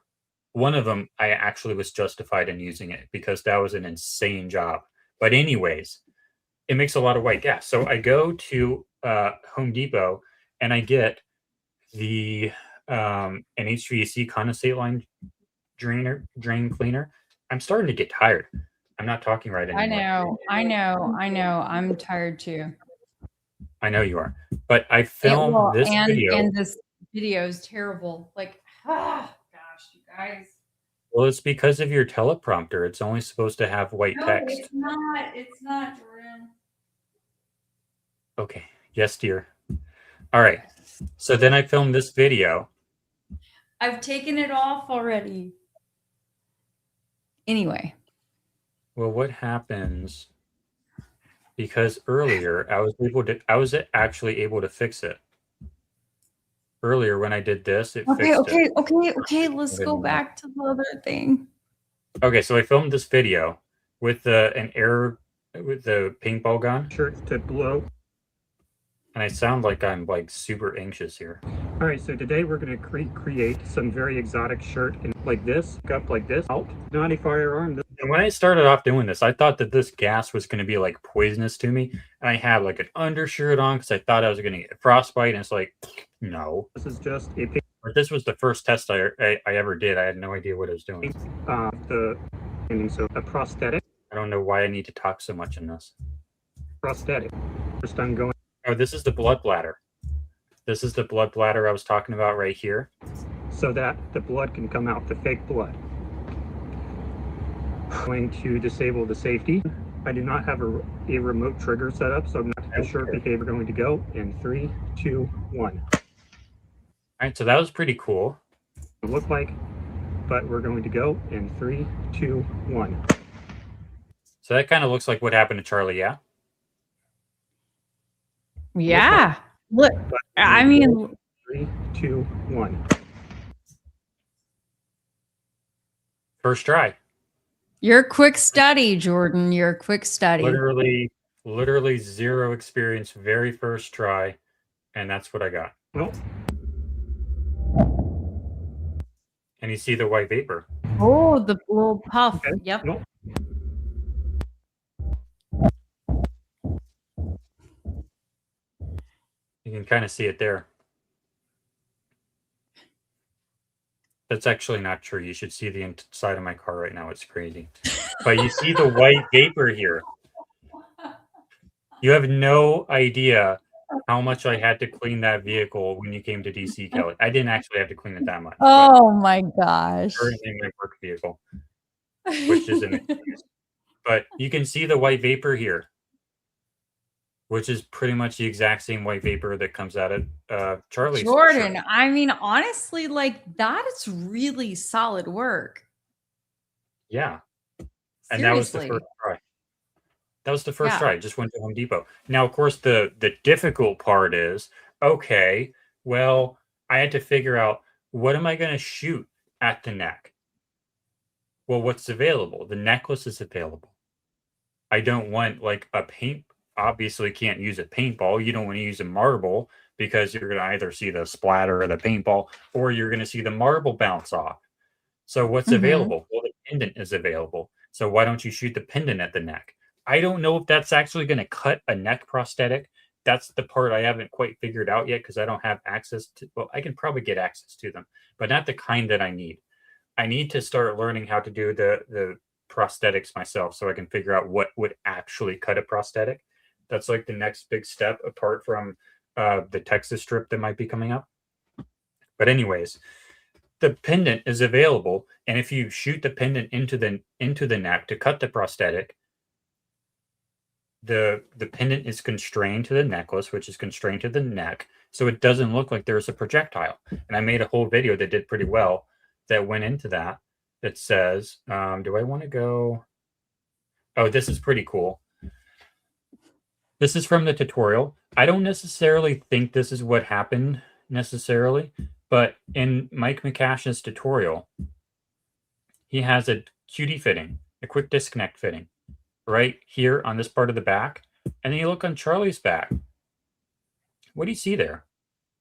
one of them I actually was justified in using it because that was an insane job. But anyways, it makes a lot of white gas. So I go to Home Depot and I get an HVAC condensate line drain cleaner. I'm starting to get tired. I'm not talking right anymore. I know. I'm tired too. I know you are. But I filmed this video. And this video is terrible. Like, gosh, you guys. Well, it's because of your teleprompter. It's only supposed to have white text. It's not, Jordan. Okay. Yes, dear. All right. So then I filmed this video. I've taken it off already. Anyway. Well, what happens? Because earlier I was actually able to fix it. Earlier when I did this, it fixed it. Okay. Let's go back to the other thing. Okay, so I filmed this video with the paintball gun to blow. And I sound like I'm like super anxious here. All right, so today we're going to create some very exotic shirt in like this, up like this, out, not a firearm. And when I started off doing this, I thought that this gas was going to be like poisonous to me. And I had like an undershirt on because I thought I was going to get frostbite. And it's like, no. This is just this was the first test I ever did. I had no idea what I was doing. So a prosthetic. I don't know why I need to talk so much in this. Prosthetic. First I'm going. Oh, this is the blood bladder. This is the blood bladder I was talking about right here. so that the blood can come out, the fake blood. I'm going to disable the safety. I do not have a remote trigger set up, so I'm not sure if we're going to go in 3, 2, 1. All right, so that was pretty cool. It looked like, but we're going to go in 3, 2, 1. So that kind of looks like what happened to Charlie, yeah? Yeah. Look, I mean, 3, 2, 1. First try. you're a quick study, Jordan. You're a quick study. Literally zero experience, very first try, and that's what I got. Nope. And you see the white vapor. Oh, the little puff. Okay. Yep. Nope. You can kind of see it there. That's actually not true. You should see the inside of my car right now. It's crazy. But you see the white vapor here. You have no idea how much I had to clean that vehicle when you came to DC, Kelly. I didn't actually have to clean it that much. Oh my gosh. Currently my work vehicle, which is an excuse. But you can see the white vapor here, which is pretty much the exact same white vapor that comes out of Charlie's. Jordan, shirt. I mean, honestly, like that is really solid work. Yeah. And that was the Seriously. first try. That was the first Yeah. try. Just went to Home Depot. Now, of course, the difficult part is, okay, well, I had to figure out what am I going to shoot at the neck? Well, what's available? The necklace is available. I don't want like a paint. Obviously, can't use a paintball. You don't want to use a marble because you're going to either see the splatter of the paintball or you're going to see the marble bounce off. So what's available? Well, the pendant is available. So why don't you shoot the pendant at the neck? I don't know if that's actually going to cut a neck prosthetic. That's the part I haven't quite figured out yet because I don't have access to. Well, I can probably get access to them, but not the kind that I need. I need to start learning how to do the prosthetics myself so I can figure out what would actually cut a prosthetic. That's like the next big step apart from the Texas strip that might be coming up. But anyways, the pendant is available, and if you shoot the pendant into the neck to cut the prosthetic, the pendant is constrained to the necklace, which is constrained to the neck, so it doesn't look like there's a projectile. And I made a whole video that did pretty well that went into that. That says, do I want to go? Oh, this is pretty cool. This is from the tutorial. I don't necessarily think this is what happened necessarily, but in Mike McCash's tutorial, he has a QD fitting, a quick disconnect fitting, right here on this part of the back. And then you look on Charlie's back. What do you see there?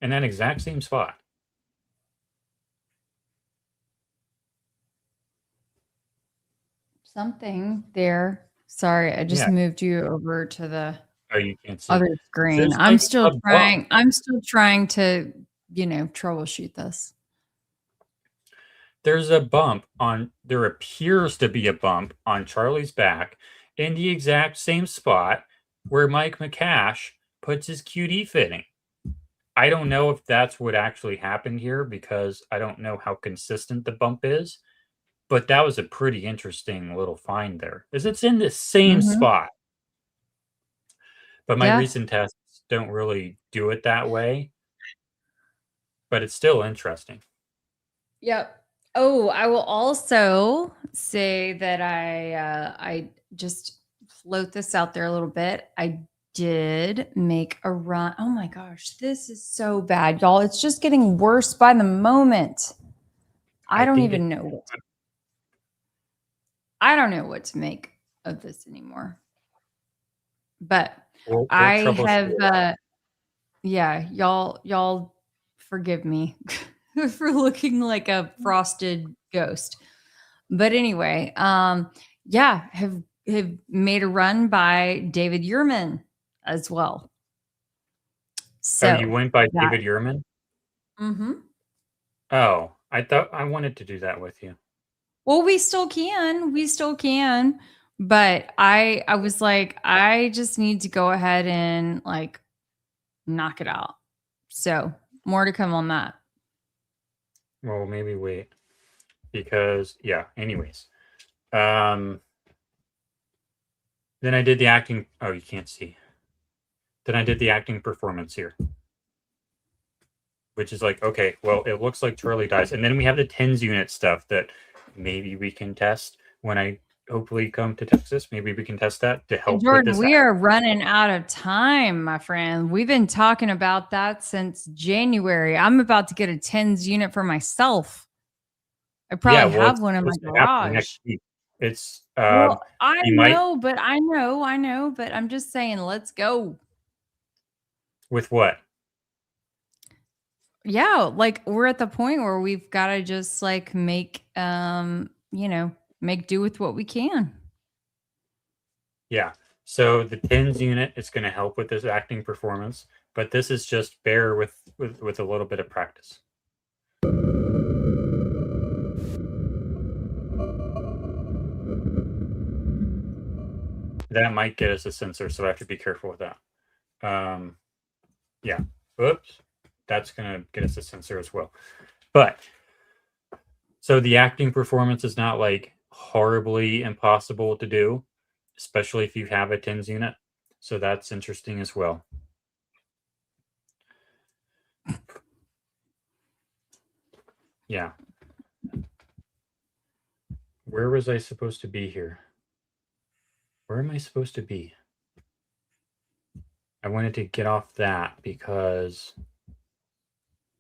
In that exact same spot. Something there. Sorry, I just Yeah. moved you over to the Oh, you can't see. other screen. There's I'm like still a bump. trying. I'm still trying to, troubleshoot this. There's a bump on, there appears to be a bump on Charlie's back in the exact same spot where Mike McCash puts his QD fitting. I don't know if that's what actually happened here because I don't know how consistent the bump is, but that was a pretty interesting little find there. Is it's in the same spot. But my Yeah. recent tests don't really do it that way. But it's still interesting. Yep. Oh, I will also say that I just float this out there a little bit. I did make a run. Oh my gosh, this is so bad, y'all. It's just getting worse by the moment. I don't even know what to, I don't know what to make of this anymore. But We'll I troubleshoot have yeah, y'all forgive me for looking like a frosted ghost. But anyway, yeah, have made a run by David Yurman as well. So oh, you went by that- David Yurman? Mm-hmm. Oh, I thought I wanted to do that with you. Well, we still can. But I was like, I just need to go ahead and like knock it out. So more to come on that. Well, maybe wait. Because, yeah, anyways. Then I did the acting. Oh, you can't see. Then I did the acting performance here. Which is like, okay, well, it looks like Charlie dies. And then we have the TENS unit stuff that maybe we can test when I hopefully come to Texas. Maybe we can test that to help with Jordan, this. we are running out of time, my friend. We've been talking about that since January. I'm about to get a TENS unit for myself. I probably have one in my garage. Next week. It's Well, I you might- know, but I know, but I'm just saying, let's go. with what? Yeah, like we're at the point where we've got to just like make make do with what we can. Yeah. So the TENS unit is going to help with this acting performance, but this is just bear with a little bit of practice. That might get us a sensor, so I have to be careful with that. Yeah. Oops. That's going to get us a sensor as well. But so the acting performance is not like horribly impossible to do, especially if you have a TENS unit. So that's interesting as well. Yeah. Where was I supposed to be here? Where am I supposed to be? I wanted to get off that because,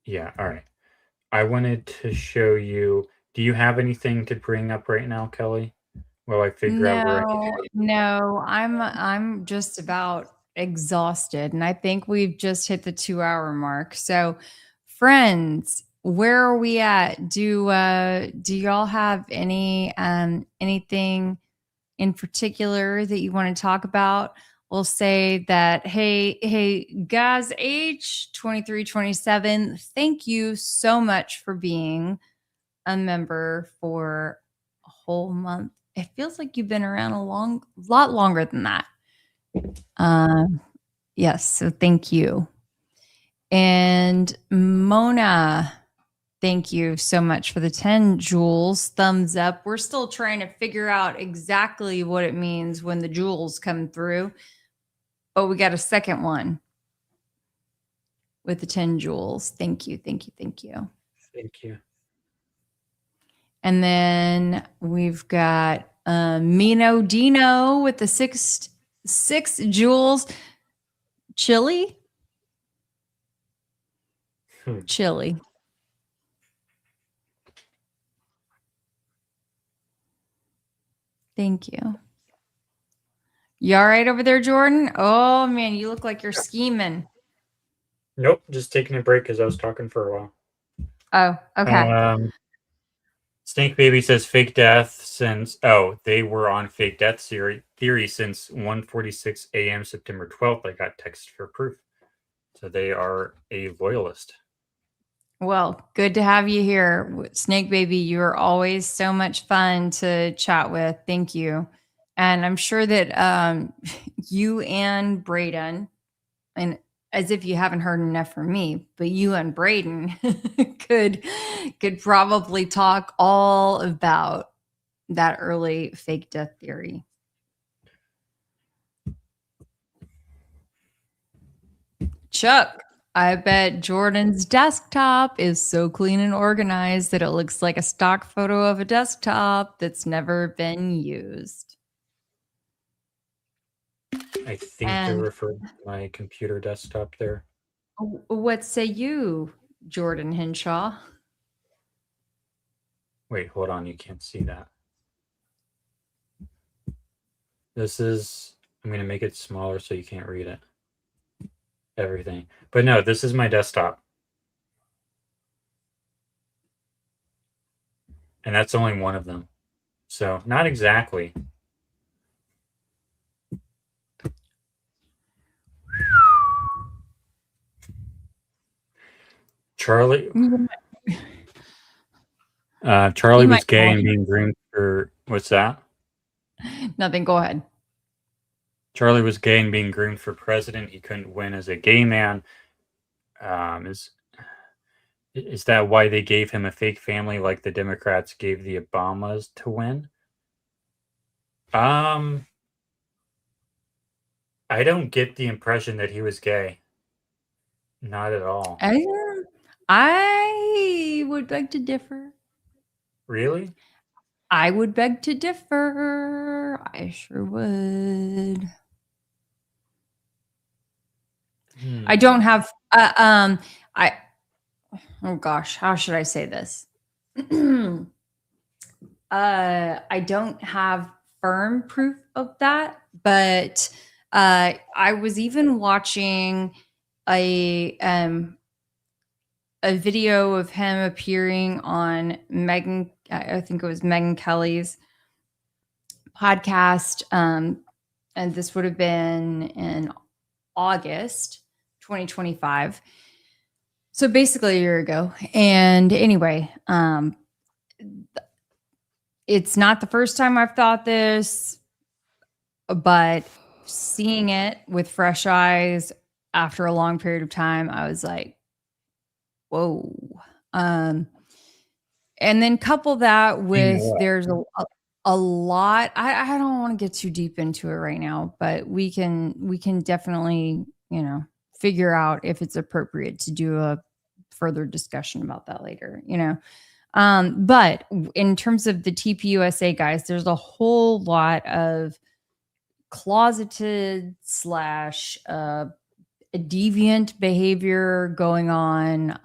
yeah, all right. I wanted to show you, do you have anything to bring up right now, Kelly? While I figure out where I can. No, I'm just about exhausted, and I think we've just hit the 2-hour mark. So, friends, where are we at? Do y'all have anything in particular that you want to talk about? We'll say that, hey, guys, H2327, thank you so much for being a member for a whole month. It feels like you've been around a lot longer than that. Yes, so thank you. And Mona, thank you so much for the 10 jewels. Thumbs up. We're still trying to figure out exactly what it means when the jewels come through. But we got a second one with the 10 jewels. Thank you, thank you, thank you. Thank you. And then we've got Mino Dino with the six jewels. Chili? Chili. Thank you. You all right over there, Jordan? Oh, man, you look like you're scheming. Nope, just taking a break because I was talking for a while. Oh, okay. Snake Baby says fake death since they were on fake death theory since 1:46 a.m. September 12th. I got text for proof. So they are a loyalist. Well, good to have you here, Snake Baby. You're always so much fun to chat with. Thank you. And I'm sure that you and Braden, and as if you haven't heard enough from me, but you and Braden could probably talk all about that early fake death theory. Chuck, I bet Jordan's desktop is so clean and organized that it looks like a stock photo of a desktop that's never been used. I think they're referring to my computer desktop there. What say you, Jordan Henshaw? Wait, hold on. You can't see that. This is, I'm going to make it smaller so you can't read it. Everything. But no, this is my desktop. And that's only one of them. So not exactly. Charlie was gay and being groomed for, what's that? Nothing, go ahead. Charlie was gay and being groomed for president. He couldn't win as a gay man. Is that why they gave him a fake family like the Democrats gave the Obamas to win? I don't get the impression that he was gay. Not at all. I would beg to differ. Really? I would beg to differ. I sure would. I don't have oh gosh, how should I say this? I don't have firm proof of that, but I was even watching a video of him appearing on I think it was Megyn Kelly's podcast, and this would have been in August 2025. So basically a year ago. And anyway, it's not the first time I've thought this, but seeing it with fresh eyes after a long period of time, I was like, whoa. And then couple that with there's a lot. I don't want to get too deep into it right now, but we can definitely, figure out if it's appropriate to do a further discussion about that later, but in terms of the TPUSA guys, there's a whole lot of closeted / deviant behavior going on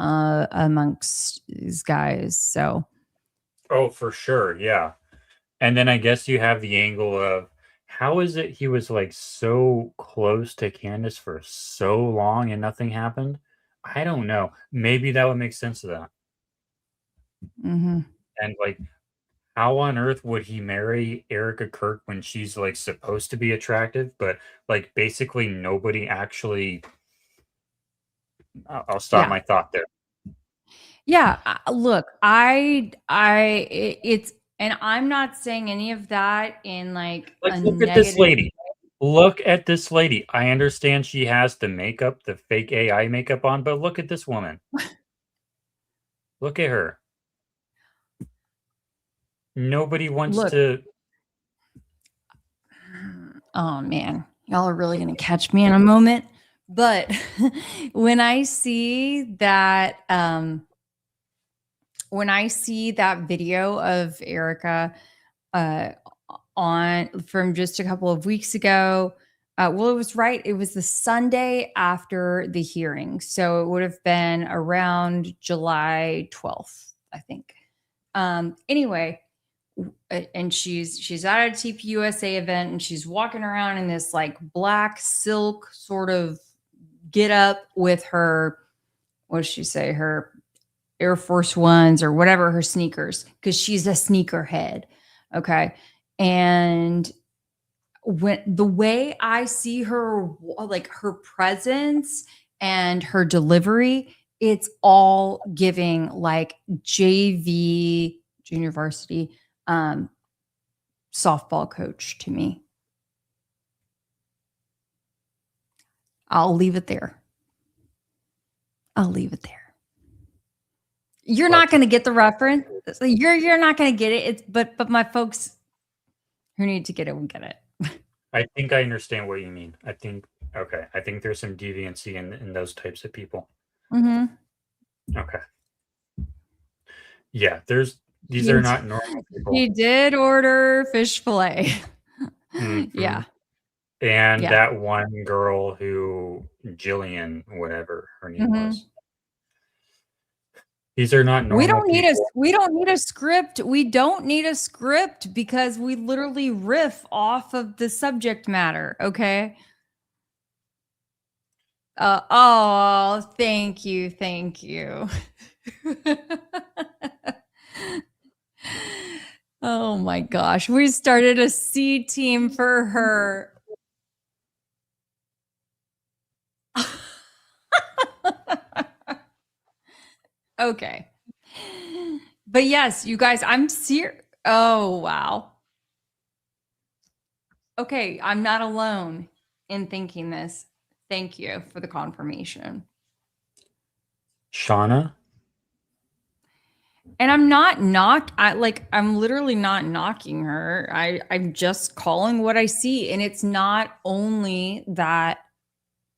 amongst these guys. So, oh, for sure, yeah. And then I guess you have the angle of how is it he was like so close to Candace for so long and nothing happened? I don't know. Maybe that would make sense of that. Mm-hmm. And like, how on earth would he marry Erica Kirk when she's like supposed to be attractive, but like basically nobody actually? I'll stop my thought there. Yeah, look, it's, and I'm not saying any of that in like a look at this lady. Look at this lady. I understand she has the makeup, the fake AI makeup on, but look at this woman. Look at her. Nobody wants to. Oh man, y'all are really gonna catch me in a moment. But when I see that, video of Erica from just a couple of weeks ago, well, it was the Sunday after the hearing, so it would have been around July 12th, I think. Anyway, and she's at a TPUSA event, and she's walking around in this like black silk sort of get up with her, what does she say, her Air Force Ones or whatever, her sneakers, because she's a sneakerhead. Okay. And when the way I see her, like her presence and her delivery, it's all giving like JV, junior varsity, softball coach to me. I'll leave it there. You're not going to get the reference. You're not going to get it. But my folks who need to get it will get it. I think I understand what you mean. I think there's some deviancy in those types of people. Mm-hmm. Okay. Yeah, these are not normal people. He did order fish fillet. Mm-hmm. Yeah. And that one girl who, Jillian, whatever her name was. These are not normal. We don't need a script. We don't need a script because we literally riff off of the subject matter. Okay. Oh, thank you. Oh my gosh. We started a C team for her. Okay. But yes, you guys, I'm serious. Oh, wow. Okay, I'm not alone in thinking this. Thank you for the confirmation. Shauna, And I'm literally not knocking her. I'm just calling what I see. And it's not only that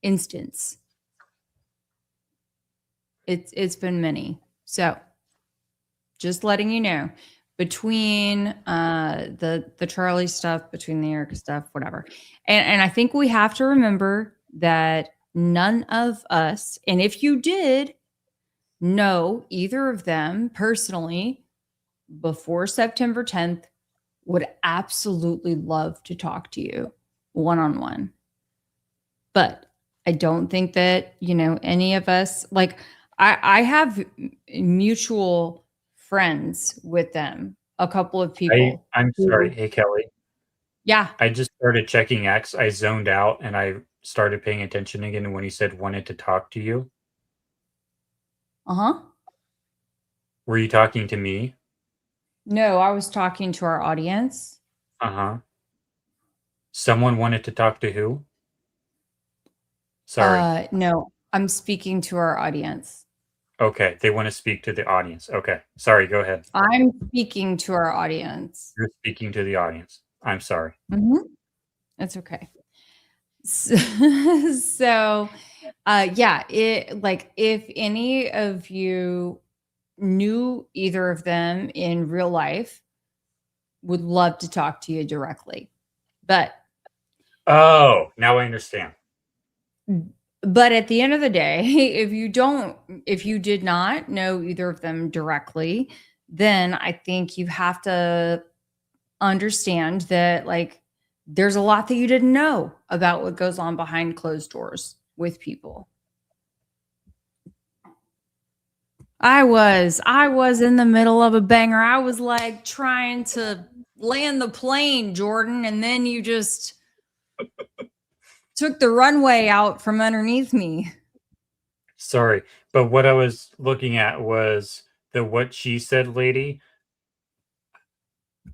instance. It's been many. So just letting you know, between the Charlie stuff, between the Erica stuff, whatever. And I think we have to remember that none of us, and if you did know either of them personally before September 10th, would absolutely love to talk to you one-on-one. But I don't think that, any of us, like I have mutual friends with them, a couple of people. I'm sorry. Hey, Kelly. Yeah. I just started checking X. I zoned out and I started paying attention again when he said wanted to talk to you. Uh-huh. Were you talking to me? No, I was talking to our audience. Uh-huh. Someone wanted to talk to who? Sorry. No, I'm speaking to our audience. Okay, they want to speak to the audience. Okay, sorry, go ahead. I'm speaking to our audience. You're speaking to the audience. I'm sorry. Mm-hmm. It's okay. So yeah, if any of you knew either of them in real life, would love to talk to you directly. But oh, now I understand. But at the end of the day, if you did not know either of them directly, then I think you have to understand that there's a lot that you didn't know about what goes on behind closed doors with people. I was in the middle of a banger. I was trying to land the plane, Jordan, and then you just took the runway out from underneath me. Sorry, but what I was looking at was the what she said lady.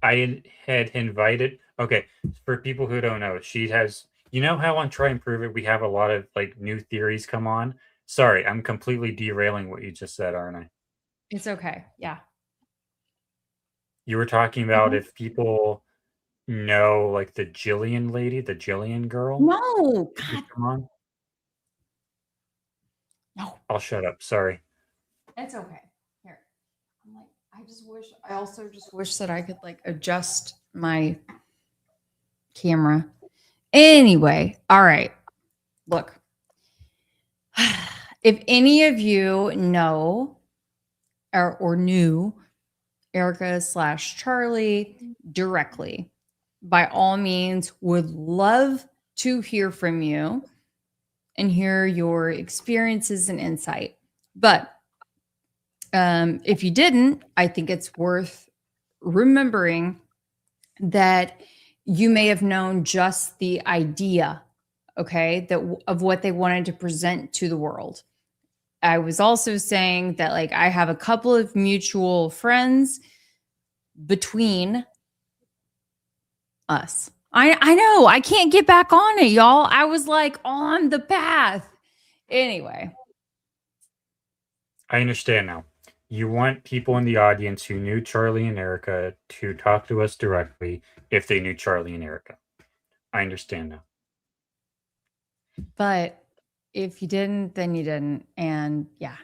I had invited. Okay, for people who don't know, she has. You know how on Try and Prove It we have a lot of new theories come on. Sorry, I'm completely derailing what you just said, aren't I? It's okay. Yeah. You were talking about if people know the Jillian lady, the Jillian girl. No. Come on. No. I'll shut up. Sorry. It's okay. Here. I also just wish that I could adjust my camera. Anyway, all right. Look. If any of you know or knew Erica / Charlie directly, by all means, would love to hear from you and hear your experiences and insight. But if you didn't, I think it's worth remembering that you may have known just the idea, okay, of what they wanted to present to the world. I was also saying that I have a couple of mutual friends between us. I know I can't get back on it, y'all. I was on the path. Anyway. I understand now. You want people in the audience who knew Charlie and Erica to talk to us directly if they knew Charlie and Erica. I understand now. But if you didn't, then you didn't. And yeah.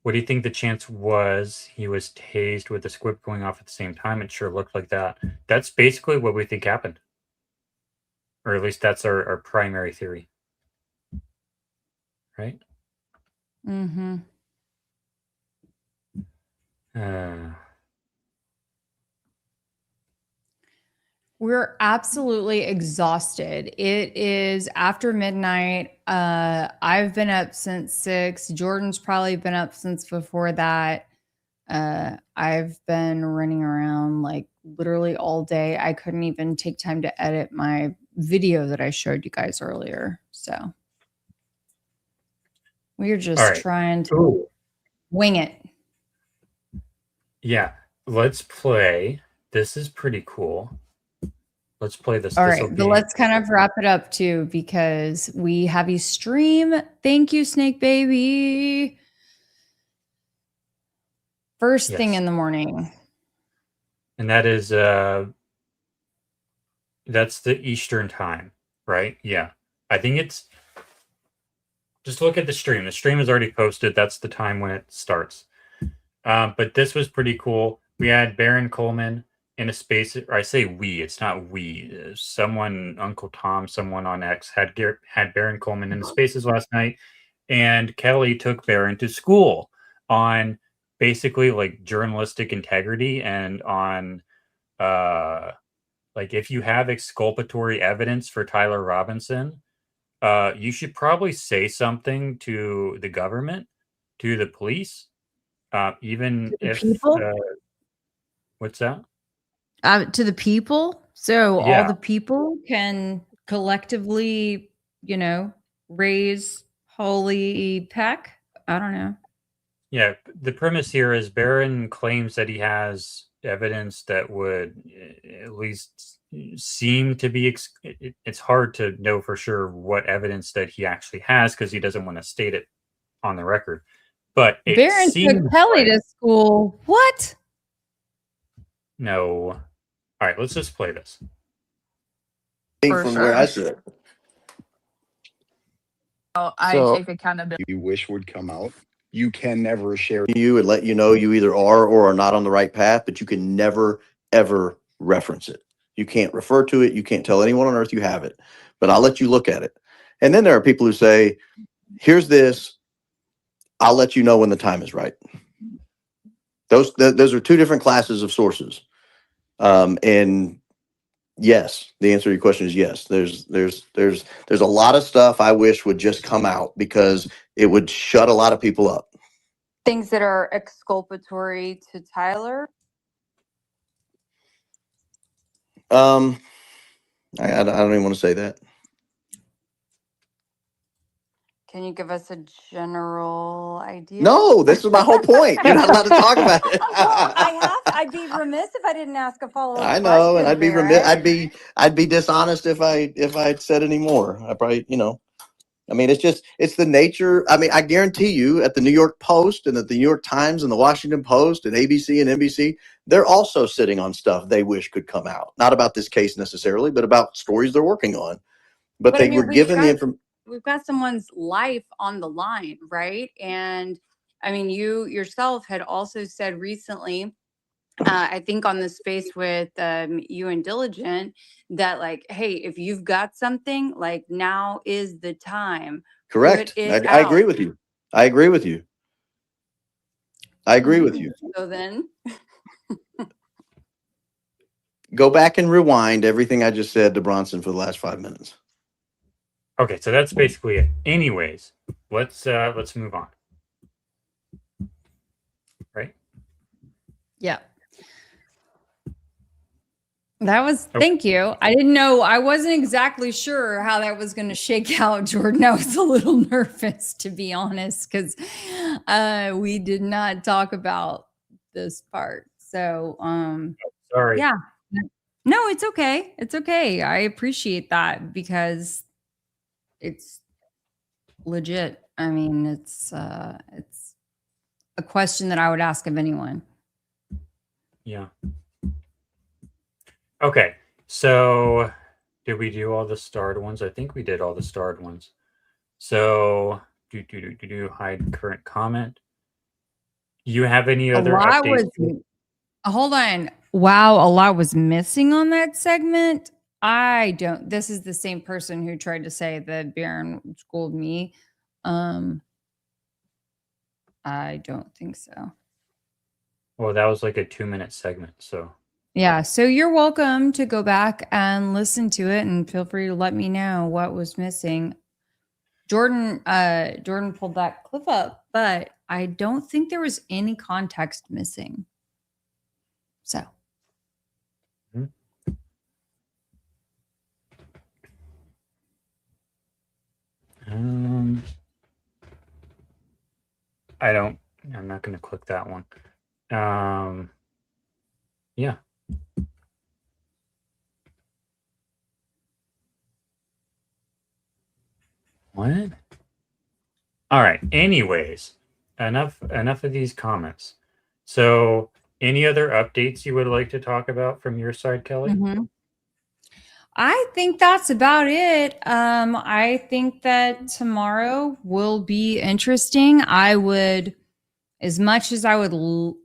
What do you think the chance was he was tased with the squib going off at the same time? It sure looked like that. That's basically what we think happened. Or at least that's our primary theory. Right? Mm-hmm. We're absolutely exhausted. It is after midnight. I've been up since 6. Jordan's probably been up since before that. I've been running around literally all day. I couldn't even take time to edit my video that I showed you guys earlier. So we're just trying to wing it. Yeah, let's play. This is pretty cool. let's play this. All This'll right, but be- let's kind of wrap it up too, because we have a stream. Thank you, Snake Baby. First thing Yes. in the morning. And that is that's the Eastern time, right? Yeah. I think it's just look at the stream. The stream is already posted. That's the time when it starts. But this was pretty cool. We had Baron Coleman in a space, or I say we, it's not we. Someone, Uncle Tom, someone on X had Baron Coleman in the spaces last night, and Kelly took Baron to school on basically like journalistic integrity and on like if you have exculpatory evidence for Tyler Robinson, you should probably say something to the government, to the police, even To the if people? what's that? To the people, so all Yeah. the people can collectively, raise Holy Peck. I don't know. Yeah, the premise here is Barron claims that he has evidence that would at least seem to be. It's hard to know for sure what evidence that he actually has because he doesn't want to state it on the record. But it Baron seems took Kelly like- to school. What? No. All right, let's just play this. For From sure. where I sit. I So- take accountability. You wish would come out. You can never share. You and let you know you either are or are not on the right path, but you can never, ever reference it. You can't refer to it. You can't tell anyone on earth you have it, but I'll let you look at it. And then there are people who say, here's this. I'll let you know when the time is right. Those are two different classes of sources. And yes, the answer to your question is yes. There's a lot of stuff I wish would just come out because it would shut a lot of people up. Things that are exculpatory to Tyler. I don't even want to say that. Can you give us a general idea? No, this is my whole point. You're not allowed to talk about it. I'd be remiss if I didn't ask a follow-up. I know, and question, I'd be Barrett. remiss. I'd be dishonest if I'd said any more. I probably, I mean, it's the nature. I mean, I guarantee you, at the New York Post and at the New York Times and the Washington Post and ABC and NBC, they're also sitting on stuff they wish could come out. Not about this case necessarily, but about stories they're working on. But I they mean, were given the information. We've got someone's life on the line, right? And I mean, you yourself had also said recently, I think on the space with you and Diligent, that like, hey, if you've got something, like now is the time. Correct. Put it I agree out. with you. I agree with you. I agree with you. So then, Go back and rewind everything I just said to Bronson for the last 5 minutes. Okay, so that's basically it. Anyways, let's move on. Right? Yeah. That was, Okay. thank you. I didn't know, I wasn't exactly sure how that was going to shake out, Jordan. I was a little nervous, to be honest, because we did not talk about this part. So, Sorry. yeah. No, it's okay. It's okay. I appreciate that because it's legit. I mean, it's a question that I would ask of anyone. Yeah. Okay, so did we do all the starred ones? I think we did all the starred ones. So hide current comment. You have any A other lot updates? was, hold on. Wow, a lot was missing on that segment. This is the same person who tried to say that Baron schooled me. I don't think so. Well, that was like a 2-minute segment, so Yeah, so you're welcome to go back and listen to it and feel free to let me know what was missing. Jordan pulled that clip up, but I don't think there was any context missing. So, I'm not going to click that one. Yeah. What? All right. Anyways, enough of these comments. So, any other updates you would like to talk about from your side, Kelly? Mhm. I think that's about it. I think that tomorrow will be interesting. I would, as much as I would,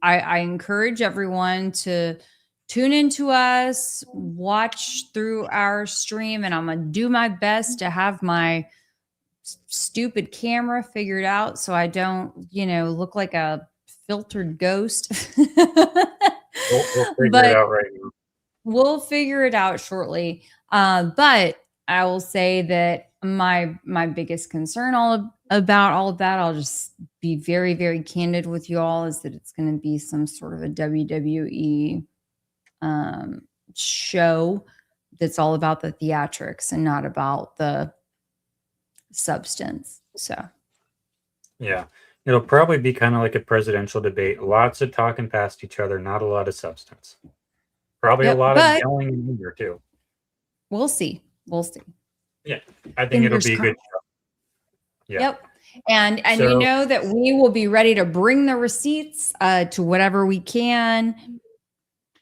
I encourage everyone to tune into us, watch through our stream, and I'm gonna do my best to have my stupid camera figured out so I don't, look like a filtered ghost. We'll figure But it out right now. we'll figure it out shortly. But I will say that my biggest concern about all of that, I'll just be very, very candid with you all, is that it's going to be some sort of a WWE show that's all about the theatrics and not about the substance. So Yeah. It'll probably be kind of like a presidential debate. Lots of talking past each other, not a lot of substance. Probably Yep, a lot of but- yelling and anger too. we'll see. We'll see. Yeah. I think it'll Fingers be a good crossed. show. Yeah. Yep. And So- you know that we will be ready to bring the receipts to whatever we can,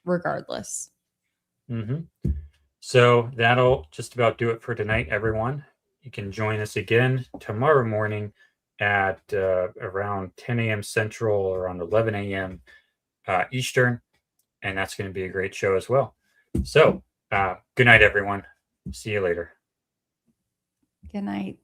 regardless. So that'll just about do it for tonight, everyone. You can join us again tomorrow morning at around 10 a.m. Central or around 11 a.m. Eastern. And that's going to be a great show as well. So good night, everyone. See you later. Good night.